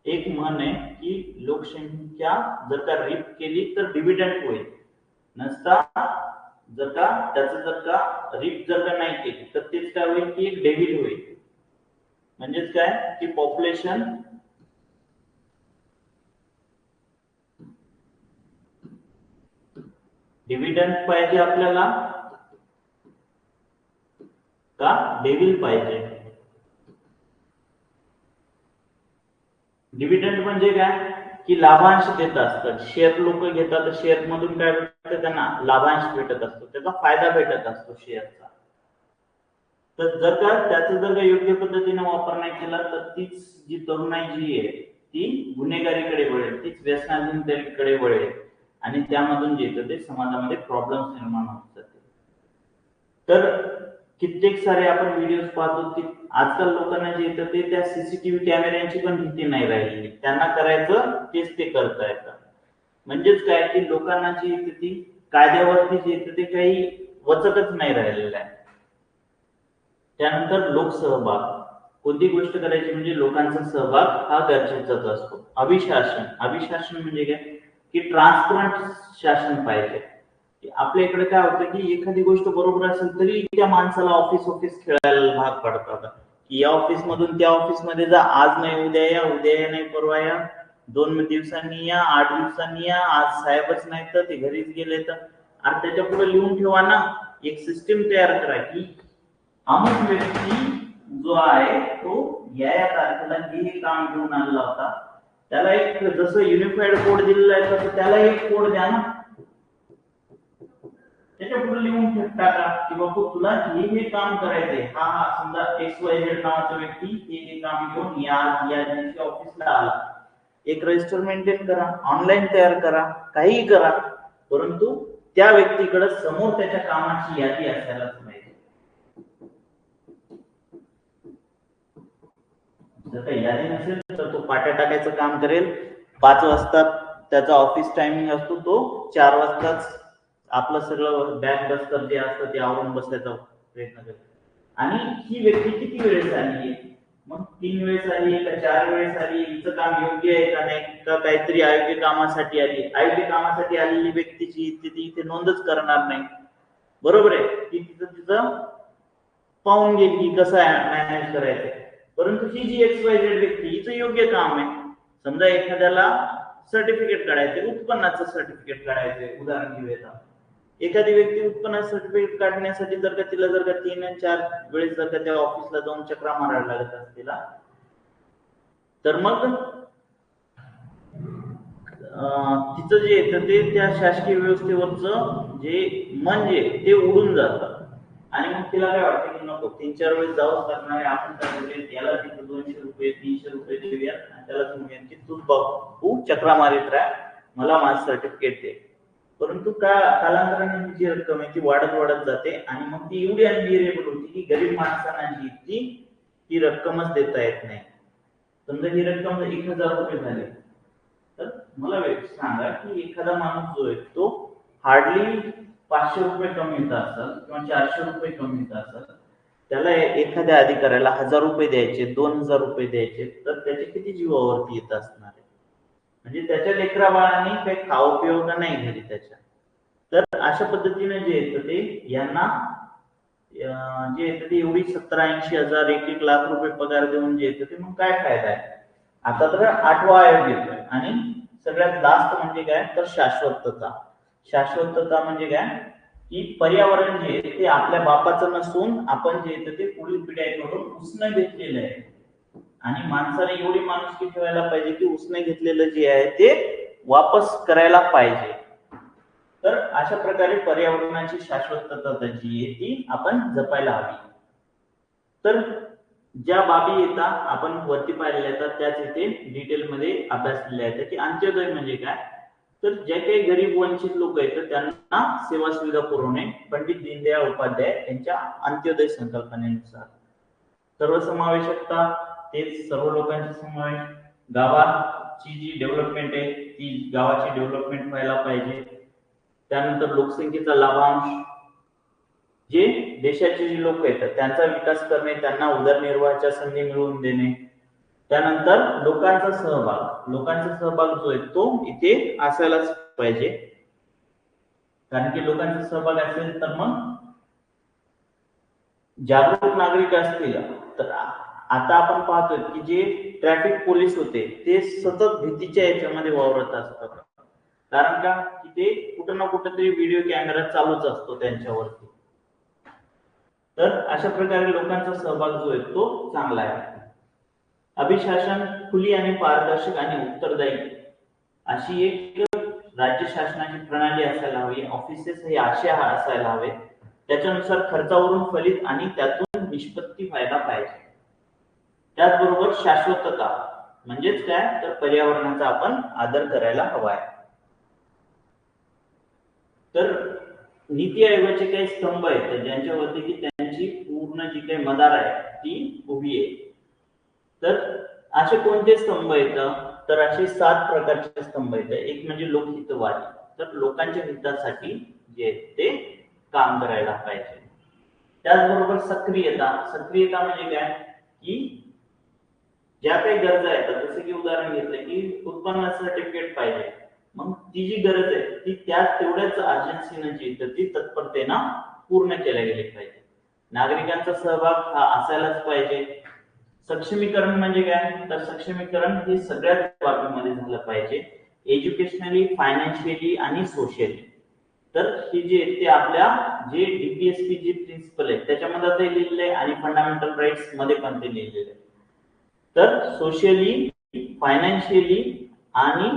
एक म्हण आहे की लोकसंख्या जर का रिप केली तर डिव्हिडंड होईल, नसता जर का त्याचं जर का रिप जर का नाही केली तर तेच काय होईल की एक डेव्हिड होईल. म्हणजेच काय की पॉप्युलेशन डिव्हिडंड पाहिजे आपल्याला का डेव्हिल पाहिजे. डिव्हिडंड म्हणजे काय की लाभांश देत असतात. शेअर लोक घेतात, शेअर मधून काय भेटतं त्यांना लाभांश भेटत असतो, त्याचा फायदा भेटत असतो शेअरचा. तर जर का त्याचा जर का योग्य पद्धतीने वापर नाही केला तर तीच जी तरुणाई जी आहे ती गुन्हेगारीकडे वळेल, तीच व्यसनाधीनतेकडे वळेल आणि त्यामधून जे येतं ते समाजामध्ये प्रॉब्लेम्स निर्माण होत जाते. तर कित्येक सारे आपण व्हिडिओ पाहतो की आजकाल लोकांना जे येतं ते त्या सीसीटीव्ही कॅमेऱ्यांची पण भीती नाही राहिली, त्यांना करायचं तेच ते करता येतं. म्हणजेच काय की लोकांना जी येते ती कायद्यावरती जे येतं ते काही वचकच नाही राहिलेलं आहे. त्यानंतर लोकसहभाग, कोणती गोष्ट करायची म्हणजे लोकांचा सहभाग हा गरजेचाच असतो. अभिशासन, अभिशासन म्हणजे काय की ट्रान्सपरंट शासन पाहिजे. आपल्या इकडे काय होतं की एखादी गोष्ट बरोबर असेल तरी त्या माणसाला ऑफिस खेळायला भाग पडतात की या ऑफिस मधून त्या ऑफिस मध्ये जा, आज नाही उद्या या, उद्या या नाही परवा या, 2 दिवसांनी या, 8 दिवसांनी या, आज साहेबच नाही तर ते घरीच गेले तर. आणि त्याच्या पुढे लिहून ठेवा ना, एक सिस्टीम तयार करा की अमुक व्यक्ती जो आहे तो या तारखेला हे काम घेऊन आलेला होता, त्याला एक जसं युनिफाईड कोड दिलेला आहे तसं त्याला एक कोड द्या ना, त्याच्या पुढे लिहून टाका की बाबू तुला हे काम करायचंय. हा समजा XYZ नावाचा व्यक्ती हे काम घेऊन या दिवशी ऑफिसला आला. एक रजिस्टर मेंटेन करा, ऑनलाईन तयार करा, काहीही करा, परंतु त्या व्यक्तीकडे समोर त्याच्या कामाची यादी असायलाच पाहिजे. जर काही यादी नसेल तर तो पाट्या टाकायचं काम करेल. 5 वाजता त्याचा ऑफिस टायमिंग असतो, तो 4 वाजताच आपलं सगळं बॅग दस्तर जे असतं ते आवरून बसायचा प्रयत्न करतो. आणि ही व्यक्ती किती वेळेस आली, मग 3 वेळेस आली का 4 वेळेस आली, हिचं काम योग्य आहे का नाही, का काहीतरी अयोग्य कामासाठी आली. अयोग्य कामासाठी आलेली व्यक्तीची ती इथे नोंदच करणार नाही, बरोबर आहे. ती तिचं पाहून घेईल की कसं मॅनेज करायचं. परंतु ही जी XYZ व्यक्ती हिचं योग्य काम आहे, समजा एखाद्याला सर्टिफिकेट काढायचे, उत्पन्नाचं सर्टिफिकेट काढायचे उदाहरण घेऊया. एखादी व्यक्ती उत्पन्नाचं सर्टिफिकेट काढण्यासाठी जर का तिला जर का 3 आणि 4 वेळेस जर का त्या ऑफिसला जाऊन चक्रा मारायला लागत असतील तर मग तिचं जे येतं ते त्या शासकीय व्यवस्थेवरचं जे मन जे ते उडून जातं आणि मग तिला काय वाटतं की नको 3-4 वेळेस जावंच लागणार आहे, आपण काय याला तिथं 200 रुपये 300 रुपये देऊया आणि त्याला तुम्ही की तू चक्रा मारित राहा, मला माझं सर्टिफिकेट दे. परंतु कालांतराने जी रक्कम आहे ती वाढत जाते आणि मग ती एवढी अनबिअरेबल होती की गरीब माणसांना जी ती रक्कमच देता येत नाही. समजा ही रक्कम 1000 रुपये झाली तर मला सांगा की एखादा माणूस जो आहे तो हार्डली 500 रुपये कमी येत असतात किंवा 400 रुपये कमी येत असतात, त्याला एखाद्या अधिकाऱ्याला 1000 रुपये द्यायचे, 2000 रुपये द्यायचे, तर त्याचे किती जीवावरती येत असणार आहे. म्हणजे त्याच्या लेकरा बाळांनी काही खाऊ पिऊ का नाही घरी त्याच्या. तर अशा पद्धतीने जे येतं ते यांना जे येतं ते एवढी 70-80 हजार 1-1 लाख रुपये पगार देऊन जे येतं ते मग काय फायदा आहे. आता तर 8वा आयोग येतोय आणि सगळ्यात लास्ट म्हणजे काय तर शाश्वतता. शाश्वतता म्हणजे काय की पर्यावरण जे आहे ते आपल्या बापाचं नसून आपण जे येतं ते पुढील पिढ्यांकडून उसने घेतलेलं आहे आणि माणसाने एवढी माणुसकी ठेवायला पाहिजे की उसने घेतलेलं जे आहे ते वापस करायला पाहिजे. तर अशा प्रकारे पर्यावरणाची शाश्वतता जी आहे ती आपण जपायला हवी. तर ज्या बाबी येतात आपण वरती पाहिलेल्या येतात त्याच इथे डिटेलमध्ये अभ्यासलेल्या आहेत की अंत्योदय म्हणजे काय, तर जे काही गरीब वंचित लोक आहेत त्यांना सेवा सुविधा पुरवणे पंडित दीनदयाळ उपाध्याय यांच्या अंत्योदय संकल्पनेनुसार. सर्वसमावेशकता तेच सर्व लोकांचा समावेश, गावाची जी डेव्हलपमेंट आहे ती गावाची डेव्हलपमेंट व्हायला पाहिजे. त्यानंतर लोकसंख्येचा लाभांश, जे देशाचे जे लोक आहेत त्यांचा विकास करणे, त्यांना उदरनिर्वाहाच्या संधी मिळवून देणे. त्यानंतर लोकांचा सहभाग, लोकांचा सहभाग जो आहे तो इथे असायलाच पाहिजे, कारण की लोकांचा सहभाग असेल तर मग जागरूक नागरिक असतील. तर आता आपण पाहतोय की जे ट्रॅफिक पोलीस होते ते सतत भीतीच्या याच्यामध्ये वावरत असतात, कारण का की ते कुठं ना कुठं तरी व्हिडिओ कॅमेरा चालूच असतो त्यांच्यावरती. तर अशा प्रकारे लोकांचा सहभाग जो आहे तो चांगला आहे. अभिशासन खुली आणि पारदर्शक आणि उत्तरदायी अशी एक राज्य शासनाची प्रणाली असायला हवी. ऑफिसेस हे असे असायला हवे, त्याच्यानुसार खर्चावरून फलित आणि त्यातून निष्पत्ती व्हायला पाहिजे. त्याचबरोबर शाश्वतता म्हणजेच काय, तर पर्यावरणाचा आपण आदर करायला हवा आहे. तर नीती आयोगाचे काही स्तंभ आहेत ज्यांच्यावरती की त्यांची पूर्ण जी काही मदार आहे ती उभी आहे. तर असे कोणते स्तंभ आहेत, तर असे 7 प्रकारचे स्तंभ आहेत. एक म्हणजे लोकहितवादी, तर लोकांच्या हितासाठी जे ते काम करायला पाहिजे. त्याचबरोबर सक्रियता, सक्रियता म्हणजे काय की ज्या काही गरजा आहेत, जसं की उदाहरण घेतलं की उत्पन्नाचं सर्टिफिकेट पाहिजे, मग ती जी गरज आहे ती त्याच तेवढ्याच अर्जन्सीनं जी ती तत्परतेनं पूर्ण केल्या गेली पाहिजे. नागरिकांचा सहभाग हा असायलाच पाहिजे. सक्षमीकरण म्हणजे काय, तर सक्षमीकरण हे सगळ्याच बाबीमध्ये झालं पाहिजे, एज्युकेशनली, फायनान्शियली आणि सोशली. तर हे जे ते आपल्या जे डीपीएसपी जे प्रिन्सिपल आहे त्याच्यामध्ये ते लिहिलेलं आहे आणि फंडामेंटल राईट्स मध्ये पण ते लिहिलेलं आहे. तर सोशली, फायनान्शियली आणि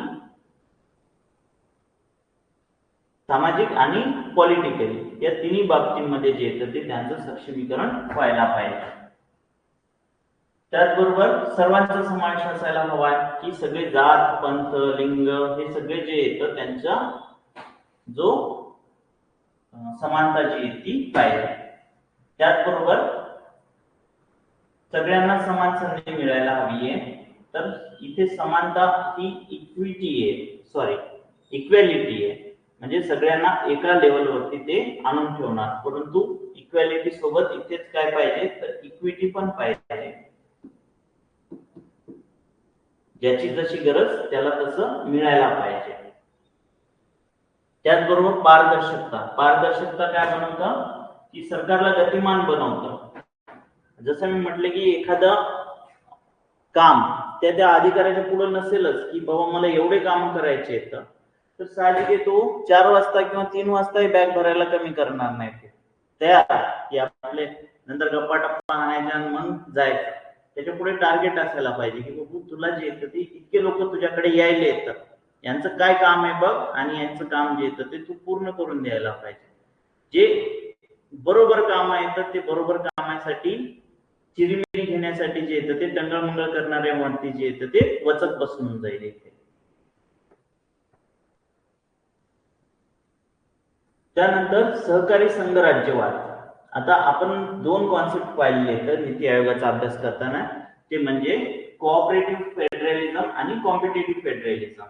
सामाजिक आणि पॉलिटिकली या तिन्ही बाबतींमध्ये जे येतं ते त्यांचं सक्षमीकरण व्हायला पाहिजे. त्याचबरोबर सर्वांचा समावेश असायला हवा की सगळे जात, पंथ, लिंग हे सगळे जे येतं त्यांचा जो समानता जी आहे ती पाहिजे. त्याचबरोबर सगळ्यांना समान संधी मिळायला हवी आहे. तर इथे समानता ही इक्विटी आहे, इक्वॅलिटी आहे, म्हणजे सगळ्यांना एका लेवलवरती ते आणून ठेवणार. परंतु इक्वॅलिटी सोबत इथेच काय पाहिजे, तर इक्विटी पण पाहिजे. ज्याची जशी गरज त्याला तसं मिळायला पाहिजे. त्याचबरोबर पारदर्शकता, पारदर्शकता काय बनवतं की सरकारला गतिमान बनवतं. जसं मी म्हटलं की एखादं काम त्या अधिकाऱ्याच्या पुढे नसेलच की बाबा मला एवढे काम करायचे आहेत, तर साहजिक तो 4 वाजता किंवा 3 वाजता बॅग भरायला कमी करणार नाही. ते तयार की आपले नंतर गप्पा टप्पा आणायच्या आणि मग जायचं. त्याच्या पुढे टार्गेट असायला पाहिजे की बाबू तुला जे येतं ते इतके लोक तुझ्याकडे यायला येतात, यांचं काय काम आहे बघ आणि यांचं काम जे येतं ते तू पूर्ण करून द्यायला पाहिजे. जे बरोबर काम येतं ते बरोबर कामासाठी चिरीमिरी घेण्यासाठी जे येतं ते टंगळमंगळ करणारे वरती जे येतं ते वचक बसून जाईल इथे. त्यानंतर सहकारी संघराज्यवाद. आता आपण 2 कॉन्सेप्ट पाहिलेले आहेत नीती आयोगाचा अभ्यास करताना, ते म्हणजे कोऑपरेटिव्ह फेडरलिझम आणि कॉम्पिटिटिव्ह फेडरलिझम.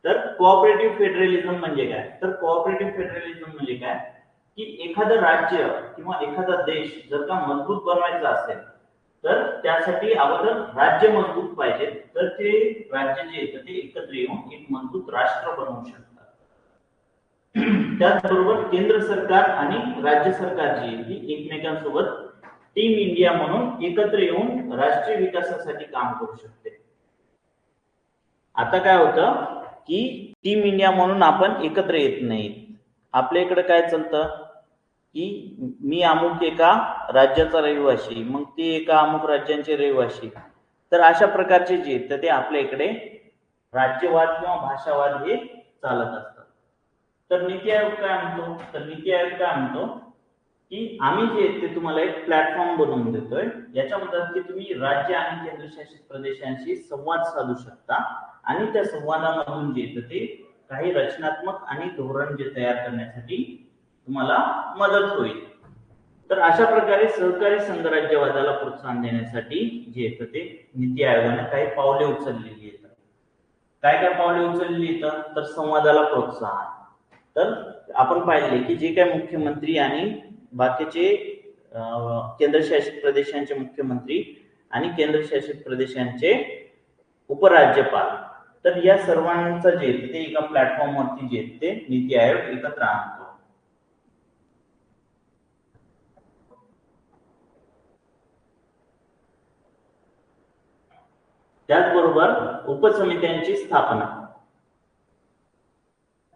तर कोऑपरेटिव्ह फेडरलिझम म्हणजे काय, तर कोऑपरेटिव्ह फेडरलिझम म्हणजे काय की एखादं राज्य किंवा एखादा देश जर का मजबूत बनवायचा असेल तर त्यासाठी अगोदर राज्य मजबूत पाहिजे, तर ते राज्य जे येतं ते एकत्र येऊन एक मजबूत राष्ट्र बनवू शकतात. त्याचबरोबर केंद्र सरकार आणि राज्य सरकार जी आहे ती एकमेकांसोबत टीम इंडिया म्हणून एकत्र येऊन राष्ट्रीय विकासासाठी काम करू शकते. आता काय होतं की टीम इंडिया म्हणून आपण एकत्र येत नाहीत. आपल्या इकडे काय चालतं की मी अमुक एका राज्याचा रहिवासी, मग ते एका अमुक राज्यांचे रहिवासी. तर अशा प्रकारचे जे तर ते आपल्या इकडे राज्यवाद किंवा भाषावाद हे चालत असतात. तर नीती आयोग काय म्हणतो, तर नीती आयोग काय म्हणतो की आम्ही जे ते तुम्हाला एक प्लॅटफॉर्म बनवून देतोय, याच्या मदत की तुम्ही राज्य आणि केंद्रशासित प्रदेशांशी संवाद साधू शकता आणि त्या संवादामधून जे येतं ते काही रचनात्मक आणि धोरण जे तयार करण्यासाठी तुम्हाला मदत होईल. तर अशा प्रकारे सहकारी संघराज्यवादाला प्रोत्साहन देण्यासाठी जे येतं ते नीती आयोगाने काही पावले उचललेली आहेत. काय काय पावले उचलली येतात, तर संवादाला प्रोत्साहन. तर आपण पाहिले की जे काही मुख्यमंत्री आणि बाकीचे केंद्रशासित प्रदेशांचे मुख्यमंत्री आणि केंद्रशासित प्रदेशांचे उपराज्यपाल, तर या सर्वांचं जे ते एका प्लॅटफॉर्मवरती जे ते नीती आयोग एकत्र आणतो. त्याचबरोबर उपसमित्यांची स्थापना.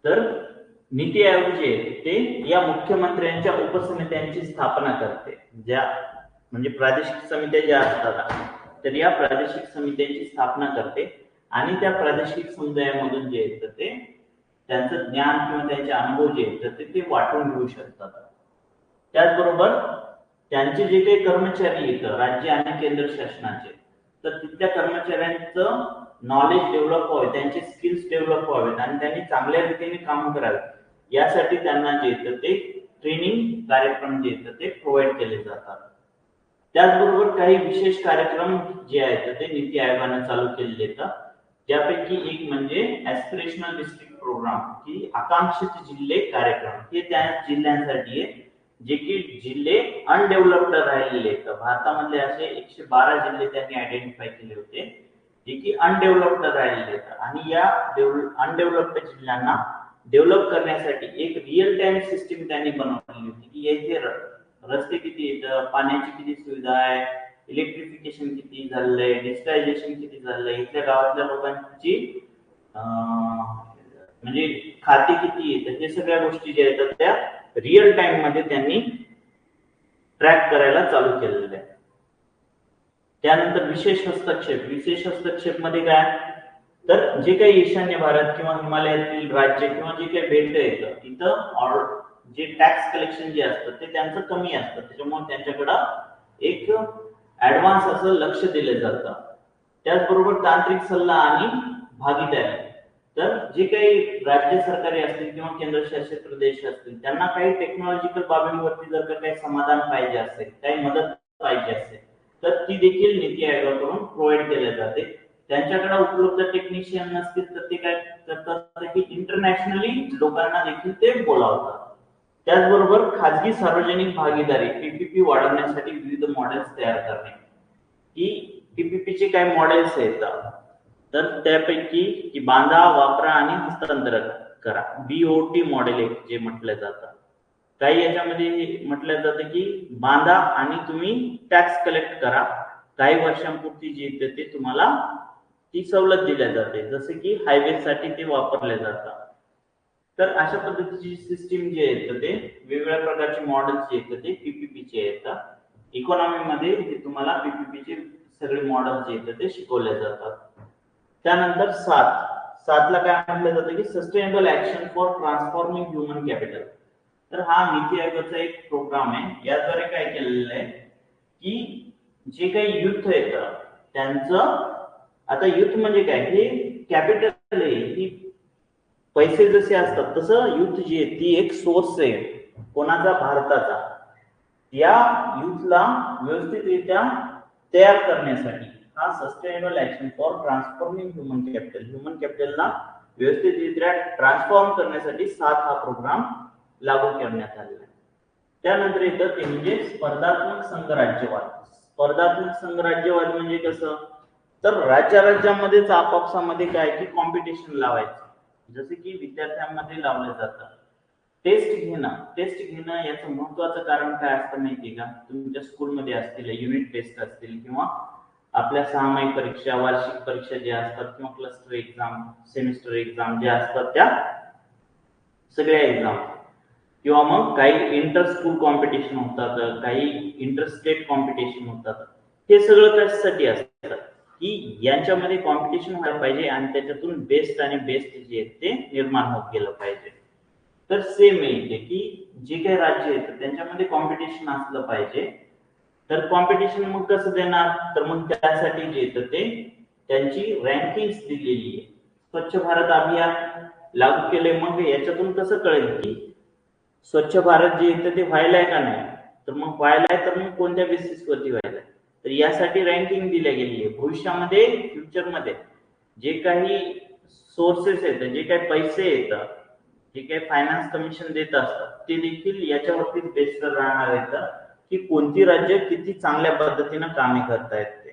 तर नीती आयोग जे ते या मुख्यमंत्र्यांच्या उपसमित्यांची स्थापना करते, ज्या म्हणजे प्रादेशिक समित्या ज्या असतात तर या प्रादेशिक समित्यांची स्थापना करते आणि त्या प्रादेशिक समुदायामधून जे येतं ते त्यांचं ज्ञान किंवा त्यांचे अनुभव जे येतात ते वाटून घेऊ शकतात. त्याचबरोबर त्यांचे जे काही कर्मचारी येतं राज्य आणि केंद्र शासनाचे, तर तिथल्या कर्मचाऱ्यांचं नॉलेज डेव्हलप व्हावे, त्यांचे स्किल्स डेव्हलप व्हावेत आणि त्यांनी चांगल्या रीतीने काम करावे, यासाठी त्यांना जे येतं ते ट्रेनिंग कार्यक्रम जे येतं ते प्रोव्हाइड केले जातात. त्याचबरोबर काही विशेष कार्यक्रम जे आहेत ते नीती आयोगाने चालू केलेले आहेत, ज्यापैकी एक म्हणजे ऍस्पिरेशनल डिस्ट्रिक्ट प्रोग्राम, की आकांक्षित जिल्हे कार्यक्रम. हे त्या जिल्ह्यांसाठी आहे जे की जिल्हे अनडेव्हलप्ड राहिलेले आहेत. भारतामधले असे 112 जिल्हे त्यांनी आयडेंटिफाय केले होते जे की अनडेव्हलप्ड राहिलेले आहेत आणि या अनडेव्हलप्ड जिल्ह्यांना डेव्हलप करण्यासाठी एक रिअल टाइम सिस्टीम त्यांनी बनवली होती की येथे रस्ते किती आहेत, पाण्याची किती सुविधा आहे, इलेक्ट्रिफिकेशन किती झालंय, डिजिटायझेशन किती झालंय, इथल्या गावातल्या लोकांची म्हणजे खाती किती आहेत, हे सगळ्या गोष्टी ज्या आहेत त्या रिअल टाइम मध्ये त्यांनी ट्रॅक करायला चालू केलेलं आहे. त्यानंतर विशेष हस्तक्षेप. विशेष हस्तक्षेप मध्ये काय, तर जे काही ईशान्य भारत किंवा हिमालयातील राज्य किंवा जे काही भेट येतं तिथं जे टॅक्स कलेक्शन जे असतं ते त्यांचं कमी असतं, त्याच्यामुळे त्यांच्याकडं एक ऍडव्हान्स असं लक्ष दिलं जातं. त्याचबरोबर तांत्रिक सल्ला आणि भागीदारी. तर जे काही राज्य सरकारी असतील किंवा केंद्रशासित प्रदेश असतील त्यांना काही टेक्नॉलॉजिकल बाबींवरती जर का काही समाधान पाहिजे असेल, काही मदत पाहिजे असेल, तर ती देखील नीती आयोगाकडून प्रोव्हाइड केली जाते. त्यांच्याकडे उपलब्ध टेक्निशियन नसतील तर ते काय करतात की इंटरनॅशनली लोकांना देखील ते बोलावतात. त्याचबरोबर खाजगी सार्वजनिक भागीदारी पीपीपी वाढवण्यासाठी विविध मॉडेल्स तयार करणे. की पीपीपीचे काही मॉडेल्स आहेत, तर त्यापैकी की बांधा, वापरा आणि हस्तांतर करा, बीओटी मॉडेल एक जे म्हटलं जातं. काही याच्यामध्ये म्हटलं जातं की बांधा आणि तुम्ही टॅक्स कलेक्ट करा, काही वर्षांपुरती जी येते ते तुम्हाला ती सवलत दिल्या जाते, जसे की हायवेसाठी ते वापरले जातात. तर अशा पद्धतीची सिस्टीम जी आहे ते वेगवेगळ्या प्रकारचे मॉडेल्स जे आहेत ते पीपीपीचे येतात. इकॉनॉमीमध्ये तुम्हाला पीपीपीचे सगळे मॉडेल जे आहेत ते शिकवले जातात. त्यानंतर सातला काय म्हटलं जातं की sustainable action for transforming human capital. तर हा नीती आयोगाचा एक प्रोग्राम आहे. याद्वारे काय केलेलं आहे की जे काही युथ येतं त्यांचं, आता युथ म्हणजे काय, हे कॅपिटल आहे, ही पैसे जसे असतात तसं युथ जी आहे ती एक सोर्स आहे कोणाचा, भारताचा. या युथला व्यवस्थितरित्या तयार करण्यासाठी हा sustainable action for transforming human capital, human कॅपिटलला व्यवस्थितरित्या ट्रान्सफॉर्म करण्यासाठी 7 हा प्रोग्राम लागू करण्यात आलेला आहे. त्यानंतर येतं ते म्हणजे स्पर्धात्मक संघराज्यवाद. स्पर्धात्मक संघराज्यवाद म्हणजे कसं, तर राज्यामध्येच आपापसामध्ये काय की कॉम्पिटिशन लावायचं, जसे की विद्यार्थ्यांमध्ये लावलं जातं. टेस्ट घेणं याचं महत्वाचं कारण काय असतं माहितीये का, तुमच्या स्कूलमध्ये असतील युनिट टेस्ट असतील किंवा आपल्या 6 माही परीक्षा, वार्षिक परीक्षा ज्या असतात किंवा क्लस्टर एक्झाम, सेमिस्टर एक्झाम ज्या असतात त्या सगळ्या एक्झाम, किंवा मग काही इंटर स्कूल कॉम्पिटिशन होतात, काही इंटर स्टेट कॉम्पिटिशन होतात. हे सगळं कशासाठी असतं की यांच्यामध्ये कॉम्पिटिशन व्हायला पाहिजे आणि त्याच्यातून बेस्ट आणि बेस्ट जे आहेत ते निर्माण होत गेलं पाहिजे. तर सेम आहे की जे काही राज्य येतं त्यांच्यामध्ये कॉम्पिटिशन असलं पाहिजे. तर कॉम्पिटिशन मग कसं देणार, तर मग त्यासाठी जे येतं ते त्यांची रँकिंग दिलेली आहे. स्वच्छ भारत अभियान लागू केले, मग याच्यातून कसं कळेल की स्वच्छ भारत जे येतं ते व्हायलाय का नाही, तर मग व्हायलाय तर मग कोणत्या बेसिसवरती व्हायलाय, तर यासाठी रँकिंग दिल्या गेली आहे. भविष्यामध्ये फ्युचरमध्ये जे काही सोर्सेस येतात, जे काही पैसे येतात, जे काही फायनान्स कमिशन देत असतात, ते देखील याच्यावरती बेस्ड राहणार आहेत की कोणती राज्य किती चांगल्या पद्धतीनं कामे करतायत ते.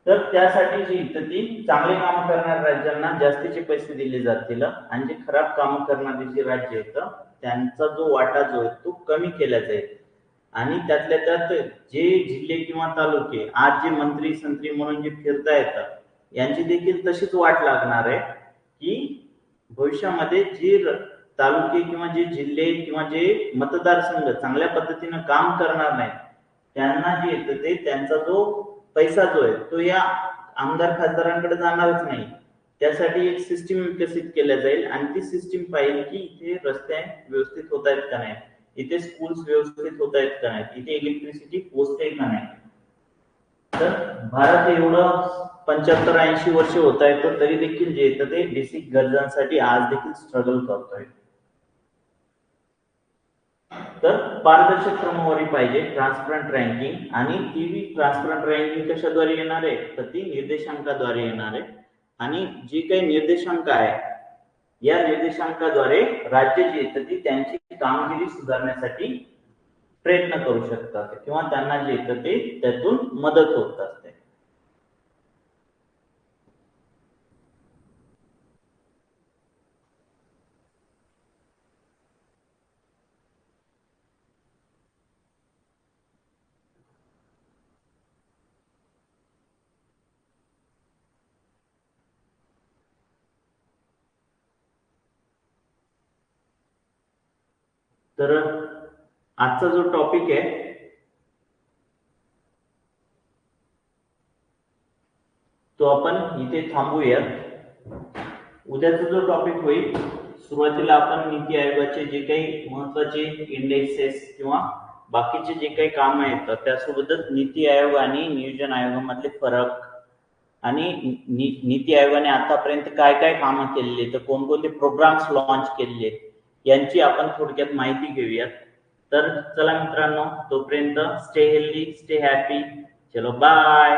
तर त्यासाठी जी इथं ती चांगले काम करणाऱ्या राज्यांना जास्तीचे पैसे दिले जातील आणि जे खराब काम करणारे जे राज्य येतं त्यांचा जो वाटा जो आहे तो कमी केला जाईल. आणि त्यातल्या त्यात जे जिल्हे किंवा तालुके आज जे मंत्री संत्री म्हणून जे फिरता येतात यांची देखील तशीच वाट लागणार आहे की भविष्यामध्ये जे तालुके किंवा जे जिल्हे किंवा जे मतदारसंघ चांगल्या पद्धतीनं काम करणार नाहीत त्यांना जे येतं ते त्यांचा जो पैसा जो आहे तो या आमदार खासदारांकडे जाणारच नाही. त्यासाठी एक सिस्टीम विकसित केल्या जाईल आणि ती सिस्टीम पाहिजे की इथे रस्ते व्यवस्थित होत आहेत का नाही, इथे स्कूल्स व्यवस्थित होत आहेत का नाही, इथे इलेक्ट्रिसिटी पोहोचते का नाही. तर भारत एवढं 75-80 वर्ष होत आहे तर तरी देखील जे येतं ते बेसिक गरजांसाठी आज देखील स्ट्रगल करतोय. तर पारदर्शक क्रमवारी पाहिजे, ट्रान्सपरंट रँकिंग, आणि ती ट्रान्सपरंट रँकिंग कशाद्वारे येणार आहे, तर ती निर्देशांकाद्वारे येणार आहे. आणि जी काही निर्देशांक आहे या निर्देशांकाद्वारे राज्य जे येतं ती त्यांची कामगिरी सुधारण्यासाठी प्रयत्न करू शकतात किंवा त्यांना जे येतं ते त्यातून मदत होत असते. तर आजचा जो टॉपिक आहे तो आपण इथे थांबूया. उद्याचा जो टॉपिक होईल, सुरुवातीला आपण नीती आयोगाचे जे काही महत्वाचे इंडेक्सेस किंवा बाकीचे जे काही काम आहेत त्यासोबतच नीती आयोग आणि नियोजन आयोगामधले फरक आणि नीती आयोगाने आतापर्यंत काय काय कामं केलेली, तर कोणकोणते प्रोग्राम्स लॉन्च केलेले यांची आपण थोडक्यात माहिती घेऊयात. तर चला मित्रांनो, तोपर्यंत स्टे हेल्दी, स्टे हॅपी, चलो बाय.